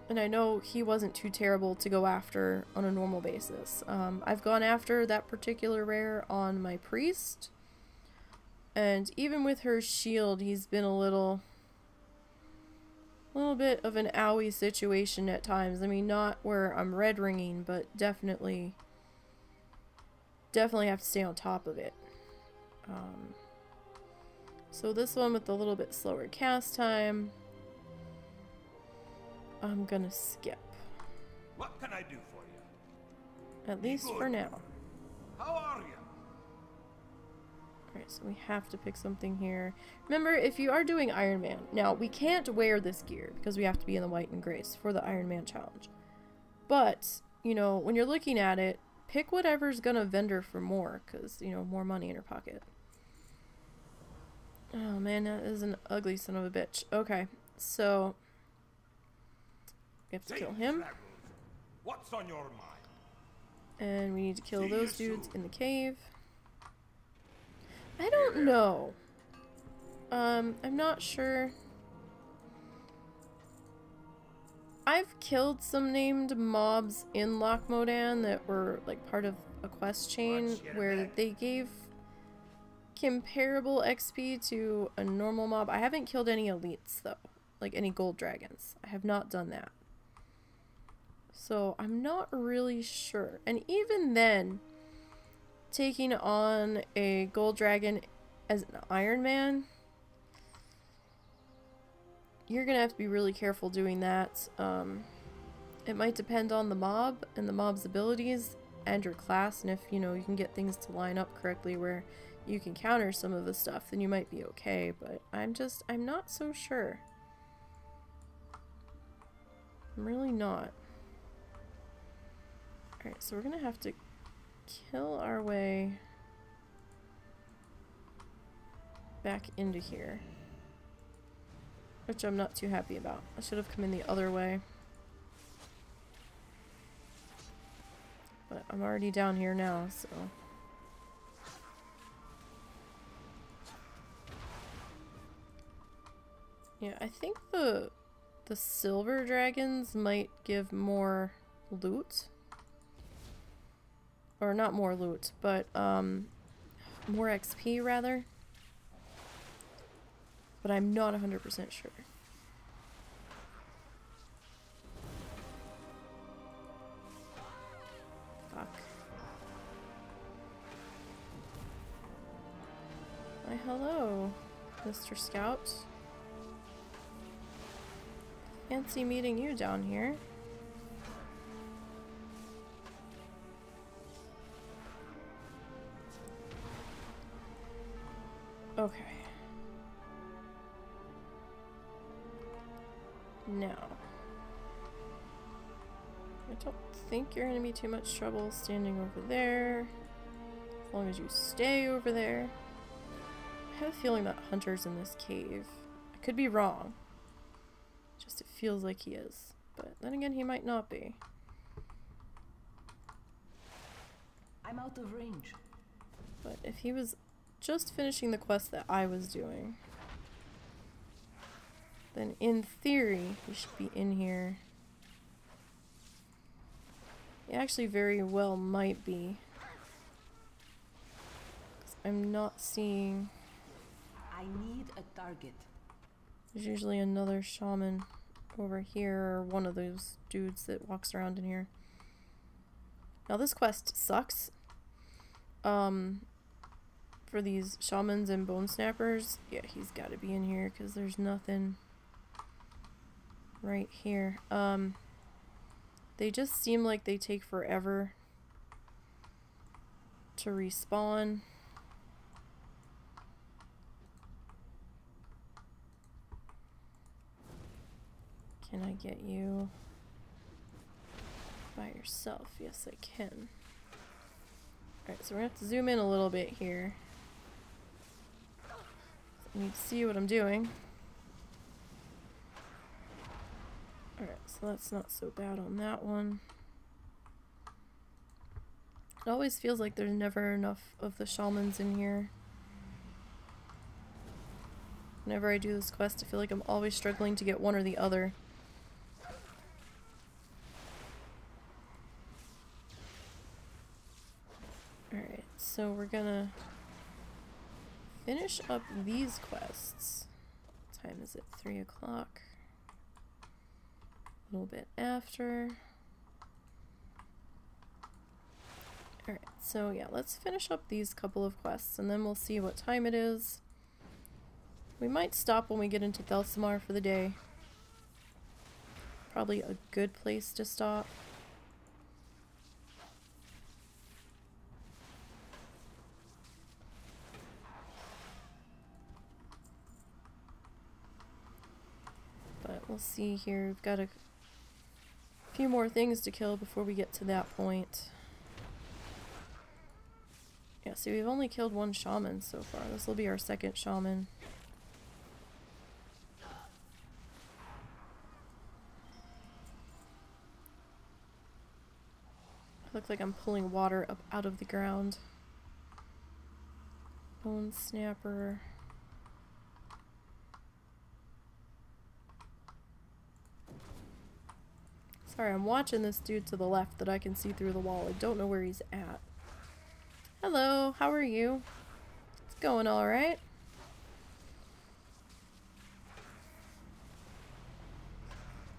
and I know he wasn't too terrible to go after on a normal basis. I've gone after that particular rare on my priest, and even with her shield, he's been a little bit of an owie situation at times. I mean, not where I'm red ringing, but definitely have to stay on top of it. So this one with a little bit slower cast time, I'm gonna skip. What can I do for you? At least for now. How are you? Alright, so we have to pick something here. Remember, if you are doing Ironman, now we can't wear this gear because we have to be in the white and grace for the Ironman challenge. But, you know, when you're looking at it, pick whatever's gonna vendor for more, because, you know, more money in your pocket. Oh man, that is an ugly son of a bitch. Okay, so we have to kill him. What's on your mind? And we need to kill those dudes in the cave. I don't know. I'm not sure. I've killed some named mobs in Loch Modan that were like part of a quest chain where they gave comparable XP to a normal mob. I haven't killed any elites though, like any gold dragons. I have not done that. So I'm not really sure. And even then, taking on a gold dragon as an Ironman, you're gonna have to be really careful doing that. It might depend on the mob and the mob's abilities and your class, and if, you know, you can get things to line up correctly where you can counter some of the stuff, then you might be okay, but I'm not so sure. I'm really not. Alright, so we're gonna have to kill our way back into here, which I'm not too happy about. I should have come in the other way. But I'm already down here now, so. Yeah, I think the silver dragons might give more loot. Or not more loot, but more XP rather. But I'm not 100% sure. Fuck. Why, hello, Mr. Scout. Fancy meeting you down here. Okay. Now, I don't think you're gonna be too much trouble standing over there, as long as you stay over there. I have a feeling that Hunter's in this cave. I could be wrong. Just it feels like he is. But then again, he might not be. I'm out of range. But if he was just finishing the quest that I was doing, then in theory, he should be in here. He actually very well might be. 'Cause I'm not seeing... I need a target. There's usually another shaman over here, or one of those dudes that walks around in here. Now this quest sucks. For these shamans and bone snappers, yeah, he's got to be in here because there's nothing right here. They just seem like they take forever to respawn. Can I get you by yourself? Yes, I can. Alright, so we're gonna have to zoom in a little bit here. I need to see what I'm doing. Alright, so that's not so bad on that one. It always feels like there's never enough of the shamans in here. Whenever I do this quest, I feel like I'm always struggling to get one or the other. Alright, so we're gonna finish up these quests. What time is it? 3 o'clock. A little bit after. Alright, so yeah, let's finish up these couple of quests and then we'll see what time it is. We might stop when we get into Thelsamar for the day. Probably a good place to stop. But we'll see here. We've got a few more things to kill before we get to that point. Yeah, see, we've only killed one shaman so far. This will be our second shaman. I look like I'm pulling water up out of the ground. Bone snapper. Sorry, I'm watching this dude to the left that I can see through the wall. I don't know where he's at. Hello, how are you? It's going alright.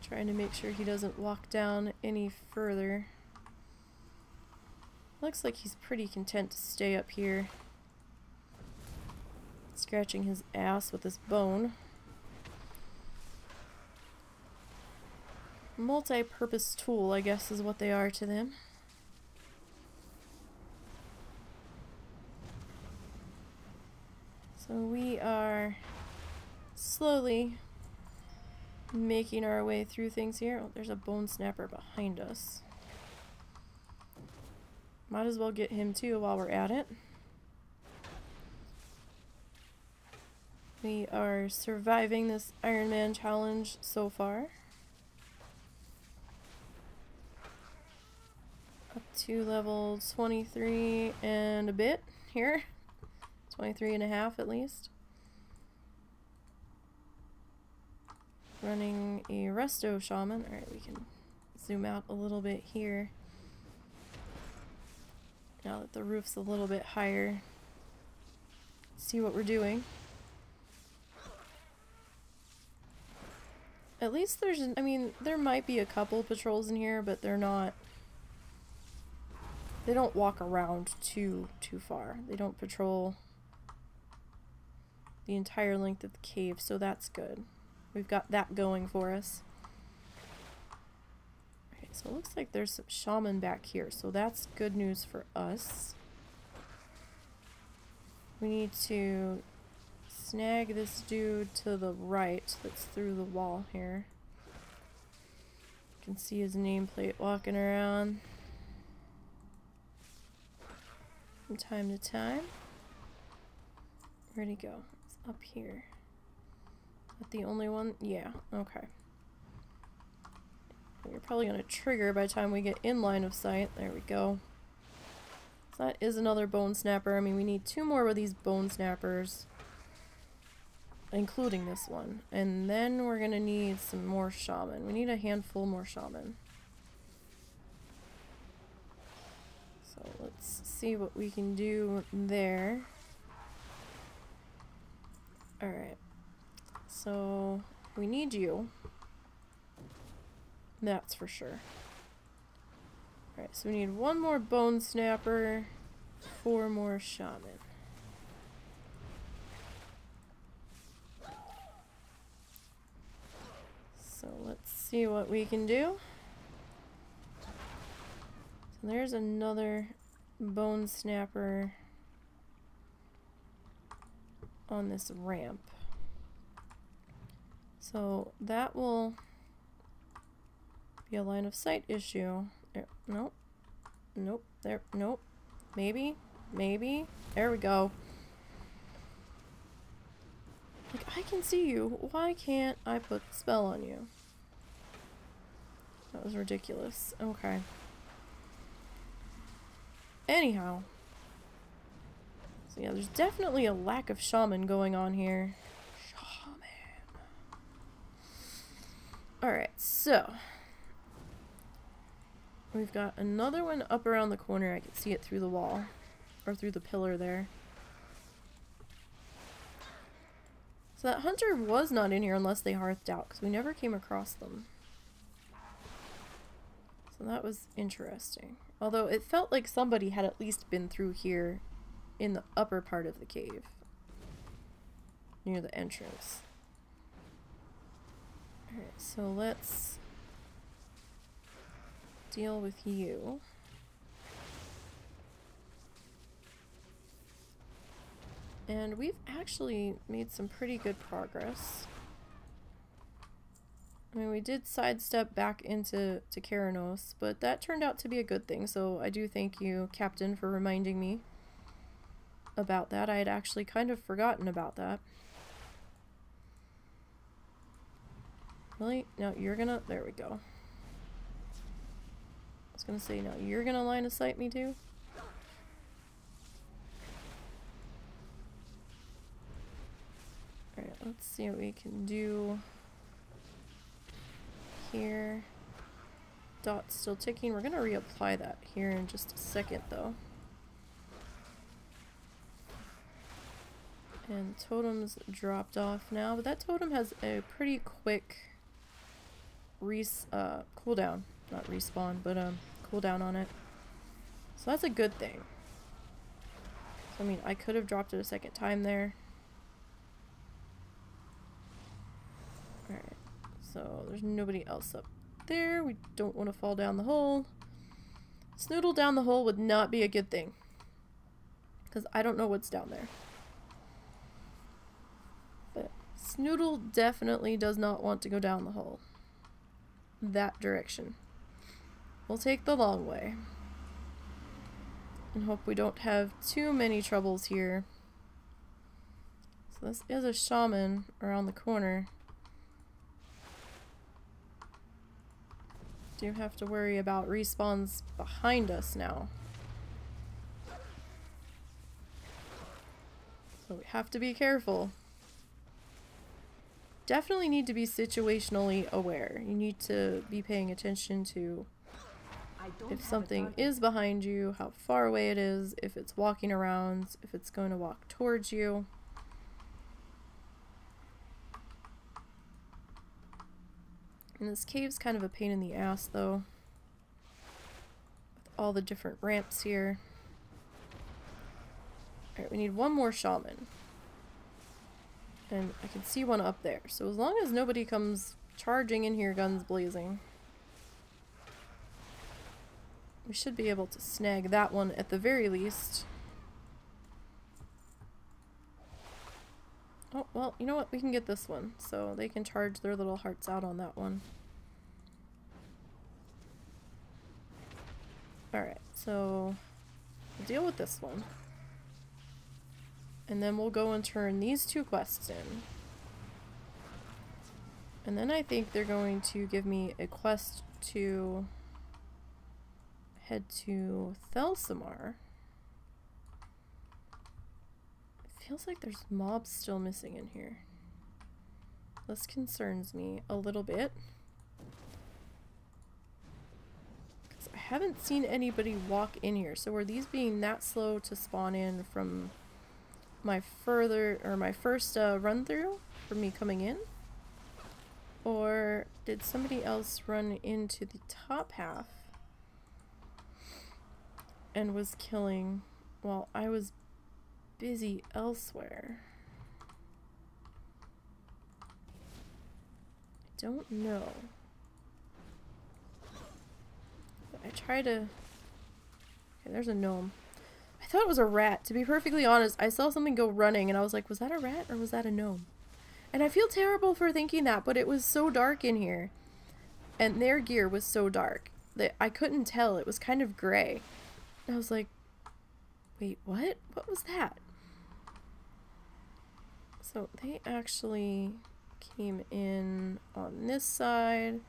Trying to make sure he doesn't walk down any further. Looks like he's pretty content to stay up here. Scratching his ass with this bone. Multi-purpose tool, I guess, is what they are to them. So we are slowly making our way through things here. Oh, there's a bone snapper behind us. Might as well get him too while we're at it. We are surviving this Ironman challenge so far. Up to level 23 and a bit here. 23 and a half at least. Running a resto shaman. Alright, we can zoom out a little bit here. Now that the roof's a little bit higher. See what we're doing. At least there's, I mean, there might be a couple patrols in here, but they're not, they don't walk around too far. They don't patrol the entire length of the cave, so that's good. We've got that going for us. Okay, so it looks like there's some shaman back here, so that's good news for us. We need to snag this dude to the right that's through the wall here. You can see his nameplate walking around from time to time. Where'd he go? It's up here. Is that the only one? Yeah, okay. We're probably going to trigger by the time we get in line of sight. There we go. So that is another bone snapper. I mean, we need 2 more of these bone snappers, including this one. And then we're going to need some more shaman. We need a handful more shaman. So let's see what we can do there. Alright. So we need you. That's for sure. Alright, so we need 1 more bone snapper, 4 more shaman. So let's see what we can do. So there's another bone snapper on this ramp. So that will be a line of sight issue. There, nope. Nope. There. Nope. Maybe. Maybe. There we go. Like, I can see you. Why can't I put the spell on you? That was ridiculous. Okay. Anyhow. So yeah, there's definitely a lack of shaman going on here. Shaman. Alright, so. We've got another one up around the corner. I can see it through the wall. Or through the pillar there. So that hunter was not in here unless they hearthed out, because we never came across them. So that was interesting. Although it felt like somebody had at least been through here in the upper part of the cave. Near the entrance. Alright, so let's deal with you. And we've actually made some pretty good progress. I mean, we did sidestep back into Keranos, but that turned out to be a good thing, so I do thank you, Captain, for reminding me about that. I had actually kind of forgotten about that. Really? Now you're gonna... There we go. I was gonna say, now you're gonna line of sight me too? Alright, let's see what we can do here. Dot's still ticking. We're gonna reapply that here in just a second though. And totem's dropped off now, but that totem has a pretty quick cooldown. Not respawn, but cooldown on it. So that's a good thing. So, I mean, I could have dropped it a second time there. Alright, so there's nobody else up there. We don't want to fall down the hole. Snoodle down the hole would not be a good thing. Because I don't know what's down there. But Snoodle definitely does not want to go down the hole. That direction. We'll take the long way. And hope we don't have too many troubles here. So this is a shaman around the corner. Do have to worry about respawns behind us now. So we have to be careful. Definitely need to be situationally aware. You need to be paying attention to if something is behind you, how far away it is, if it's walking around, if it's going to walk towards you. And this cave's kind of a pain in the ass, though. With all the different ramps here. Alright, we need one more shaman. And I can see one up there. So as long as nobody comes charging in here, guns blazing, we should be able to snag that one at the very least. Oh, well, you know what? We can get this one. So they can charge their little hearts out on that one. Alright, so we'll deal with this one. And then we'll go and turn these two quests in. And then I think they're going to give me a quest to head to Thelsamar. Feels like there's mobs still missing in here. This concerns me a little bit. Because I haven't seen anybody walk in here. So were these being that slow to spawn in from my first run through for me coming in? Or did somebody else run into the top half and was killing while I was busy elsewhere? I don't know. I try to... Okay, there's a gnome. I thought it was a rat. To be perfectly honest, I saw something go running and I was like, was that a rat or was that a gnome? And I feel terrible for thinking that, but it was so dark in here. And their gear was so dark that I couldn't tell. It was kind of gray. And I was like, wait, what? What was that? So they actually came in on this side.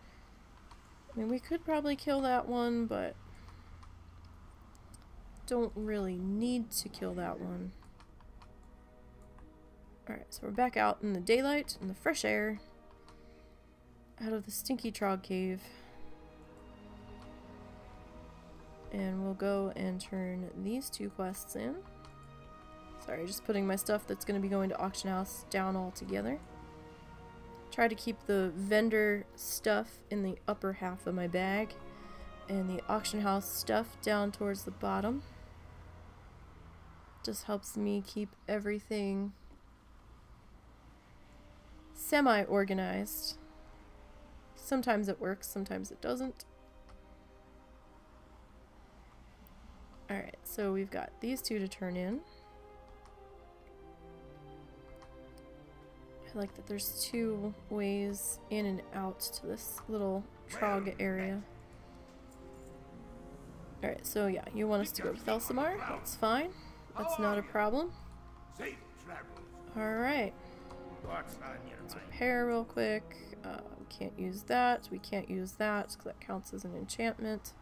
I mean, we could probably kill that one, but don't really need to kill that one. Alright, so we're back out in the daylight, in the fresh air, out of the stinky Trog cave. And we'll go and turn these 2 quests in. Sorry, just putting my stuff that's going to be going to auction house down altogether. Try to keep the vendor stuff in the upper half of my bag and the auction house stuff down towards the bottom. Just helps me keep everything semi-organized. Sometimes it works, sometimes it doesn't. Alright, so we've got these 2 to turn in. I like that there's 2 ways in and out to this little Trog area. Alright, so yeah, you want us to go to Thelsamar? That's fine. That's not a problem. Safe travels. Alright. What's on your Let's mind? repair real quick. We can't use that. We can't use that because that counts as an enchantment.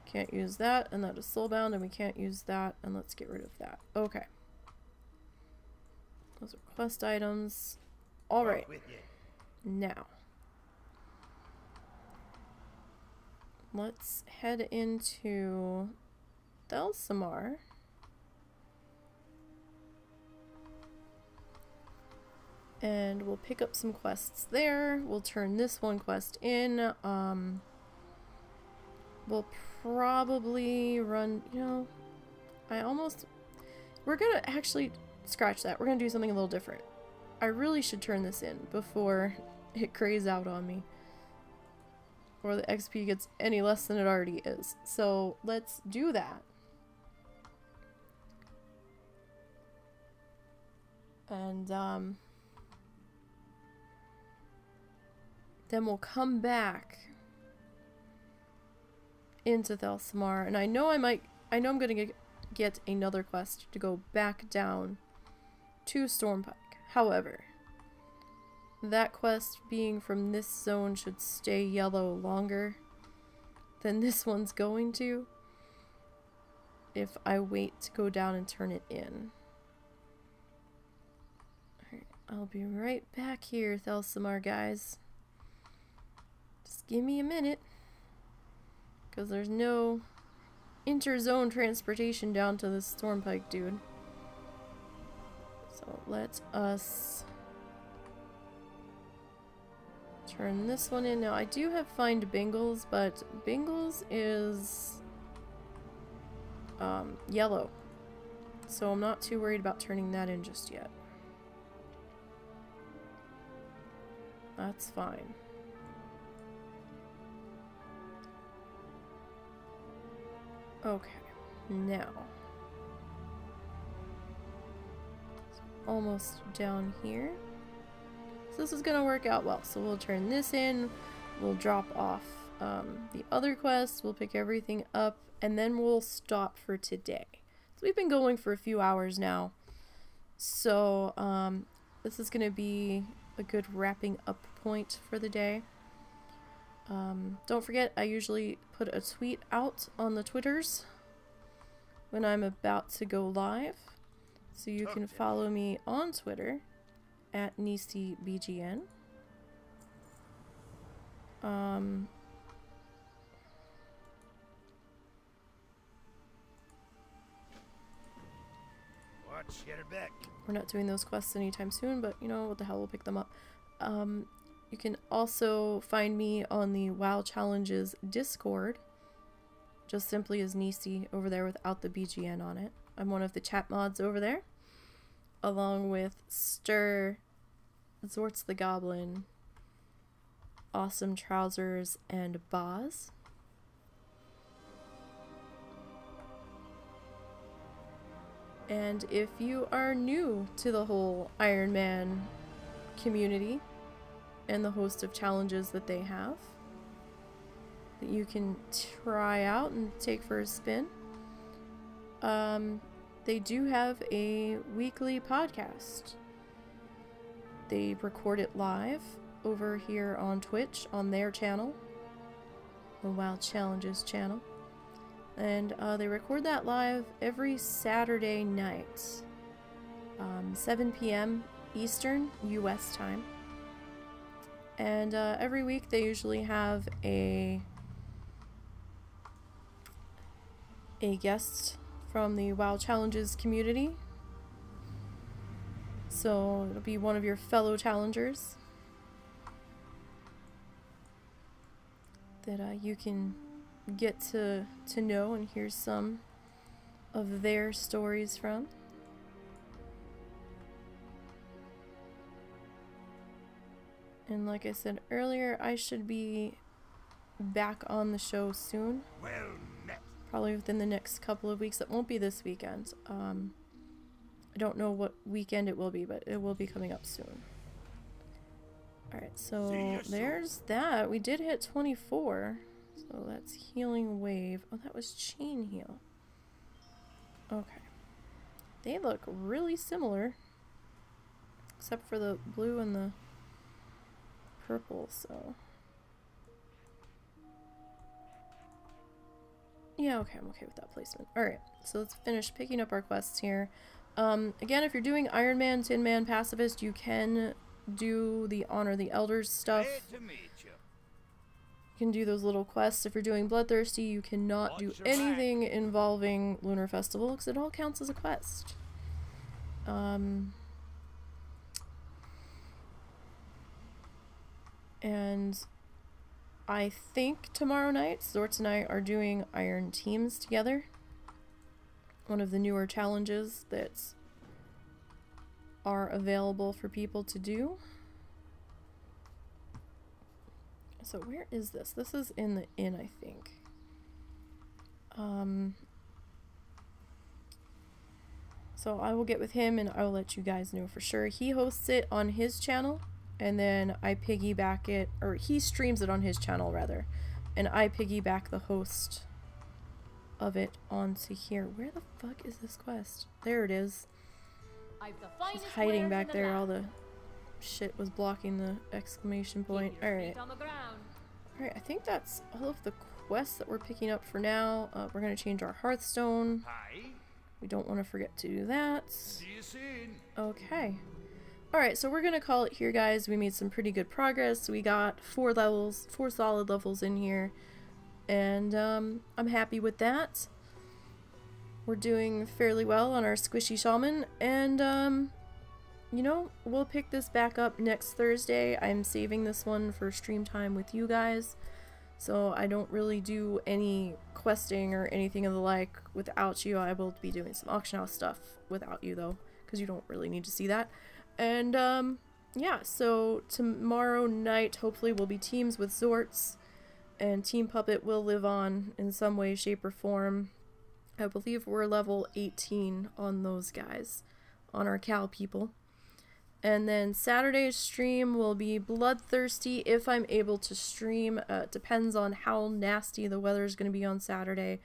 Can't use that, and that is soulbound, and we can't use that, and let's get rid of that. Okay. Those are quest items. Alright. With you. Now. Let's head into Thelsamar. And we'll pick up some quests there. We'll turn this one quest in. We'll probably run, you know, we're gonna actually scratch that. We're gonna do something a little different. I really should turn this in before it grays out on me. Or the XP gets any less than it already is. So let's do that. And then we'll come back into Thelsamar, and I know I'm gonna get another quest to go back down to Stormpike. However, that quest being from this zone should stay yellow longer than this one's going to if I wait to go down and turn it in. Alright, I'll be right back here, Thelsamar guys. Just give me a minute, because there's no inter-zone transportation down to this Stormpike dude. So let us turn this one in. Now I do have Find Bingles, but Bingles is yellow. So I'm not too worried about turning that in just yet. That's fine. Okay, now so almost down here. So this is gonna work out well. So we'll turn this in, we'll drop off the other quests, we'll pick everything up, and then we'll stop for today. So we've been going for a few hours now. So this is gonna be a good wrapping up point for the day. Don't forget, I usually put a tweet out on the Twitters when I'm about to go live. So you can follow me on Twitter at NiseyBGN. Watch your back. We're not doing those quests anytime soon, but you know, what the hell, we'll pick them up. You can also find me on the WoW Challenges Discord, just simply as Nisey over there without the BGN on it. I'm one of the chat mods over there, along with Stir, Zortz the Goblin, Awesome Trousers, and Boz. And if you are new to the whole Ironman community and the host of challenges that they have, that you can try out and take for a spin, they do have a weekly podcast. They record it live over here on Twitch on their channel, the WoW Challenges channel. And they record that live every Saturday night, 7 p.m. Eastern US time. And every week they usually have a guest from the WoW Challenges community. So it'll be one of your fellow challengers that you can get to know and hear some of their stories from. And like I said earlier, I should be back on the show soon. Well met. Probably within the next couple of weeks. It won't be this weekend. I don't know what weekend it will be, but it will be coming up soon. Alright, so there's that. We did hit 24. So that's Healing Wave. Oh, that was Chain Heal. Okay. They look really similar. Except for the blue and the purple, so... yeah, okay, I'm okay with that placement. Alright, so let's finish picking up our quests here. Again, if you're doing Ironman, Tin Man, Pacifist, you can do the Honor the Elders stuff. Glad to meet you. You can do those little quests. If you're doing Bloodthirsty, you cannot do anything involving Lunar Festival, because it all counts as a quest. And I think tomorrow night, Zortz and I are doing Iron Teams together. One of the newer challenges that are available for people to do. So where is this? This is in the inn, I think. So I will get with him and I will let you guys know for sure. He hosts it on his channel, and then I piggyback it, or he streams it on his channel rather, and I piggyback the host of it onto here. Where the fuck is this quest? There it is. It's hiding back there. All the shit was blocking the exclamation point. Alright. Alright, I think that's all of the quests that we're picking up for now. We're going to change our Hearthstone. Hi. We don't want to forget to do that. See you soon. Okay. Alright, so we're going to call it here, guys. We made some pretty good progress. We got 4 solid levels in here. And I'm happy with that. We're doing fairly well on our squishy shaman. And, you know, we'll pick this back up next Thursday. I'm saving this one for stream time with you guys. So I don't really do any questing or anything of the like without you. I will be doing some auction house stuff without you, though, because you don't really need to see that. And, yeah, so tomorrow night, hopefully, will be teams with Zortz. And Team Puppet will live on in some way, shape, or form. I believe we're level 18 on those guys, on our cow people. And then Saturday's stream will be Bloodthirsty if I'm able to stream. It depends on how nasty the weather is going to be on Saturday.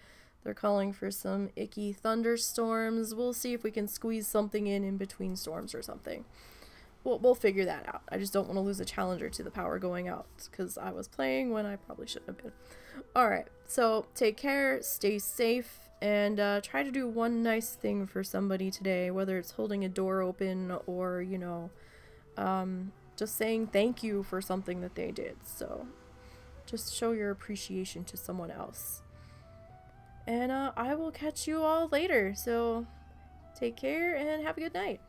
They're calling for some icky thunderstorms. We'll see if we can squeeze something in between storms or something. We'll figure that out. I just don't want to lose a challenger to the power going out, because I was playing when I probably shouldn't have been. Alright, so take care, stay safe, and try to do one nice thing for somebody today, whether it's holding a door open or, you know, just saying thank you for something that they did. So just show your appreciation to someone else. And I will catch you all later, so take care and have a good night.